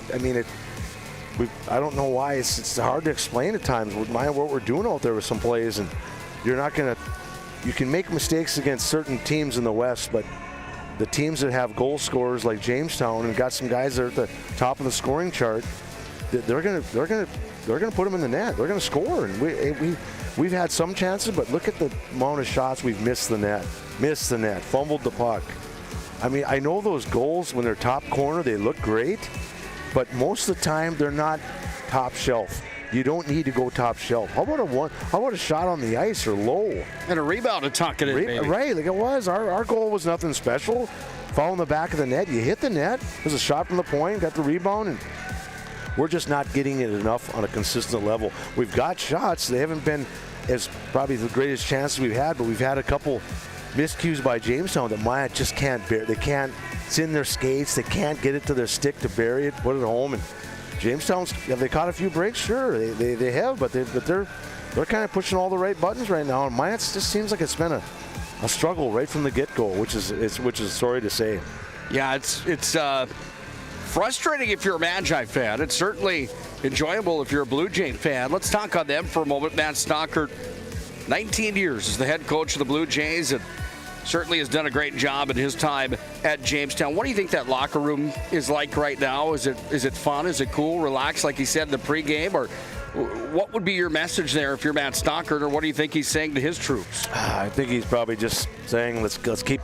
don't know why it's hard to explain at times what we're doing out there with some plays. And you're not gonna. You can make mistakes against certain teams in the West, but the teams that have goal scorers like Jamestown and got some guys that are at the top of the scoring chart, they're gonna put them in the net. They're gonna score, and we've had some chances, but look at the amount of shots we've missed the net, fumbled the puck. I mean, I know those goals when they're top corner, they look great, but most of the time they're not top shelf. You don't need to go top shelf. How about a shot on the ice or low? And a rebound to tuck it in, maybe. Right, like it was. Our goal was nothing special. Fall in the back of the net, you hit the net. There's a shot from the point, got the rebound, and we're just not getting it enough on a consistent level. We've got shots. They haven't been as probably the greatest chances we've had, but we've had a couple miscues by Jamestown that Minot just can't bear. They can't. It's in their skates. They can't get it to their stick to bury it, put it home. And Jamestown's, have they caught a few breaks? Sure, they have, but they're kind of pushing all the right buttons right now. And Minot just seems like it's been a struggle right from the get-go, which is sorry to say. Yeah, it's frustrating if you're a Magi fan. It's certainly enjoyable if you're a Blue Jay fan. Let's talk on them for a moment. Matt Stockert, 19 years as the head coach of the Blue Jays, and certainly has done a great job in his time at Jamestown. What do you think that locker room is like right now? Is it fun? Is it cool, relaxed, like he said in the pregame? Or what would be your message there if you're Matt Stockert, or what do you think he's saying to his troops? I think he's probably just saying, let's keep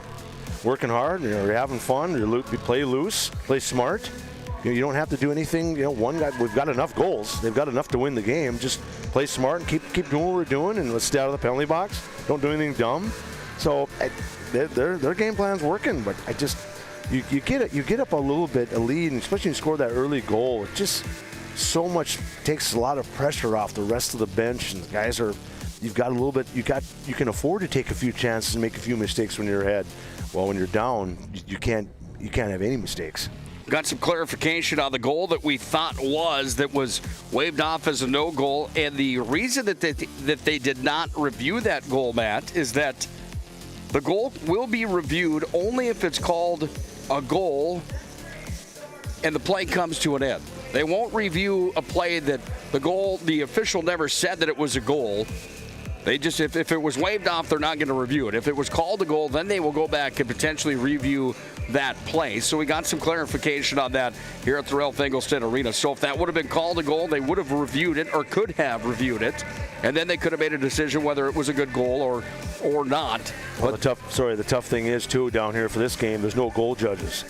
working hard. You're having fun. You play loose, play smart. You don't have to do anything. One guy. We've got enough goals. They've got enough to win the game. Just play smart and keep doing what we're doing, and let's stay out of the penalty box. Don't do anything dumb. So their game plan's working, but you get up a little bit, a lead, and especially when you score that early goal. It just so much takes a lot of pressure off the rest of the bench, and the guys are. You've got a little bit. You can afford to take a few chances and make a few mistakes when you're ahead. Well, when you're down, you can't have any mistakes. Got some clarification on the goal that we thought was waved off as a no goal, and the reason that they did not review that goal, Matt, is that the goal will be reviewed only if it's called a goal and the play comes to an end. They won't review a play that the official never said that it was a goal. They just, if it was waved off, they're not going to review it. If it was called a goal, then they will go back and potentially review that play. So we got some clarification on that here at the Ralph Engelstad Arena. So if that would have been called a goal, they would have reviewed it, or could have reviewed it, and then they could have made a decision whether it was a good goal or not. Well, the tough thing is, too, down here for this game, there's no goal judges.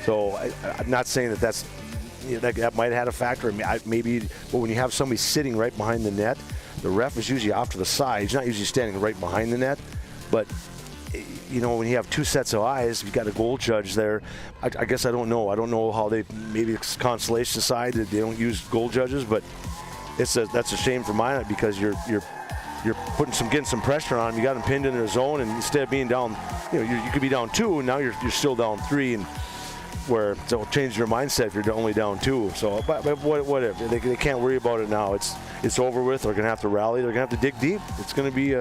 So I'm not saying that might have had a factor. Maybe, but when you have somebody sitting right behind the net, the ref is usually off to the side. He's not usually standing right behind the net. But, when you have two sets of eyes, you've got a goal judge there. I guess I don't know. I don't know how maybe it's consolation side that they don't use goal judges, but that's a shame for Minot, because you're getting some pressure on them. You got them pinned in their zone, and instead of being down, you could be down 2, and now you're still down 3, and where it'll change your mindset if you're only down 2. So, but whatever. They can't worry about it now. It's over with. They're going to have to rally. They're going to have to dig deep. It's going to be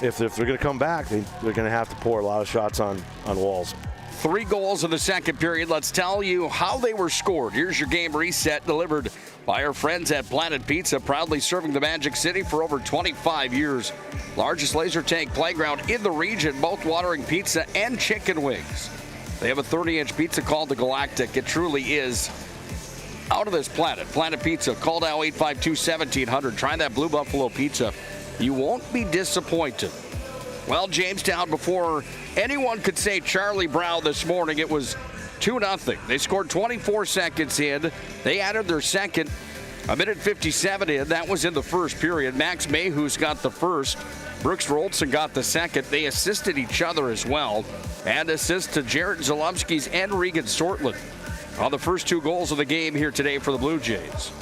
if they're going to come back, they're going to have to pour a lot of shots on walls. 3 goals in the second period. Let's tell you how they were scored. Here's your game reset delivered by our friends at Planet Pizza, proudly serving the Magic City for over 25 years. Largest laser tank playground in the region, both watering pizza and chicken wings. They have a 30-inch pizza called the Galactic. It truly is out of this planet. Planet Pizza. Call now 852-1700. Try that Blue Buffalo pizza. You won't be disappointed. Well, Jamestown, before anyone could say Charlie Brown this morning, it was 2-0. They scored 24 seconds in. They added their second, a minute 57 in. That was in the first period. Max Mayhews got the first. Brooks Rolson got the second. They assisted each other as well. And assist to Jared Zalumskis and Regan Sortland on the first 2 goals of the game here today for the Blue Jays.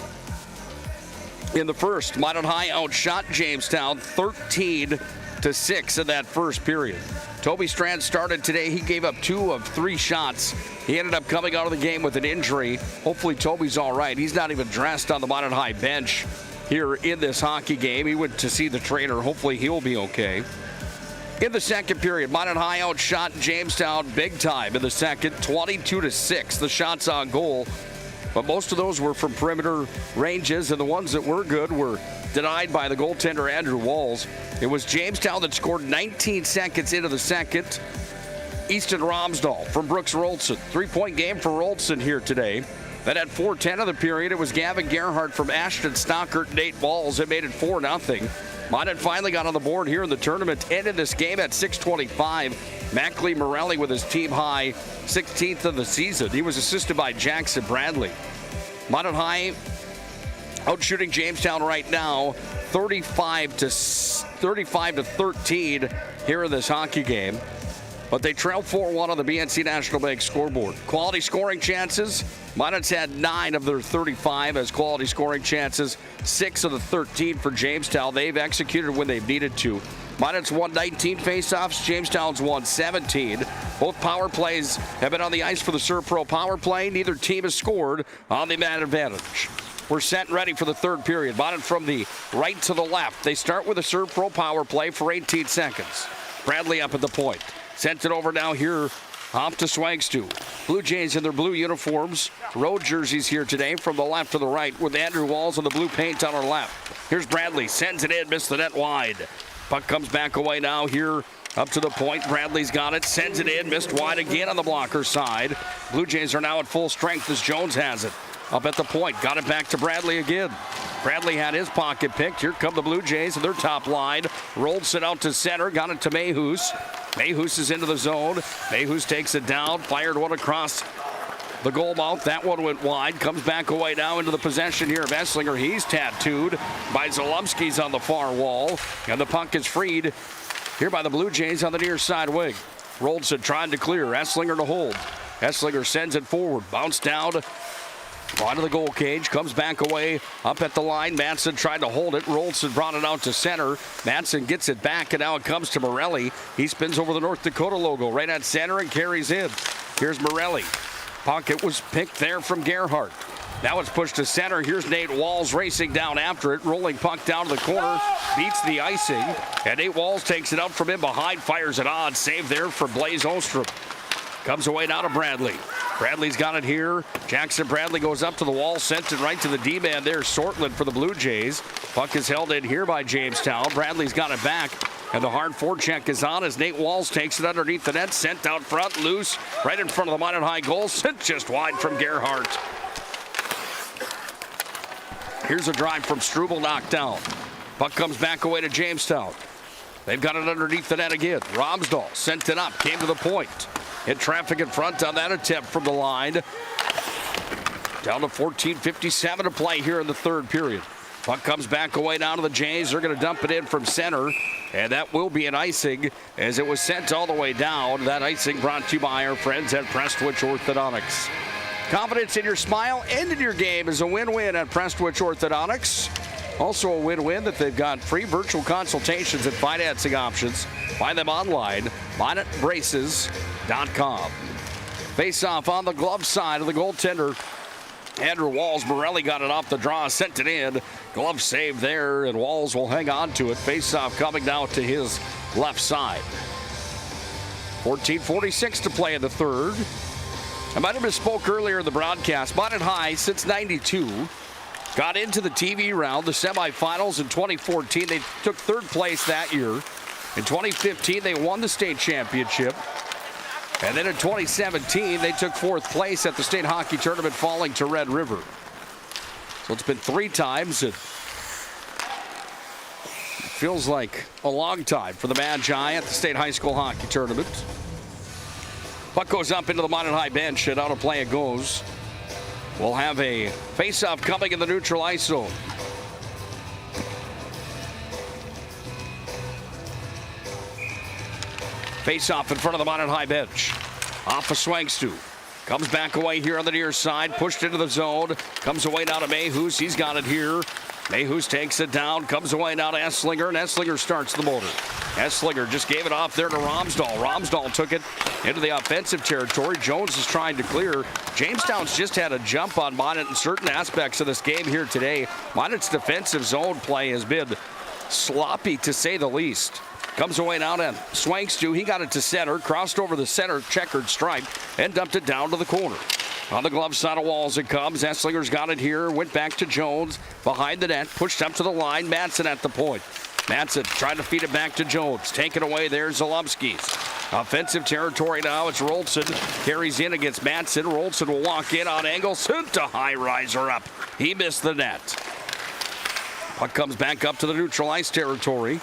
In the first, Minot High outshot Jamestown 13-6 in that first period. Toby Strand started today. He gave up 2 of 3 shots. He ended up coming out of the game with an injury. Hopefully Toby's all right. He's not even dressed on the Minot High bench here in this hockey game. He went to see the trainer. Hopefully he'll be okay. In the second period, Minot High outshot Jamestown big time in the second, 22-6. The shots on goal, but most of those were from perimeter ranges, and the ones that were good were denied by the goaltender Andrew Walls. It was Jamestown that scored 19 seconds into the second. Easton Romsdahl from Brooks Rolson. 3-point game for Rolson here today. Then at 4:10 of the period, it was Gavin Gerhardt from Ashton Stockert, Nate Walls. It made it 4-0. Minot finally got on the board here in the tournament. Ended this game at 6:25. Mackley Morelli with his team high 16th of the season. He was assisted by Jackson Bradley. Minot High out shooting Jamestown right now 35-13 here in this hockey game. But they trail 4-1 on the BNC National Bank scoreboard. Quality scoring chances. Minot's had 9 of their 35 as quality scoring chances. 6 of the 13 for Jamestown. They've executed when they've needed to. Minot's won 19 faceoffs. Jamestown's won 17. Both power plays have been on the ice for the Serpro power play. Neither team has scored on the man advantage. We're set and ready for the third period. Minot from the right to the left. They start with a Serpro power play for 18 seconds. Bradley up at the point. Sent it over now here off to Swagstu. Blue Jays in their blue uniforms. Road jerseys here today from the left to the right with Andrew Walls and the blue paint on our left. Here's Bradley. Sends it in. Missed the net wide. Puck comes back away now here up to the point. Bradley's got it. Sends it in. Missed wide again on the blocker side. Blue Jays are now at full strength as Jones has it. Up at the point. Got it back to Bradley again. Bradley had his pocket picked. Here come the Blue Jays and their top line. Rolls it out to center. Got it to Mayhews. Mayhews is into the zone. Mayhews takes it down. Fired one across the goal mouth. That one went wide. Comes back away now into the possession here of Esslinger. He's tattooed by Zalumski's on the far wall. And the puck is freed here by the Blue Jays on the near side wing. Rolson trying to clear. Esslinger to hold. Esslinger sends it forward. Bounce down onto the goal cage, comes back away up at the line. Manson tried to hold it. Rolson brought it out to center. Manson gets it back, and now it comes to Morelli. He spins over the North Dakota logo right at center and carries in. Here's Morelli. Pocket was picked there from Gerhardt. Now it's pushed to center. Here's Nate Walls racing down after it. Rolling puck down to the corner. Beats the icing. And Nate Walls takes it out from in behind. Fires it on. Save there for Blaze Ostrom. Comes away now to Bradley. Bradley's got it here. Jackson Bradley goes up to the wall, sent it right to the D-man there. Sortland for the Blue Jays. Puck is held in here by Jamestown. Bradley's got it back. And the hard forecheck is on as Nate Walls takes it underneath the net, sent out front, loose, right in front of the Minot High goal, sent just wide from Gerhardt. Here's a drive from Struble, knocked down. Puck comes back away to Jamestown. They've got it underneath the net again. Romsdahl sent it up, came to the point. Hit traffic in front on that attempt from the line. Down to 14:57 to play here in the third period. Puck comes back away down to the Jays. They're going to dump it in from center, and that will be an icing as it was sent all the way down. That icing brought to you by our friends at Prestwich Orthodontics. Confidence in your smile and in your game is a win-win at Prestwich Orthodontics. Also a win-win that they've got free virtual consultations and financing options. Find them online, minotbraces.com. Face-off on the glove side of the goaltender. Andrew Walls. Morelli got it off the draw, sent it in. Glove save there, and Walls will hang on to it. Face-off coming now to his left side. 14:46 to play in the third. I might have misspoke earlier in the broadcast. Minot High, since '92, got into the TV round, the semifinals in 2014. They took third place that year. In 2015, they won the state championship. And then in 2017, they took fourth place at the state hockey tournament, falling to Red River. So it's been 3 times. It feels like a long time for the Magi at the state high school hockey tournament. Puck goes up into the Minot High bench, and out of play it goes. We'll have a face-off coming in the neutral ice zone. Face-off in front of the Minot High bench. Off of Swangstu. Comes back away here on the near side. Pushed into the zone. Comes away now to Mayhus. He's got it here. Mayhus takes it down. Comes away now to Esslinger. And Esslinger starts the motor. Esslinger just gave it off there to Romsdahl. Romsdahl took it into the offensive territory. Jones is trying to clear. Jamestown's just had a jump on Minot in certain aspects of this game here today. Minot's defensive zone play has been sloppy, to say the least. Comes away now to Swangstu. He got it to center, crossed over the center checkered stripe, and dumped it down to the corner. On the glove side of Walls it comes. Esslinger's got it here. Went back to Jones. Behind the net. Pushed up to the line. Madsen at the point. Madsen trying to feed it back to Jones. Taken away there. Zalumski's. Offensive territory now. It's Rolson. Carries in against Madsen. Rolson will walk in on angle. Sent to high riser up. He missed the net. Puck comes back up to the neutral ice territory.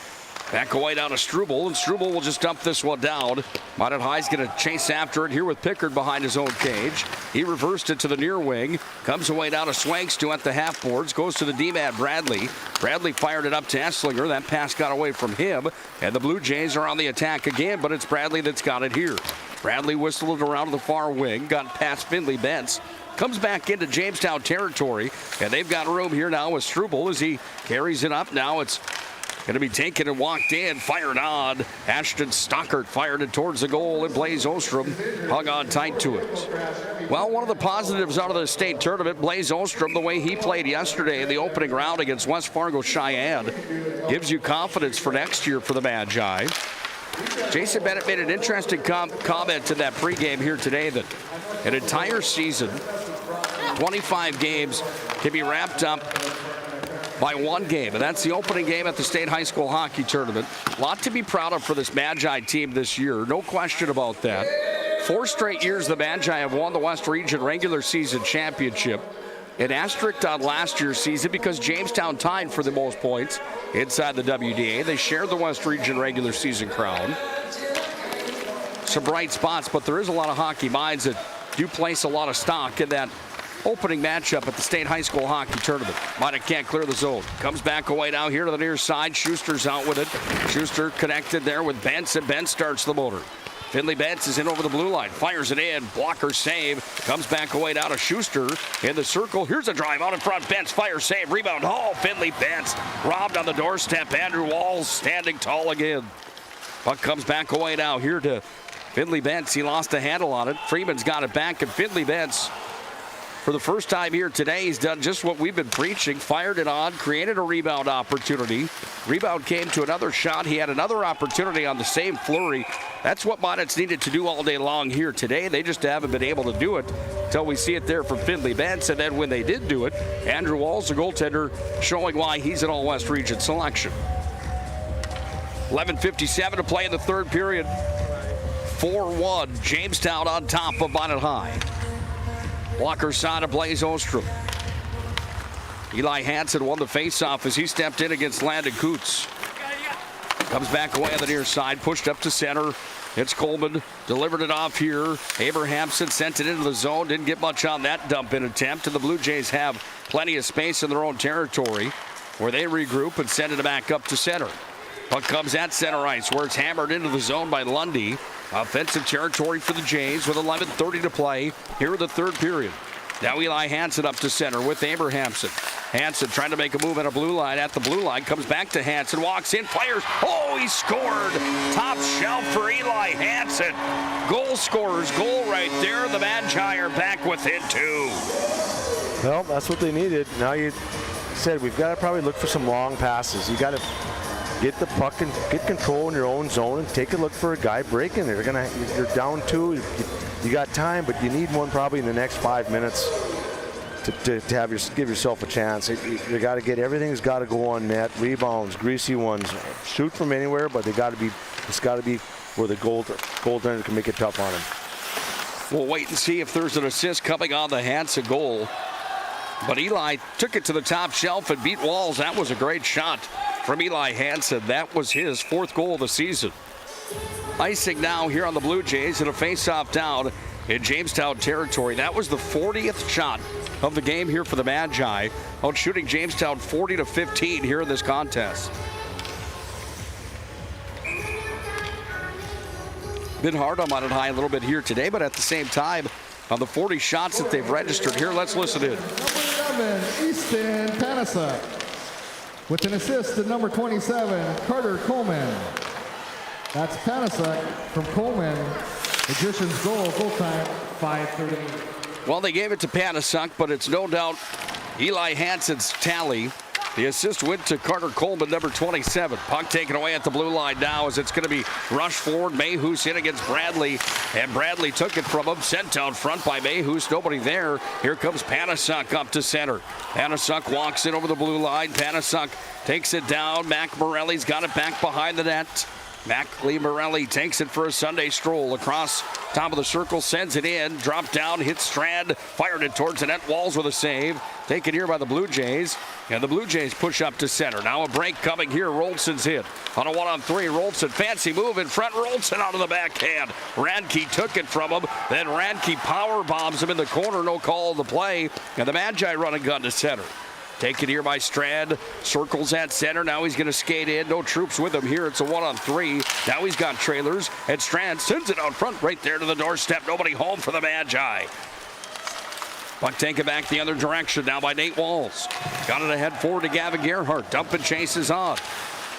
Back away down to Struble, and Struble will just dump this one down. Minot High's going to chase after it here with Pickard behind his own cage. He reversed it to the near wing. Comes away down to Swangstu at the half boards. Goes to the D-man Bradley. Bradley fired it up to Esslinger. That pass got away from him. And the Blue Jays are on the attack again, but it's Bradley that's got it here. Bradley whistled it around to the far wing. Got past Finley Bentz. Comes back into Jamestown territory. And they've got room here now with Struble as he carries it up. Now it's going to be taken and walked in, fired on. Ashton Stockert fired it towards the goal, and Blaze Ostrom hung on tight to it. Well, one of the positives out of the state tournament, Blaze Ostrom, the way he played yesterday in the opening round against West Fargo Cheyenne, gives you confidence for next year for the Magi. Jason Bennett made an interesting comment in that pregame here today that an entire season, 25 games, can be wrapped up by one game, and that's the opening game at the state high school hockey tournament. A lot to be proud of for this Magi team this year, no question about that. 4 straight years the Magi have won the West Region regular season championship. An asterisk on last year's season because Jamestown tied for the most points inside the WDA. They shared the West Region regular season crown. Some bright spots, but there is a lot of hockey minds that do place a lot of stock in that opening matchup at the state high school hockey tournament. Minot can't clear the zone. Comes back away now here to the near side. Schuster's out with it. Schuster connected there with Bentz, and Bentz starts the motor. Finley Bentz is in over the blue line. Fires it in. Blocker save. Comes back away down to Schuster in the circle. Here's a drive out in front. Bentz fire save. Rebound. Oh, Finley Bentz robbed on the doorstep. Andrew Walls standing tall again. Puck comes back away now here to Finley Bentz. He lost a handle on it. Freeman's got it back, and Finley Bentz, for the first time here today, he's done just what we've been preaching. Fired it on, created a rebound opportunity. Rebound came to another shot. He had another opportunity on the same flurry. That's what Minot's needed to do all day long here today. They just haven't been able to do it until we see it there from Finley Bentz. And then when they did do it, Andrew Walls, the goaltender, showing why he's an All-West Region selection. 11:57 to play in the third period. 4-1, Jamestown on top of Minot High. Walker side of Blaze Ostrom. Eli Hansen won the faceoff as he stepped in against Landon Coots. Comes back away on the near side, pushed up to center. It's Coleman, delivered it off here. Abrahamson sent it into the zone, didn't get much on that dump-in attempt, and the Blue Jays have plenty of space in their own territory where they regroup and send it back up to center. Puck comes at center ice where it's hammered into the zone by Lundy. Offensive territory for the Jays with 11:30 to play here in the third period. Now Eli Hansen up to center with Abrahamson. Hansen trying to make a move at a blue line. At the blue line, comes back to Hansen, walks in, fires. Oh, he scored! Top shelf for Eli Hansen. Goal scorer's goal right there. The Magi are back within 2. Well, that's what they needed. Now you said we've got to probably look for some long passes. You got to get the puck and get control in your own zone and take a look for a guy breaking. You're down 2. You got time, but you need one probably in the next 5 minutes to give yourself a chance. You got to get everything's got to go on net. Rebounds, greasy ones, shoot from anywhere, but it's got to be where the goaltender can make it tough on him. We'll wait and see if there's an assist coming on the Hansen goal. But Eli took it to the top shelf and beat walls. That was a great shot from Eli Hansen. That was his 4th goal of the season. Icing now here on the Blue Jays and a face-off down in Jamestown territory. That was the 40th shot of the game here for the Magi, outshooting Jamestown 40-15 here in this contest. Been hard on Minot High a little bit here today, but at the same time, on the 40 shots that they've registered here, let's listen in. Number 7, Easton Panasuk. With an assist to number 27, Carter Coleman. That's Panasuk from Coleman. Magician's goal time, 5:30. Well, they gave it to Panasuk, but it's no doubt Eli Hansen's tally. The assist went to Carter Coleman, number 27. Puck taken away at the blue line now as it's going to be rushed forward. Mayhews hit against Bradley, and Bradley took it from him. Sent down front by Mayhews. Nobody there. Here comes Panasuk up to center. Panasuk walks in over the blue line. Panasuk takes it down. Mac Morelli's got it back behind the net. Mackley Morelli takes it for a Sunday stroll across top of the circle, sends it in, dropped down, hits Strand, fired it towards the net. Walls with a save. Taken here by the Blue Jays, and the Blue Jays push up to center. Now a break coming here. Rolson's hit on a 1-on-3. Rolson, fancy move in front. Rolson out of the backhand. Radke took it from him. Then Radke power bombs him in the corner. No call of the play, and the Magi run a gun to center. Taken here by Strand, circles at center. Now he's going to skate in. No troops with him here. It's a 1-on-3. Now he's got trailers, and Strand sends it out front right there to the doorstep. Nobody home for the Magi. Puck taken back the other direction now by Nate Walls. Got it ahead forward to Gavin Gerhardt. Dump and chases on.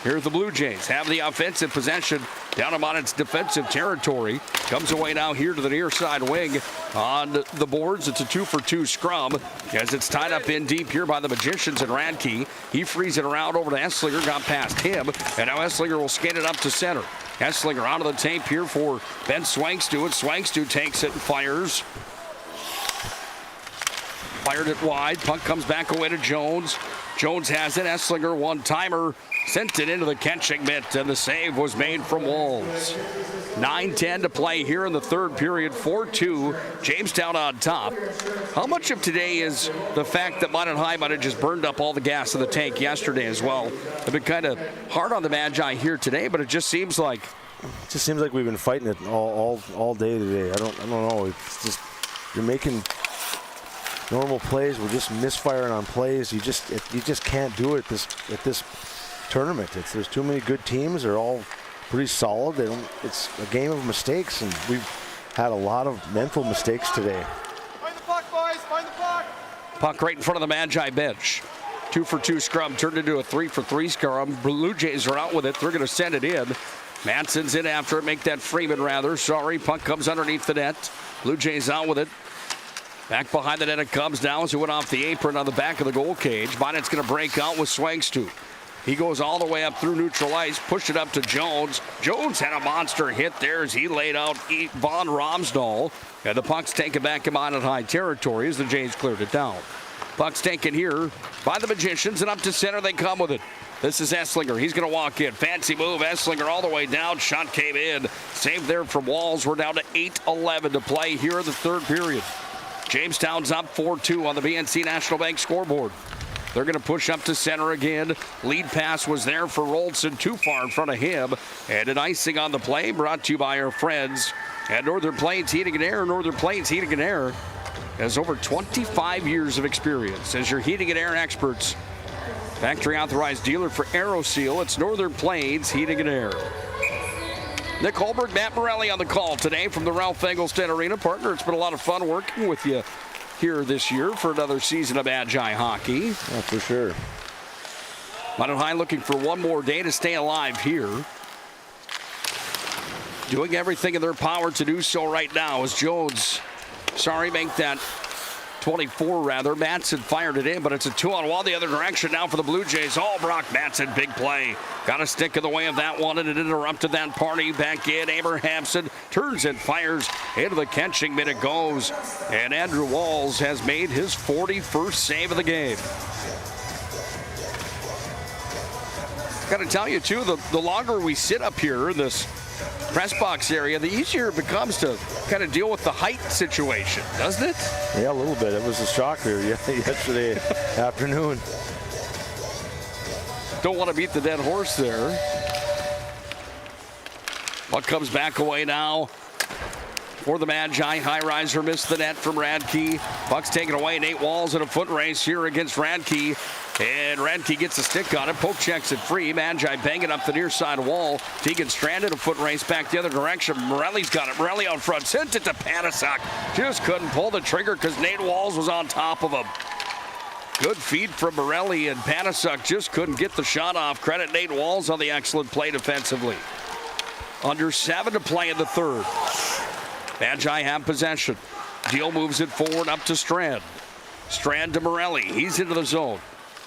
Here's the Blue Jays. Have the offensive possession down on its defensive territory. Comes away now here to the near side wing on the boards. It's a 2-for-2 scrum as it's tied up in deep here by the Magicians and Radke. He frees it around over to Esslinger. Got past him. And now Esslinger will skate it up to center. Esslinger out of the tape here for Ben Swangstu. And Swangstu takes it and fires. Fired it wide. Puck comes back away to Jones. Jones has it. Esslinger one-timer. Sent it into the catching mitt, and the save was made from Walls. 9:10 to play here in the third period. 4-2, Jamestown on top. How much of today is the fact that Minot High might have just burned up all the gas in the tank yesterday as well? It's been kind of hard on the Magi here today, but it just seems like we've been fighting it all day today. I don't know. It's just you're making normal plays. We're just misfiring on plays. You just can't do it at this tournament. There's too many good teams. They're all pretty solid. It's a game of mistakes, and we've had a lot of mental mistakes today. Find the puck, boys. Find the puck. Puck right in front of the Magi bench. 2-for-2 scrum turned into a 3-for-3 scrum. Blue Jays are out with it. They're going to send it in. Manson's in after it. Make that Freeman rather. Sorry. Puck comes underneath the net. Blue Jays out with it. Back behind the net it comes now as it went off the apron on the back of the goal cage. Minot's going to break out with Swangstu. He goes all the way up through neutral ice, pushed it up to Jones. Jones had a monster hit there as he laid out Von Romsdahl. And the puck's taken back in Minot High territory as the Jays cleared it down. Puck's taken here by the Magicians, and up to center they come with it. This is Esslinger. He's going to walk in. Fancy move. Esslinger all the way down. Shot came in. Saved there from Walls. We're down to 8:11 to play here in the third period. Jamestown's up 4-2 on the BNC National Bank scoreboard. They're going to push up to center again. Lead pass was there for Rolson, too far in front of him. And an icing on the play brought to you by our friends at Northern Plains Heating and Air. Northern Plains Heating and Air has over 25 years of experience as your heating and air experts. Factory authorized dealer for AeroSeal. It's Northern Plains Heating and Air. Nick Holberg, Matt Morelli on the call today from the Ralph Engelstad Arena. Partner, it's been a lot of fun working with you here this year for another season of Magi hockey. Yeah, for sure. Minot High looking for one more day to stay alive here. Doing everything in their power to do so right now as Jones, make that 24 rather. Matson fired it in, but it's a 2-on-1 the other direction now for the Blue Jays. Oh, Brock Matson, big play. Got a stick in the way of that one, and it interrupted that party. Back in, Abrahamson turns and fires into the catching mitt. It goes, and Andrew Walls has made his 41st save of the game. Got to tell you, too, the longer we sit up here in this press box area, the easier it becomes to kind of deal with the height situation, doesn't it? Yeah, a little bit. It was a shocker yesterday afternoon. Don't want to beat the dead horse there. Puck comes back away now for the Magi. High riser missed the net from Radke. Puck's taken away. Nate Walls in a foot race here against Radke. And Radke gets a stick on it. Poke checks it free. Magi banging up the near side wall. Tegan stranded, a foot race back the other direction. Morelli's got it. Morelli out front. Sent it to Panasak. Just couldn't pull the trigger because Nate Walls was on top of him. Good feed from Morelli, and Panasak just couldn't get the shot off. Credit Nate Walls on the excellent play defensively. Under 7 to play in the third. Magi have possession. Deal moves it forward up to Strand. Strand to Morelli. He's into the zone.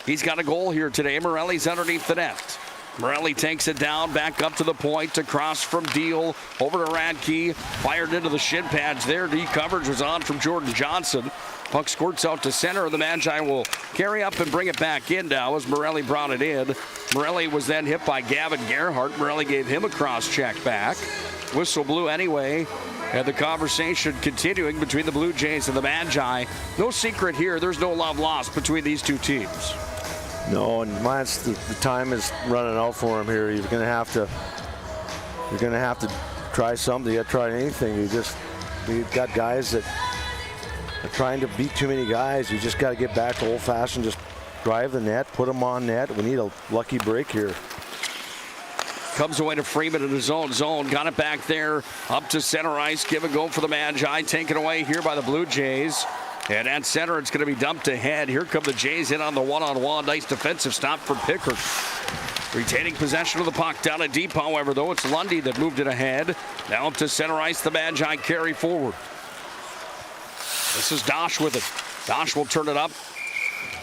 He's got a goal here today. Morelli's underneath the net. Morelli takes it down, back up to the point, across from Deal, over to Radke, fired into the shin pads there. D coverage was on from Jordan Johnson. Puck squirts out to center. The Magi will carry up and bring it back in now as Morelli brought it in. Morelli was then hit by Gavin Gerhardt. Morelli gave him a cross check back. Whistle blew anyway. And the conversation continuing between the Blue Jays and the Magi. No secret here, there's no love lost between these two teams. No, and Lance, the time is running out for him here. You're gonna have to try something. You got to try anything. You've got guys that are trying to beat too many guys. You just got to get back to old-fashioned, just drive the net, put them on net. We need a lucky break here. Comes away to Freeman in his own zone. Got it back there up to center ice. Give and go for the Magi. Taken away here by the Blue Jays. And at center, it's going to be dumped ahead. Here come the Jays in on the one-on-one. Nice defensive stop for Pickard. Retaining possession of the puck down at deep, however, though. It's Lundy that moved it ahead. Now up to center ice. The Magi carry forward. This is Dosh with it. Dosh will turn it up.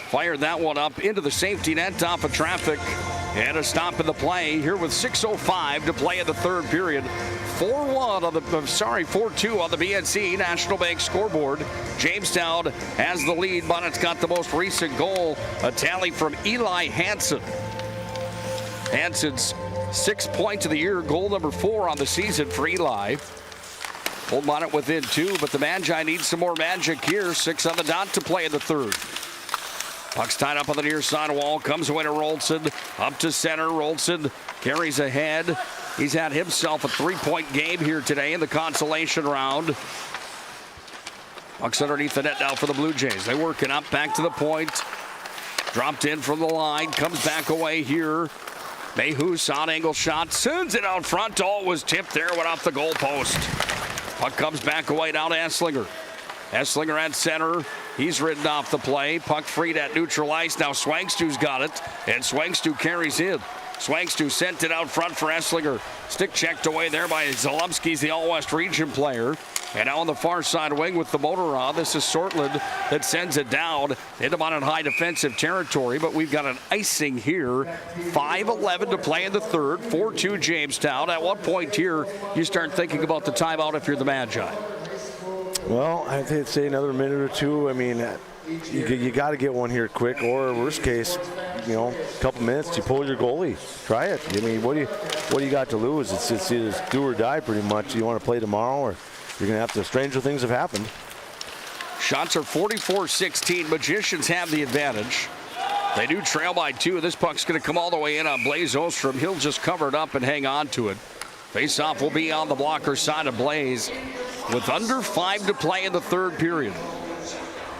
Fired that one up into the safety net, top of traffic. And a stop in the play here with 6:05 to play in the third period. 4-2 on the BNC National Bank scoreboard. Jamestown has the lead, but it's got the most recent goal, a tally from Eli Hansen. Hansen's 6th point of the year, goal number 4 on the season for Eli. Old Minot within 2, but the Magi need some more magic here. 6 on the dot to play in the third. Puck's tied up on the near side wall. Comes away to Rolson. Up to center. Rolson carries ahead. He's had himself a 3-point game here today in the consolation round. Puck's underneath the net now for the Blue Jays. They work it up back to the point. Dropped in from the line. Comes back away here. Mayhew, side angle shot. Sends it out front. Oh, was tipped there. Went off the goalpost. Puck comes back away down to Esslinger. Esslinger at center. He's ridden off the play. Puck freed at neutral ice. Now Swangstu's got it. And Swangstu carries in. Swangstu sent it out front for Esslinger. Stick checked away there by Zalumski's the All-West Region player. And now on the far side wing with the motor on. This is Sortland that sends it down into Minot High defensive territory. But we've got an icing here. 5:11 to play in the third. 4-2 Jamestown. At what point here you start thinking about the timeout if you're the Magi? Well, I would say another minute or two. I mean, you got to get one here quick, or worst case, couple minutes, you pull your goalie. Try it. I mean, what do you got to lose? It's either do or die pretty much. You want to play tomorrow, or you're going to have to. Stranger things have happened. Shots are 44-16. Magicians have the advantage. They do trail by 2. This puck's going to come all the way in on Blaze Ostrom. He'll just cover it up and hang on to it. Face-off will be on the blocker side of Blaze with under 5 to play in the third period.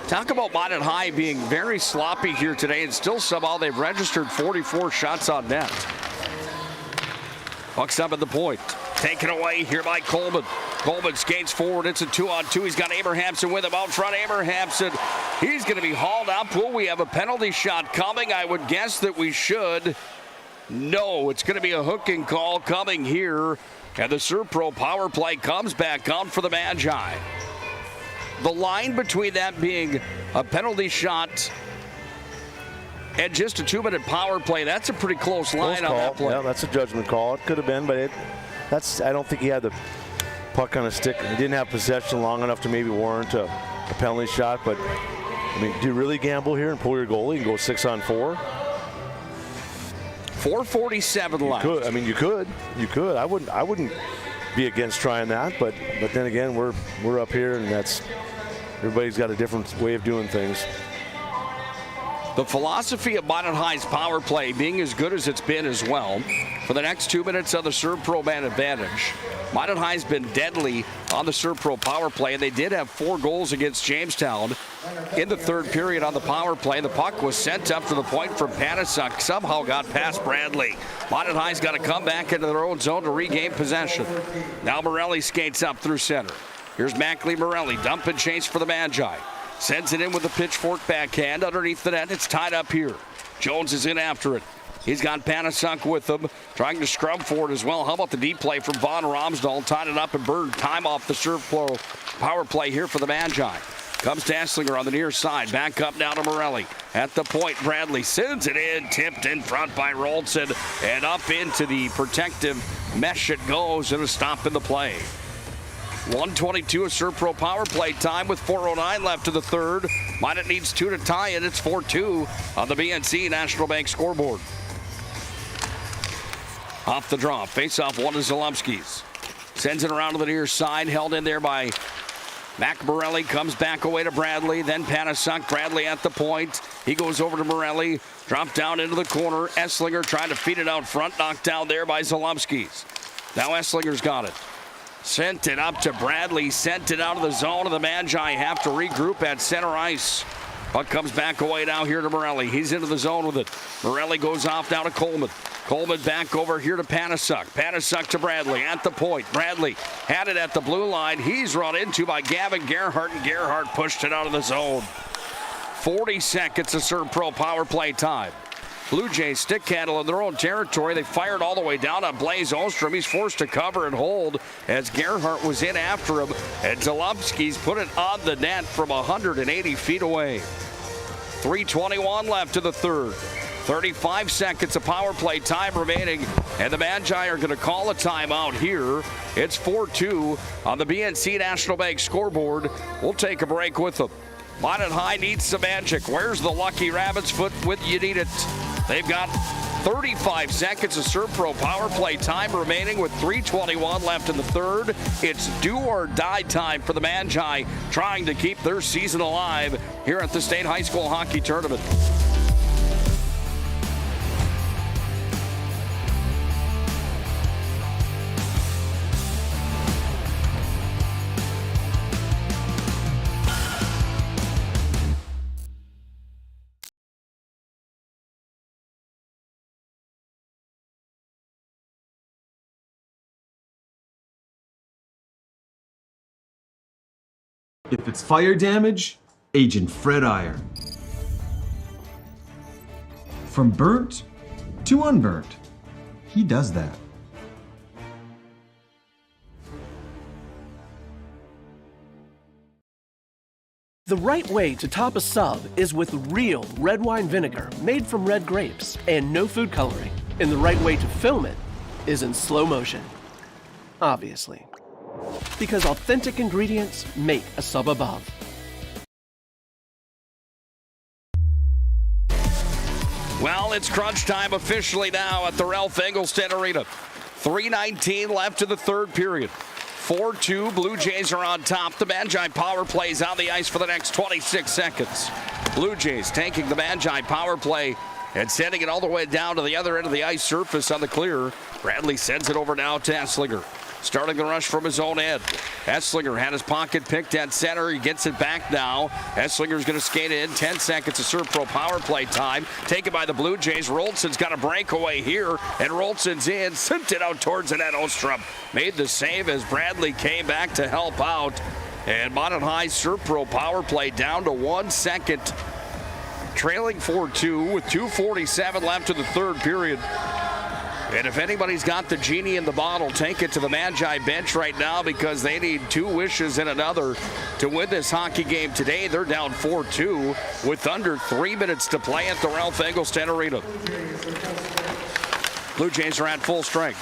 Talk about Minot High being very sloppy here today, and still somehow they've registered 44 shots on net. Puck's up at the point. Taken away here by Coleman. Coleman skates forward. It's a 2-on-2. He's got Abrahamson with him out front. Abrahamson, he's going to be hauled up. Will we have a penalty shot coming? I would guess that we should. No, it's going to be a hooking call coming here. And the Serpro power play comes back on for the Magi. The line between that being a penalty shot and just a 2-minute power play, that's a pretty close line on that play. Yeah, that's a judgment call. It could have been, but I don't think he had the puck on a stick. He didn't have possession long enough to maybe warrant a penalty shot. But, I mean, do you really gamble here and pull your goalie and go 6-on-4? 4:47 left. Could. I mean, you could. I wouldn't be against trying that. But then again, we're up here, and everybody's got a different way of doing things. The philosophy of Minot High's power play being as good as it's been as well. For the next 2 minutes of the Serpro man advantage. Minot High's been deadly on the Serpro power play, and they did have 4 goals against Jamestown in the third period on the power play. The puck was sent up to the point from Panasuk, somehow got past Bradley. Minot High's got to come back into their own zone to regain possession. Now Morelli skates up through center. Here's Mackley Morelli, dump and chase for the Magi. Sends it in with a pitchfork backhand underneath the net. It's tied up here. Jones is in after it. He's got Panasuk with him, trying to scrub for it as well. How about the deep play from Von Romsdahl? Tied it up and burned time off the Serpro power play here for the Magi. Comes to Esslinger on the near side. Back up now to Morelli. At the point, Bradley sends it in. Tipped in front by Rolson. And up into the protective mesh it goes, and a stop in the play. 1:22 of Serpro power play time with 4:09 left to the third. Minot needs 2 to tie it. It's 4-2 on the BNC National Bank scoreboard. Off the draw. Face-off one to Zalumski's. Sends it around to the near side. Held in there by Mac Morelli. Comes back away to Bradley. Then Panasuk. Bradley at the point. He goes over to Morelli. Dropped down into the corner. Esslinger trying to feed it out front. Knocked down there by Zalumski's. Now Esslinger's got it. Sent it up to Bradley. Sent it out of the zone. And the Magi have to regroup at center ice. Puck comes back away now here to Morelli. He's into the zone with it. Morelli goes off now to Coleman. Coleman back over here to Panasuk. Panasuk to Bradley at the point. Bradley had it at the blue line. He's run into by Gavin Gerhardt, and Gerhardt pushed it out of the zone. 40 seconds of Serpro power play time. Blue Jays stick handle in their own territory. They fired all the way down on Blaze Ostrom. He's forced to cover and hold as Gerhardt was in after him. And Zalumski's put it on the net from 180 feet away. 3:21 left to the third. 35 seconds of power play time remaining. And the Magi are going to call a timeout here. It's 4-2 on the BNC National Bank scoreboard. We'll take a break with them. Minot High needs some magic. Where's the Lucky Rabbit's foot with you need it? They've got 35 seconds of Serpro power play time remaining with 3:21 left in the third. It's do or die time for the Magi, trying to keep their season alive here at the State High School Hockey Tournament. If it's fire damage, Agent Fred Iyer. From burnt to unburnt, he does that. The right way to top a sub is with real red wine vinegar made from red grapes and no food coloring. And the right way to film it is in slow motion. Obviously. Because authentic ingredients make a sub above. Well, it's crunch time officially now at the Ralph Engelstad Arena. 3:19 left in the third period. 4-2, Blue Jays are on top. The Magi power plays on the ice for the next 26 seconds. Blue Jays taking the Magi power play and sending it all the way down to the other end of the ice surface on the clear. Bradley sends it over now to Esslinger. Starting the rush from his own end. Esslinger had his pocket picked at center. He gets it back now. Esslinger's going to skate in. 10 seconds of Servpro power play time. Taken by the Blue Jays. Rolson's got a breakaway here, and Rolson's in. Sent it out towards the net. Ostrom made the save as Bradley came back to help out. And Minot High Servpro power play down to 1 second. Trailing 4-2 with 2:47 left in the third period. And if anybody's got the genie in the bottle, take it to the Magi bench right now because they need 2 wishes and another to win this hockey game today. They're down 4-2 with under 3 minutes to play at the Ralph Engelstad Arena. Blue Jays are at full strength.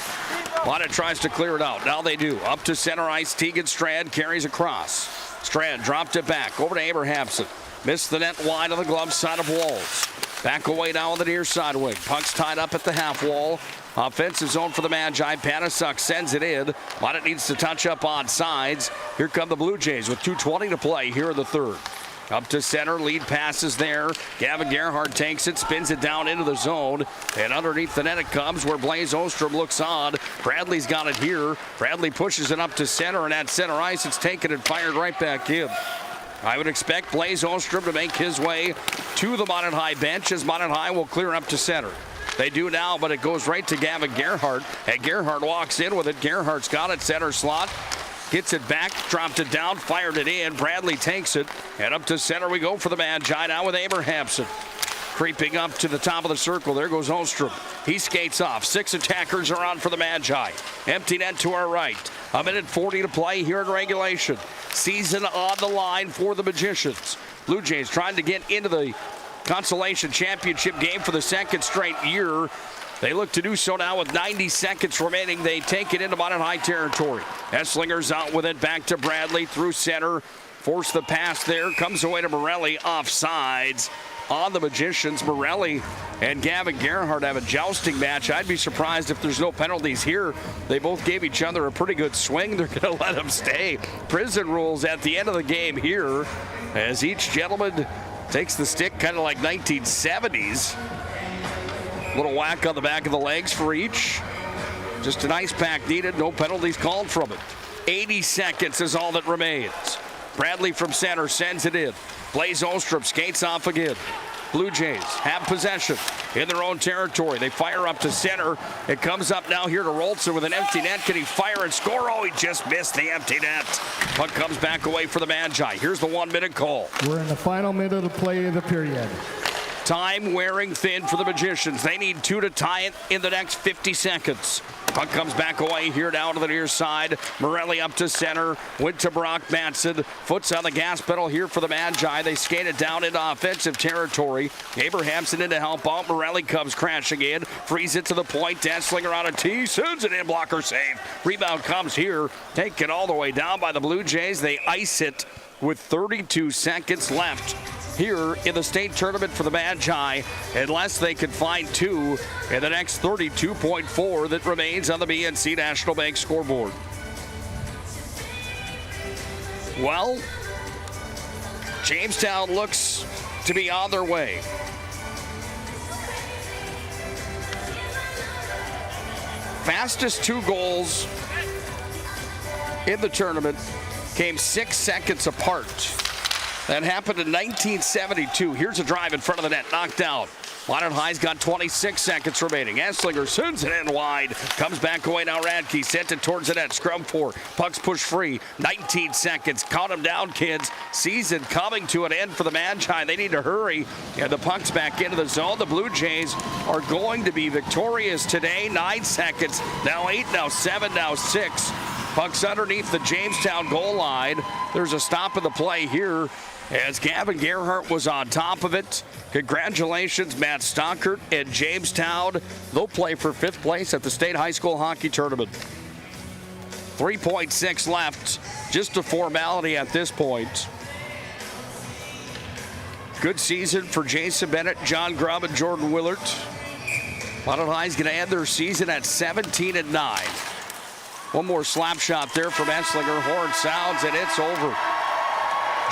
Minot tries to clear it out. Now they do. Up to center ice. Tegan Strand carries across. Strand dropped it back over to Abrahamson. Missed the net wide on the glove side of Walls. Back away now on the near side wing. Puck's tied up at the half wall. Offensive zone for the Magi. Panasuk sends it in. Minot needs to touch up on sides. Here come the Blue Jays with 2:20 to play here in the third. Up to center. Lead passes there. Gavin Gerhardt takes it, spins it down into the zone. And underneath the net it comes where Blaze Ostrom looks on. Bradley's got it here. Bradley pushes it up to center, and at center ice it's taken and fired right back in. I would expect Blaze Ostrom to make his way to the Minot High bench as Minot High will clear up to center. They do now, but it goes right to Gavin Gerhardt, and Gerhardt walks in with it. Gerhardt's got it, center slot. Gets it back, dropped it down, fired it in. Bradley takes it, and up to center we go for the Magi now with Abrahamson. Creeping up to the top of the circle, there goes Ostrom. He skates off. 6 attackers are on for the Magi. Empty net to our right. 1:40 to play here in regulation. Season on the line for the Magicians. Blue Jays trying to get into the consolation championship game for the second straight year. They look to do so now with 90 seconds remaining. They take it into Minot High territory. Esslinger's out with it, back to Bradley through center. Force the pass there, comes away to Morelli, offsides on the Magicians. Morelli and Gavin Gerhardt have a jousting match. I'd be surprised if there's no penalties here. They both gave each other a pretty good swing. They're going to let them stay. Prison rules at the end of the game here as each gentleman takes the stick kind of like 1970s. Little whack on the back of the legs for each. Just an ice pack needed. No penalties called from it. 80 seconds is all that remains. Bradley from center sends it in. Blaze Ostrom skates off again. Blue Jays have possession in their own territory. They fire up to center. It comes up now here to Rolson with an empty net. Can he fire and score? Oh, he just missed the empty net. Puck comes back away for the Magi. Here's the 1-minute call. We're in the final minute of play of the period. Time wearing thin for the Magicians. They need 2 to tie it in the next 50 seconds. Puck comes back away here down to the near side. Morelli up to center. Went to Brock Matson. Foot's on the gas pedal here for the Magi. They skate it down into offensive territory. Abrahamson in to help out. Morelli comes crashing in. Frees it to the point. Esslinger on a tee. Sends it in. Blocker save. Rebound comes here. Taken all the way down by the Blue Jays. They ice it with 32 seconds left here in the state tournament for the Magi, unless they can find 2 in the next 32.4 that remains on the BNC National Bank scoreboard. Well, Jamestown looks to be on their way. Fastest 2 goals in the tournament came 6 seconds apart. That happened in 1972. Here's a drive in front of the net, knocked down. Minot High's got 26 seconds remaining. Esslinger sends it in wide. Comes back away now. Radke sent it towards the net. Scrum 4. Puck's pushed free. 19 seconds. Count them down, kids. Season coming to an end for the Magi. They need to hurry. And the puck's back into the zone. The Blue Jays are going to be victorious today. 9 seconds. Now 8, now 7, now 6. Puck's underneath the Jamestown goal line. There's a stop in the play here as Gavin Gerhardt was on top of it. Congratulations, Matt Stockert and Jamestown. They'll play for 5th place at the State High School Hockey Tournament. 3.6 left. Just a formality at this point. Good season for Jason Bennett, John Grubb, and Jordan Willert. Minot High's going to end their season at 17-9. One more slap shot there from Esslinger. Horn sounds, and it's over.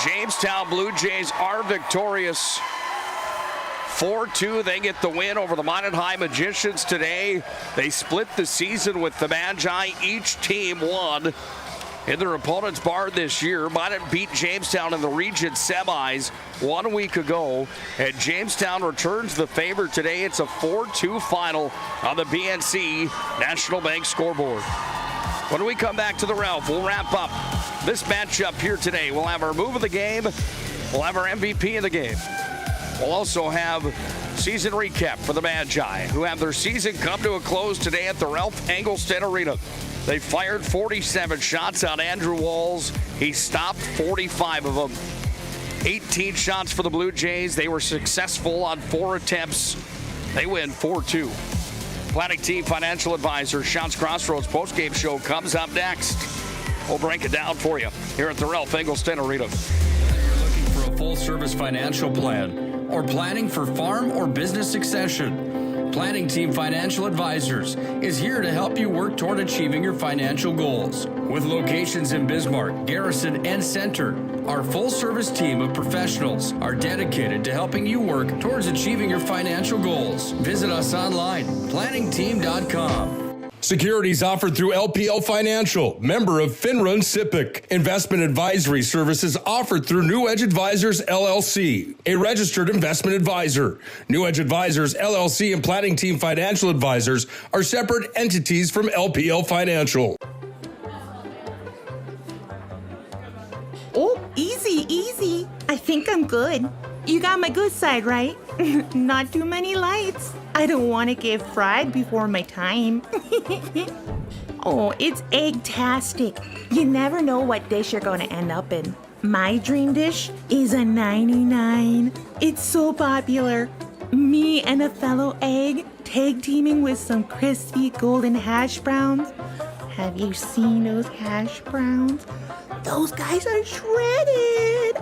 Jamestown Blue Jays are victorious. 4-2, they get the win over the Minot High Magicians today. They split the season with the Magi. Each team won in their opponent's barn this year. Minot beat Jamestown in the region semis 1 week ago, and Jamestown returns the favor today. It's a 4-2 final on the BNC National Bank scoreboard. When we come back to the Ralph, we'll wrap up this matchup here today. We'll have our move of the game. We'll have our MVP of the game. We'll also have season recap for the Magi, who have their season come to a close today at the Ralph Engelstad Arena. They fired 47 shots on Andrew Walls. He stopped 45 of them. 18 shots for the Blue Jays. They were successful on 4 attempts. They win 4-2. Planning Team Financial Advisor, Shots Crossroads postgame show comes up next. We'll break it down for you here at the Ralph Engelstad Arena. Whether you're looking for a full-service financial plan or planning for farm or business succession, Planning Team Financial Advisors is here to help you work toward achieving your financial goals. With locations in Bismarck, Garrison, and Center, our full-service team of professionals are dedicated to helping you work towards achieving your financial goals. Visit us online, planningteam.com. Securities offered through LPL Financial, member of FINRA and SIPC. Investment advisory services offered through New Edge Advisors, LLC, a registered investment advisor. New Edge Advisors, LLC, and Planning Team Financial Advisors are separate entities from LPL Financial. Oh, easy, easy. I think I'm good. You got my good side, right? Not too many lights. I don't want to get fried before my time. Oh, it's egg-tastic. You never know what dish you're going to end up in. My dream dish is a 99. It's so popular. Me and a fellow egg tag teaming with some crispy golden hash browns. Have you seen those hash browns? Those guys are shredded.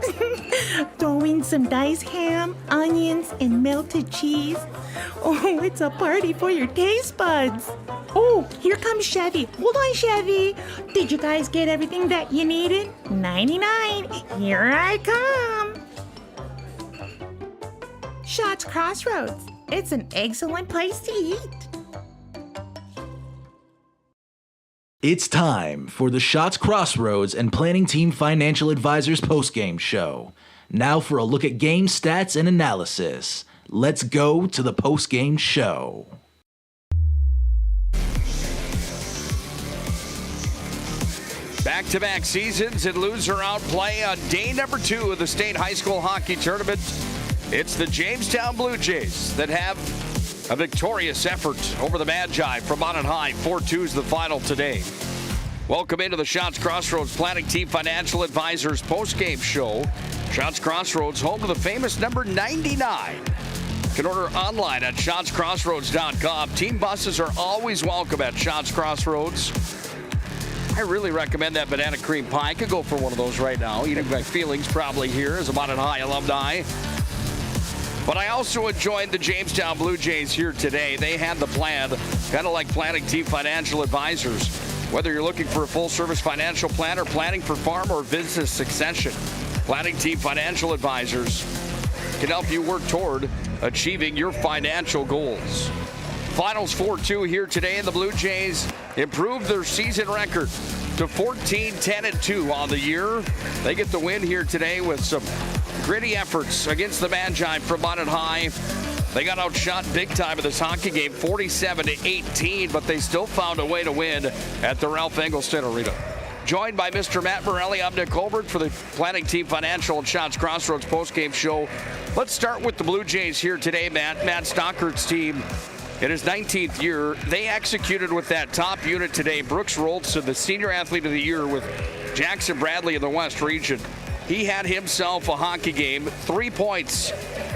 Throw in some diced ham, onions, and melted cheese. Oh, it's a party for your taste buds. Oh, here comes Chevy. Hold on, Chevy. Did you guys get everything that you needed? 99. Here I come. Shots Crossroads. It's an excellent place to eat. It's time for the Shots Crossroads and Planning Team Financial Advisors postgame show. Now for a look at game stats and analysis. Let's go to the postgame show. Back-to-back seasons in loser-out play on day number 2 of the state high school hockey tournament. It's the Jamestown Blue Jays that have a victorious effort over the Magi from Minot High. 4-2 is the final today. Welcome into the Shots Crossroads Planning Team Financial Advisors postgame show. Shots Crossroads, home to the famous number 99. You can order online at shotscrossroads.com. Team buses are always welcome at Shots Crossroads. I really recommend that banana cream pie. I could go for one of those right now. You know my feelings probably here as a Minot High alumni. But I also enjoyed the Jamestown Blue Jays here today. They had the plan, kind of like Planning Team Financial Advisors. Whether you're looking for a full-service financial plan or planning for farm or business succession, Planning Team Financial Advisors can help you work toward achieving your financial goals. Finals 4-2 here today, and the Blue Jays improved their season record to 14-10-2 on the year. They get the win here today with some gritty efforts against the Magi from Minot High. They got outshot big time in this hockey game, 47-18, but they still found a way to win at the Ralph Engelstad Arena. Joined by Mr. Matt Morelli, I'm Nick Colbert for the Planning Team Financial and Shots Crossroads postgame show. Let's start with the Blue Jays here today, Matt. Matt Stockert's team, in his 19th year, they executed with that top unit today. Brooks Roltz, the senior athlete of the year with Jackson Bradley in the West region. He had himself a hockey game, 3 points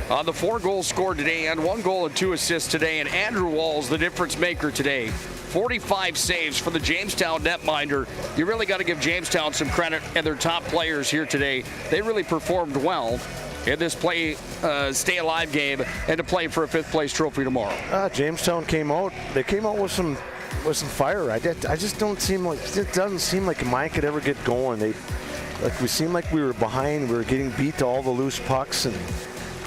on the 4 goals scored today and 1 goal and 2 assists today. And Andrew Walls, the difference maker today, 45 saves for the Jamestown netminder. You really got to give Jamestown some credit and their top players here today. They really performed well. in this stay alive game and to play for a 5th place trophy tomorrow? Jamestown came out. They came out with some fire. I just don't seem like it doesn't seem like mine could ever get going. We seemed like we were behind. We were getting beat to all the loose pucks, and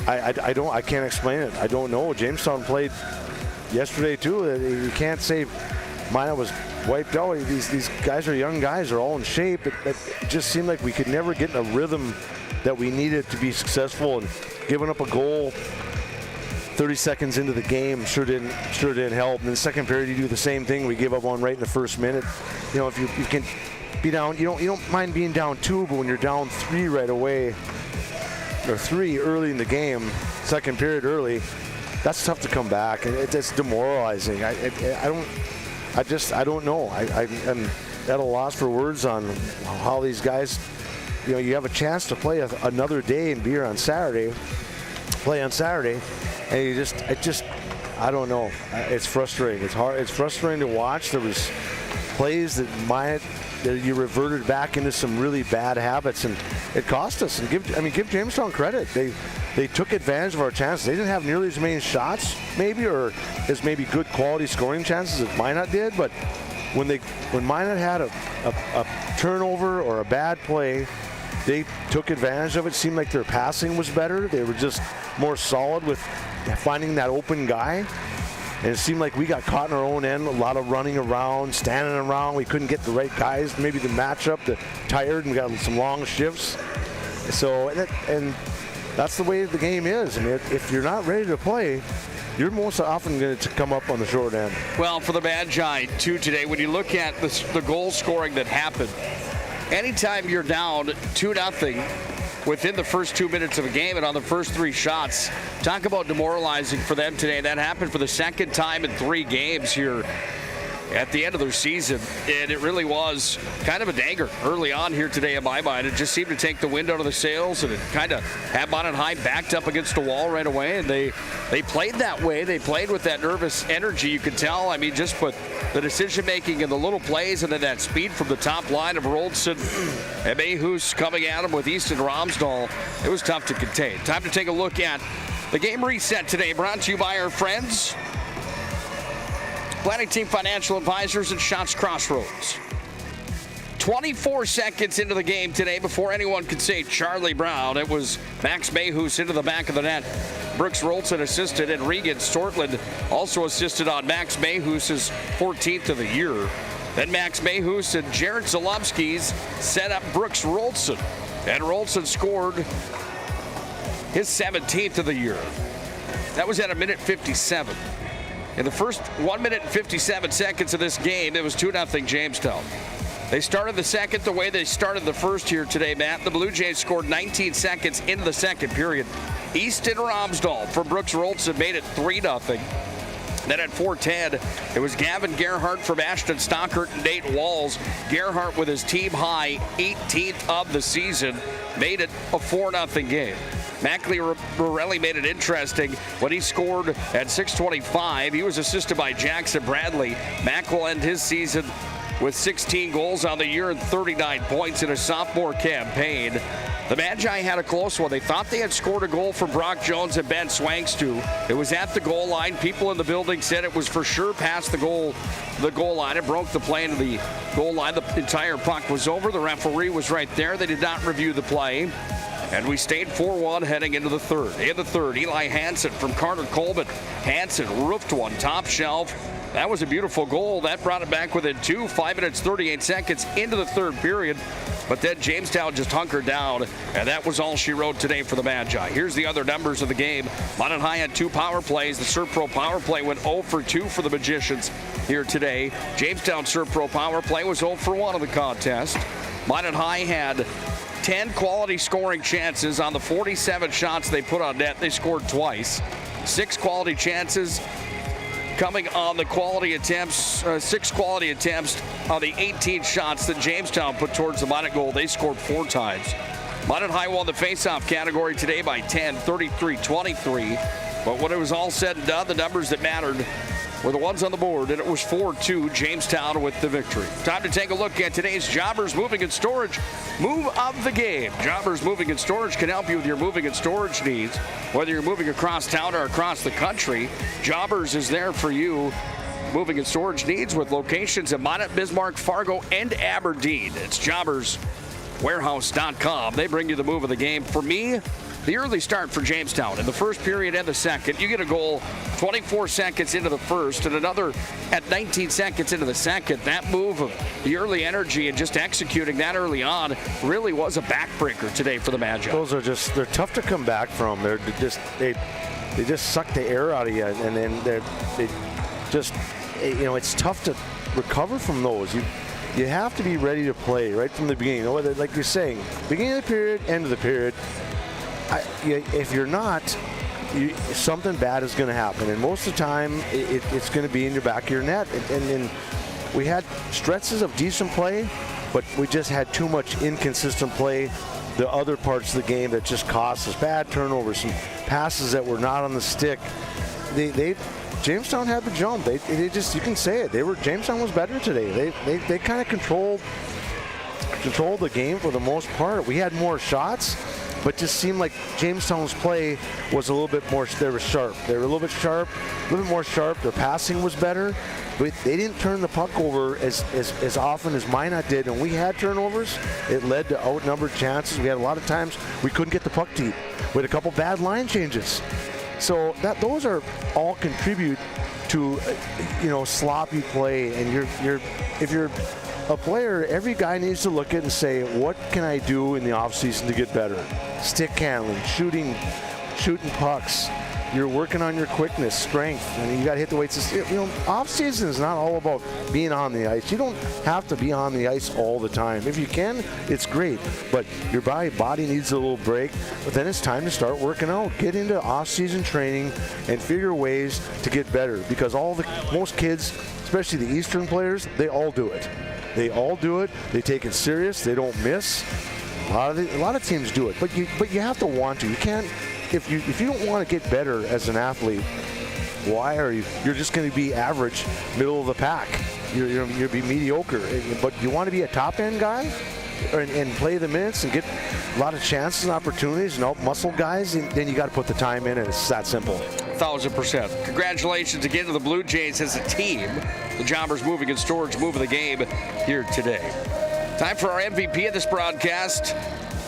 I can't explain it. I don't know. Jamestown played yesterday too. You can't say Minot was wiped out. These guys are young guys. They're all in shape. It just seemed like we could never get in a rhythm that we needed to be successful. And giving up a goal 30 seconds into the game sure didn't help. And in the second period, you do the same thing. We give up one right in the first minute. You know, if you can be down, you don't mind being down 2, but when you're down 3 right away, or 3 early in the game, second period early, that's tough to come back, and it's demoralizing. I don't know. I'm at a loss for words on how these guys, you know, you have a chance to play another day and be here on Saturday, and I don't know. It's frustrating. It's hard. It's frustrating to watch. There was plays that you reverted back into some really bad habits, and it cost us. And give Jamestown credit. They took advantage of our chances. They didn't have nearly as many shots, maybe, or as maybe good quality scoring chances as Minot did. But when Minot had a turnover or a bad play, they took advantage of it. It seemed like their passing was better. They were just more solid with finding that open guy. And it seemed like we got caught in our own end, a lot of running around, standing around. We couldn't get the right guys. Maybe the matchup, tired, and we got some long shifts. So, and that's the way the game is. And if you're not ready to play, you're most often going to come up on the short end. Well, for the Magi, too, today, when you look at the goal scoring that happened, anytime you're down 2-0 within the first 2 minutes of a game and on the first 3 shots, talk about demoralizing for them today. That happened for the second time in 3 games here at the end of their season, and it really was kind of a dagger early on here today in my mind. It just seemed to take the wind out of the sails, and it kind of had Minot High backed up against the wall right away, and they played that way. They played with that nervous energy, you could tell. I mean, just with the decision-making and the little plays, and then that speed from the top line of Rolson and Mayhus coming at him with Easton Romsdahl, it was tough to contain. Time to take a look at the game reset today, brought to you by our friends Planning Team Financial Advisors and Shots Crossroads. 24 seconds into the game today before anyone could say Charlie Brown. It was Max Mayhus into the back of the net. Brooks Rolson assisted, and Regan Stortland also assisted on Max Mayhus' 14th of the year. Then Max Mayhus and Jared Zalewski's set up Brooks Rolson, and Rolson scored his 17th of the year. That was at 1:57. In the first 1 minute and 57 seconds of this game, it was 2-0 Jamestown. They started the second the way they started the first here today, Matt. The Blue Jays scored 19 seconds into the second period. Easton Romsdahl from Brooks Rolson made it 3-0. Then at 4:10, it was Gavin Gerhardt from Ashton Stockert and Nate Walls. Gerhardt with his team high 18th of the season made it a 4-0 game. Mackley Borelli made it interesting when he scored at 6:25. He was assisted by Jackson Bradley. Mack will end his season with 16 goals on the year and 39 points in a sophomore campaign. The Magi had a close one. They thought they had scored a goal from Brock Jones and Ben Swangstu. It was at the goal line. People in the building said it was for sure past the goal line. It broke the plane of the goal line. The entire puck was over. The referee was right there. They did not review the play. And we stayed 4-1 heading into the third. In the third, Eli Hansen from Carter Colbert. Hansen roofed one top shelf. That was a beautiful goal. That brought it back within 5 minutes, 38 seconds into the third period. But then Jamestown just hunkered down, and that was all she wrote today for the Magi. Here's the other numbers of the game. Minot High had 2 power plays. The Serpro power play went 0 for 2 for the Magicians here today. Jamestown Serpro power play was 0 for 1 of the contest. Minot High had 10 quality scoring chances on the 47 shots they put on net. They scored twice. 6 quality chances coming on the quality attempts. 6 quality attempts on the 18 shots that Jamestown put towards the Minot goal. They scored 4 times. Minot High won the faceoff category today by 10, 33-23. But when it was all said and done, the numbers that mattered were the ones on the board, and it was 4-2 Jamestown with the victory. Time to take a look at today's Jobbers Moving and Storage Move of the Game. Jobbers Moving and Storage can help you with your moving and storage needs. Whether you're moving across town or across the country, Jobbers is there for you. Moving and storage needs with locations in Minot, Bismarck, Fargo, and Aberdeen. It's JobbersWarehouse.com. They bring you the move of the game. For me, the early start for Jamestown. In the first period and the second, you get a goal 24 seconds into the first and another at 19 seconds into the second. That move of the early energy and just executing that early on really was a backbreaker today for the Magi. Those are they're tough to come back from. They just suck the air out of you, and then they just, it's tough to recover from those. You have to be ready to play right from the beginning. Like you're saying, beginning of the period, end of the period. If you're not, something bad is going to happen. And most of the time, it's going to be in your back of your net. And we had stretches of decent play, but we just had too much inconsistent play. The other parts of the game that just cost us bad turnovers, some passes that were not on the stick. Jamestown had the jump. They just, you can say it. Jamestown was better today. They kind of controlled the game for the most part. We had more shots, but just seemed like Jamestown's play was a little bit more. They were sharp. They were a little bit more sharp. Their passing was better, but they didn't turn the puck over as often as Minot did. And we had turnovers. It led to outnumbered chances. We had a lot of times we couldn't get the puck deep. We had a couple bad line changes. So those are all contribute to sloppy play. And if you're a player, every guy needs to look at it and say, what can I do in the offseason to get better? Stick handling, shooting pucks. You're working on your quickness, strength, and you got to hit the weights. Offseason is not all about being on the ice. You don't have to be on the ice all the time. If you can, it's great, but your body needs a little break. But then it's time to start working out. Get into off-season training and figure ways to get better, because most kids, especially the Eastern players, they all do it. They all do it. They take it serious. They don't miss. A lot of teams do it, but you have to want to. You can't. If you don't want to get better as an athlete, why are you? You're just going to be average, middle of the pack. You'll be mediocre. But you want to be a top end guy and play the minutes and get a lot of chances and opportunities and out-muscle guys. And then you got to put the time in, and it's that simple. 1,000%. Congratulations again to the Blue Jays as a team. The Jobbers Moving and Storage Move of the Game here today. Time for our MVP of this broadcast.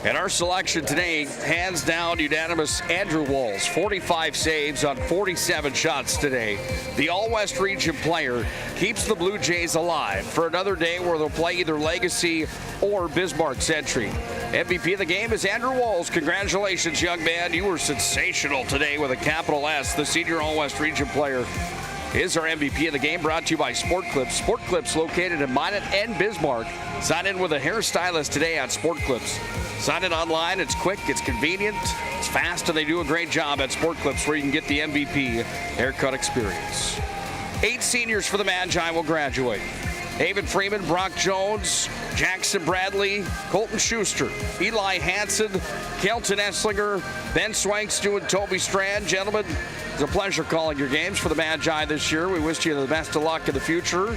And our selection today, hands down, unanimous, Andrew Walls. 45 saves on 47 shots today. The All-West Region player keeps the Blue Jays alive for another day where they'll play either Legacy or Bismarck Century. MVP of the game is Andrew Walls. Congratulations, young man. You were sensational today with a capital S. The senior All-West Region player is our MVP of the game, brought to you by Sport Clips. Sport Clips located in Minot and Bismarck. Sign in with a hairstylist today on Sport Clips. Sign in online. It's quick, it's convenient, it's fast, and they do a great job at Sport Clips where you can get the MVP haircut experience. 8 seniors for the Magi will graduate. Haven Freeman, Brock Jones, Jackson Bradley, Colton Schuster, Eli Hansen, Kelton Esslinger, Ben Swankstu, and Toby Strand. Gentlemen, it's a pleasure calling your games for the Magi this year. We wish you the best of luck in the future.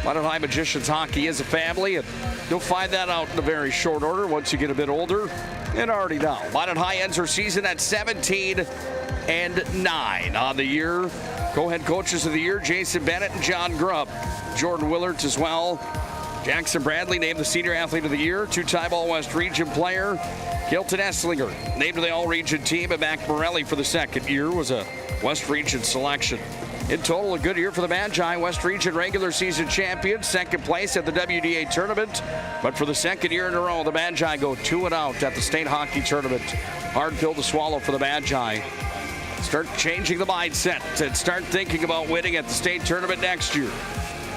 Minot High Magicians hockey is a family, and you'll find that out in a very short order once you get a bit older, and already now. Minot High ends her season at 17-9 on the year. Co-head coaches of the year, Jason Bennett and John Grubb. Jordan Willert as well. Jackson Bradley named the Senior Athlete of the Year. 2-time All-West Region player. Kelton Esslinger named to the All-Region team, and Mac Morelli for the second year was a West Region selection. In total, a good year for the Magi. West Region regular season champions, second place at the WDA tournament. But for the second year in a row, the Magi go 2-0 at the state hockey tournament. Hard pill to swallow for the Magi. Start changing the mindset and start thinking about winning at the state tournament next year.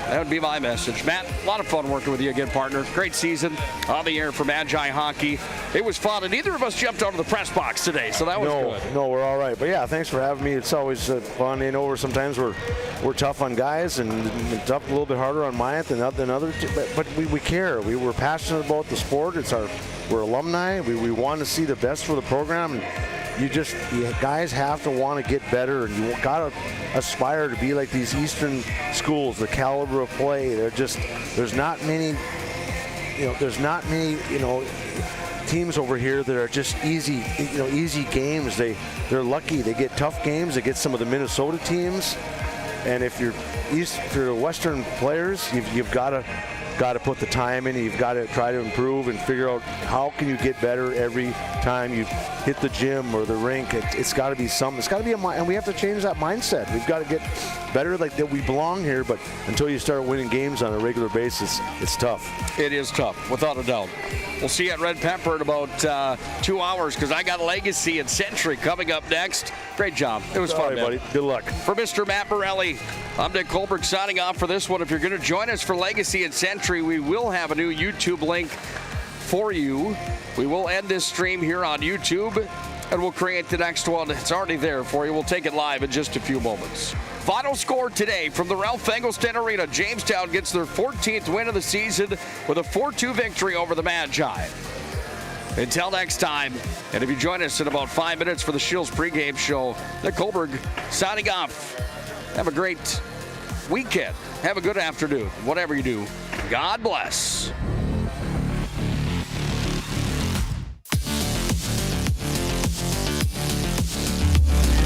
That would be my message. Matt, a lot of fun working with you again, partner. Great season on the air for Magi hockey. It was fun, and neither of us jumped out of the press box today, so that was good. No, we're all right. But yeah, thanks for having me. It's always fun. Sometimes we're tough on guys and tough a little bit harder on Minot than other. But we care. We're passionate about the sport. We're alumni. We want to see the best for the program. And guys have to want to get better, and you got to aspire to be like these Eastern schools, the caliber of play. There's not many teams over here that are just easy games. They're lucky. They get tough games. They get some of the Minnesota teams, and if you're Western players, you've got to put the time in. You've got to try to improve and figure out how can you get better every time you hit the gym or the rink. It's got to be something. It's got to be and we have to change that mindset. We've got to get better, like that we belong here, but until you start winning games on a regular basis, it's tough. It is tough, without a doubt. We'll see you at Red Pepper in about 2 hours, because I got Legacy and Century coming up next. Great job. It was fun, buddy. Good luck. For Mr. Matt Borelli, I'm Nick Kohlberg signing off for this one. If you're going to join us for Legacy and Century, we will have a new YouTube link for you. We will end this stream here on YouTube, and we'll create the next one. It's already there for you. We'll take it live in just a few moments. Final score today from the Ralph Engelstad Arena. Jamestown gets their 14th win of the season with a 4-2 victory over the Magi. Until next time, and if you join us in about 5 minutes for the Shields pregame show, Nick Kohlberg signing off. Have a great weekend. Have a good afternoon. Whatever you do, God bless.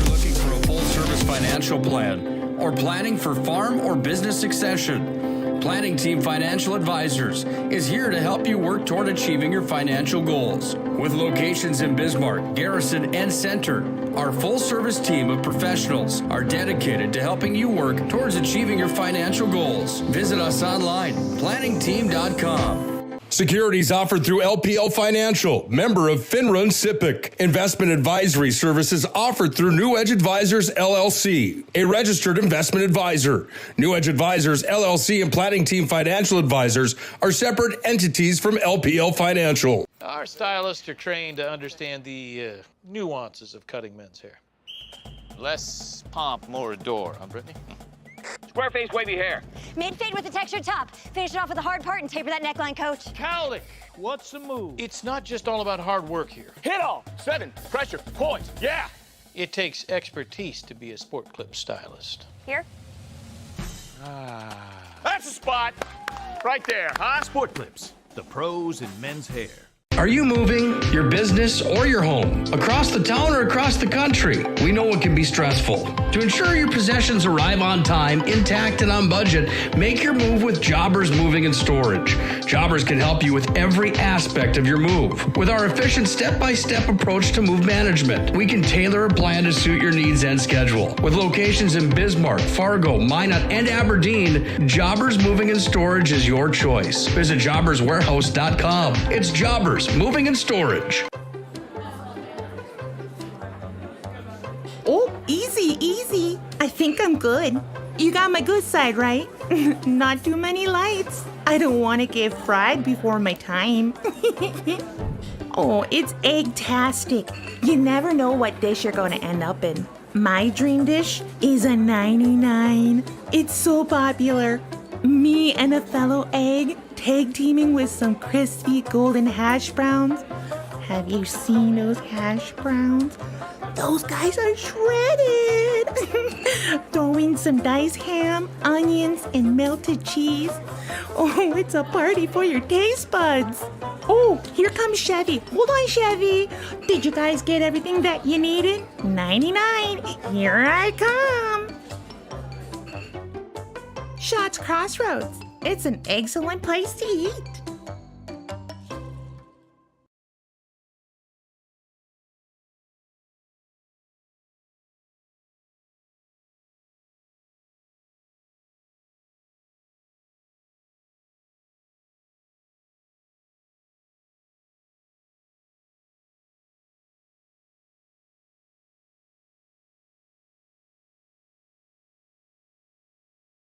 Looking for a full-service financial plan or planning for farm or business succession? Planning Team Financial Advisors is here to help you work toward achieving your financial goals. With locations in Bismarck, Garrison, and Center, our full-service team of professionals are dedicated to helping you work towards achieving your financial goals. Visit us online, planningteam.com. Securities offered through LPL Financial, member of FINRA and SIPC. Investment advisory services offered through New Edge Advisors, LLC, a registered investment advisor. New Edge Advisors, LLC, and Planning Team Financial Advisors are separate entities from LPL Financial. Our stylists are trained to understand the nuances of cutting men's hair. Less pomp, more adore, huh, Brittany? Square face, wavy hair. Mid-fade with a textured top. Finish it off with a hard part and taper that neckline, coach. Cowlick, what's the move? It's not just all about hard work here. Hit all. 7. Pressure. Point. Yeah. It takes expertise to be a sport clip stylist. Here? That's the spot. Right there, huh? Sport Clips, the pros in men's hair. Are you moving your business or your home across the town or across the country? We know it can be stressful. To ensure your possessions arrive on time, intact, and on budget, make your move with Jobbers Moving and Storage. Jobbers can help you with every aspect of your move. With our efficient step-by-step approach to move management, we can tailor a plan to suit your needs and schedule. With locations in Bismarck, Fargo, Minot, and Aberdeen, Jobbers Moving and Storage is your choice. Visit jobberswarehouse.com. It's Jobbers Moving and Storage. Oh, easy, easy. I think I'm good. You got my good side, right? Not too many lights. I don't want to get fried before my time. Oh, it's egg-tastic. You never know what dish you're going to end up in. My dream dish is a 99. It's so popular. Me and a fellow egg tag teaming with some crispy golden hash browns. Have you seen those hash browns? Those guys are shredded. Throw in some diced ham, onions, and melted cheese. Oh, it's a party for your taste buds. Oh, here comes Chevy. Hold on, Chevy. Did you guys get everything that you needed? 99. Here I come. Shots Crossroads. It's an excellent place to eat.